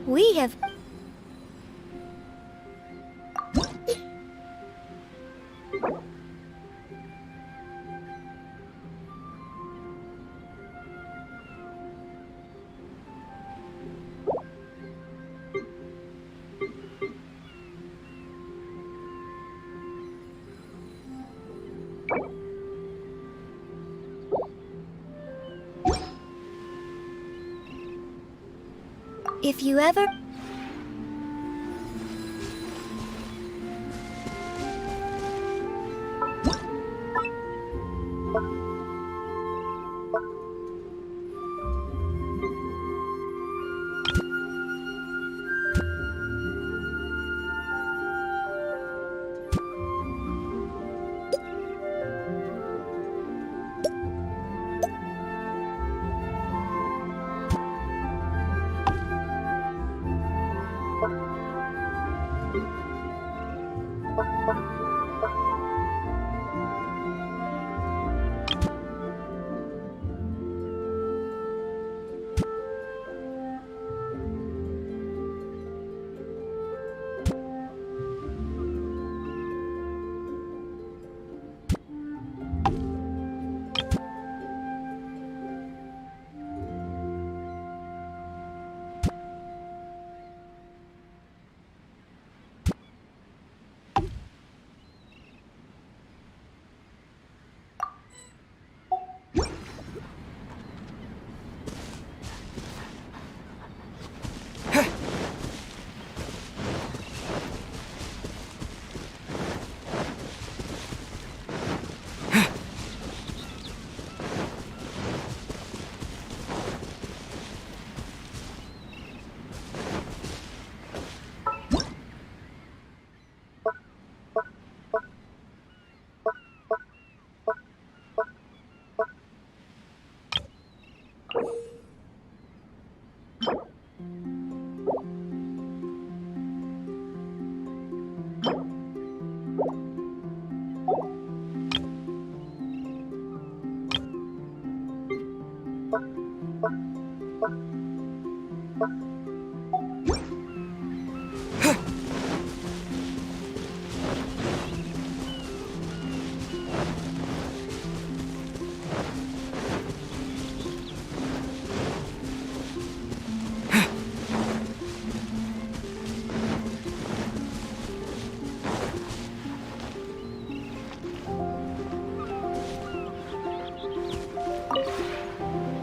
We have... If you ever...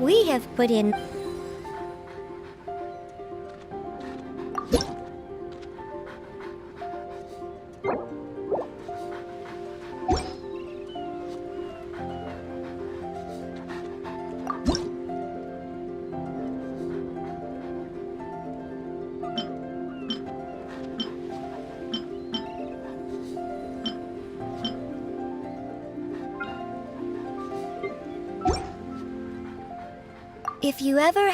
We have put in... If you ever...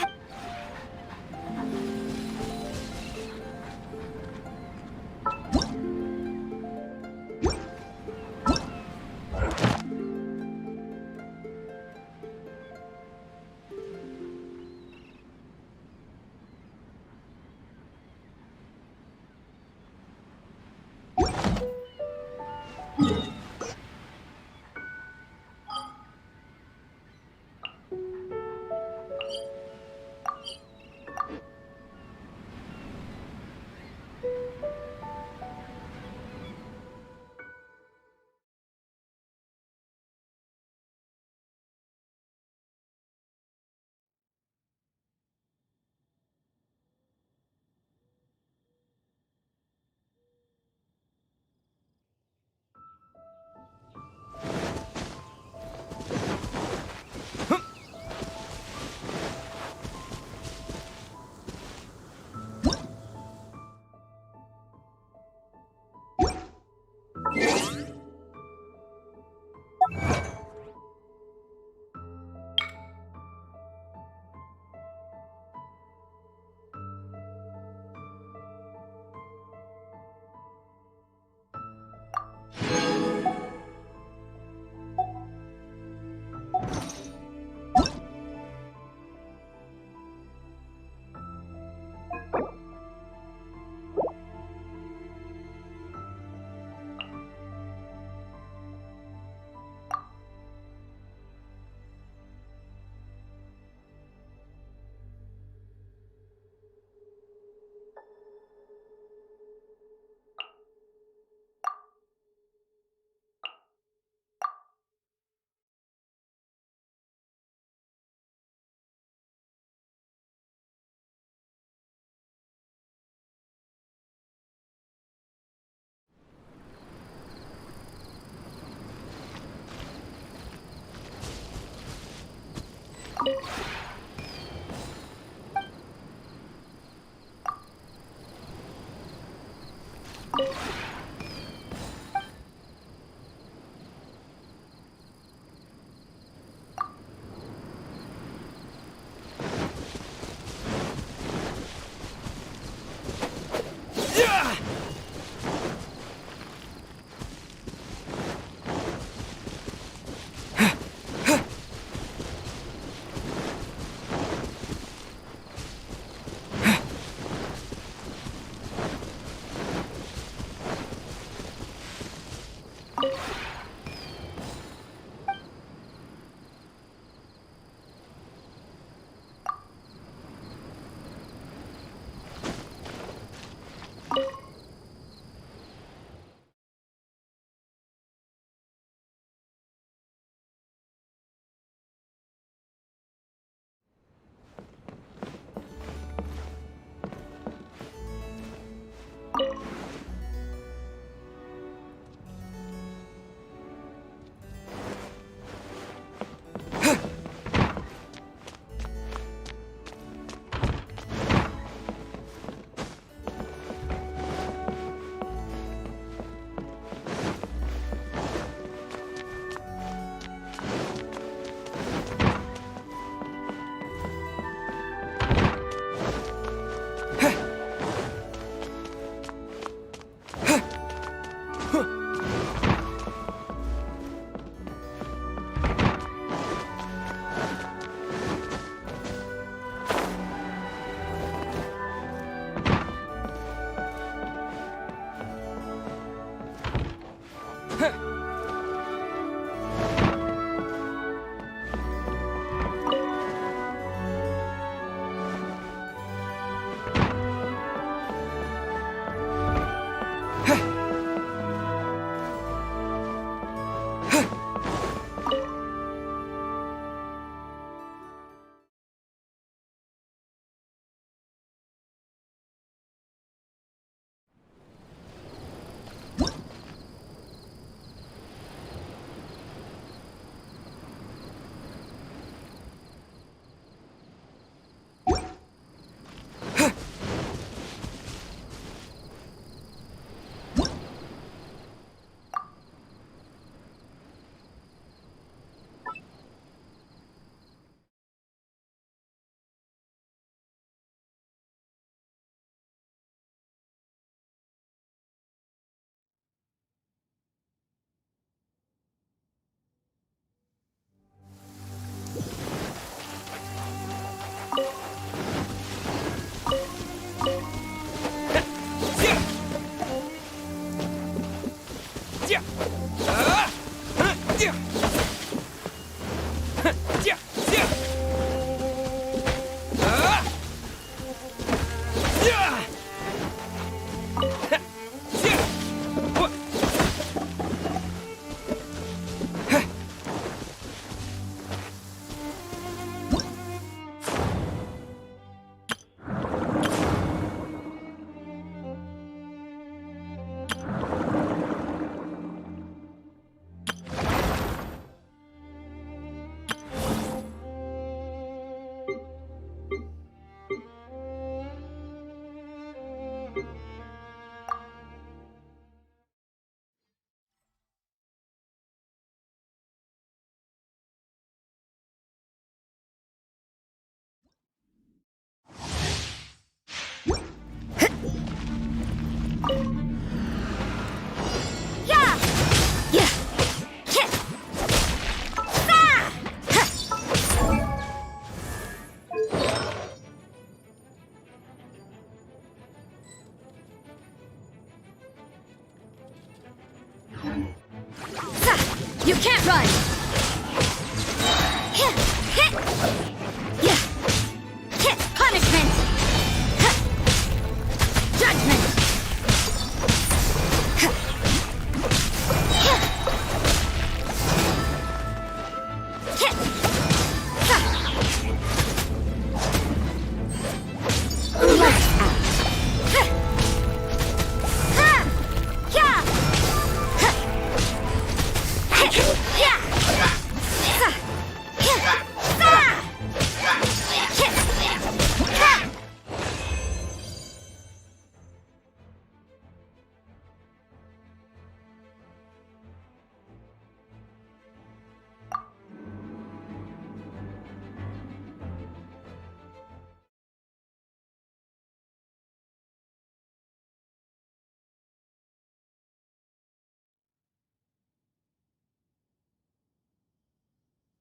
You can't run!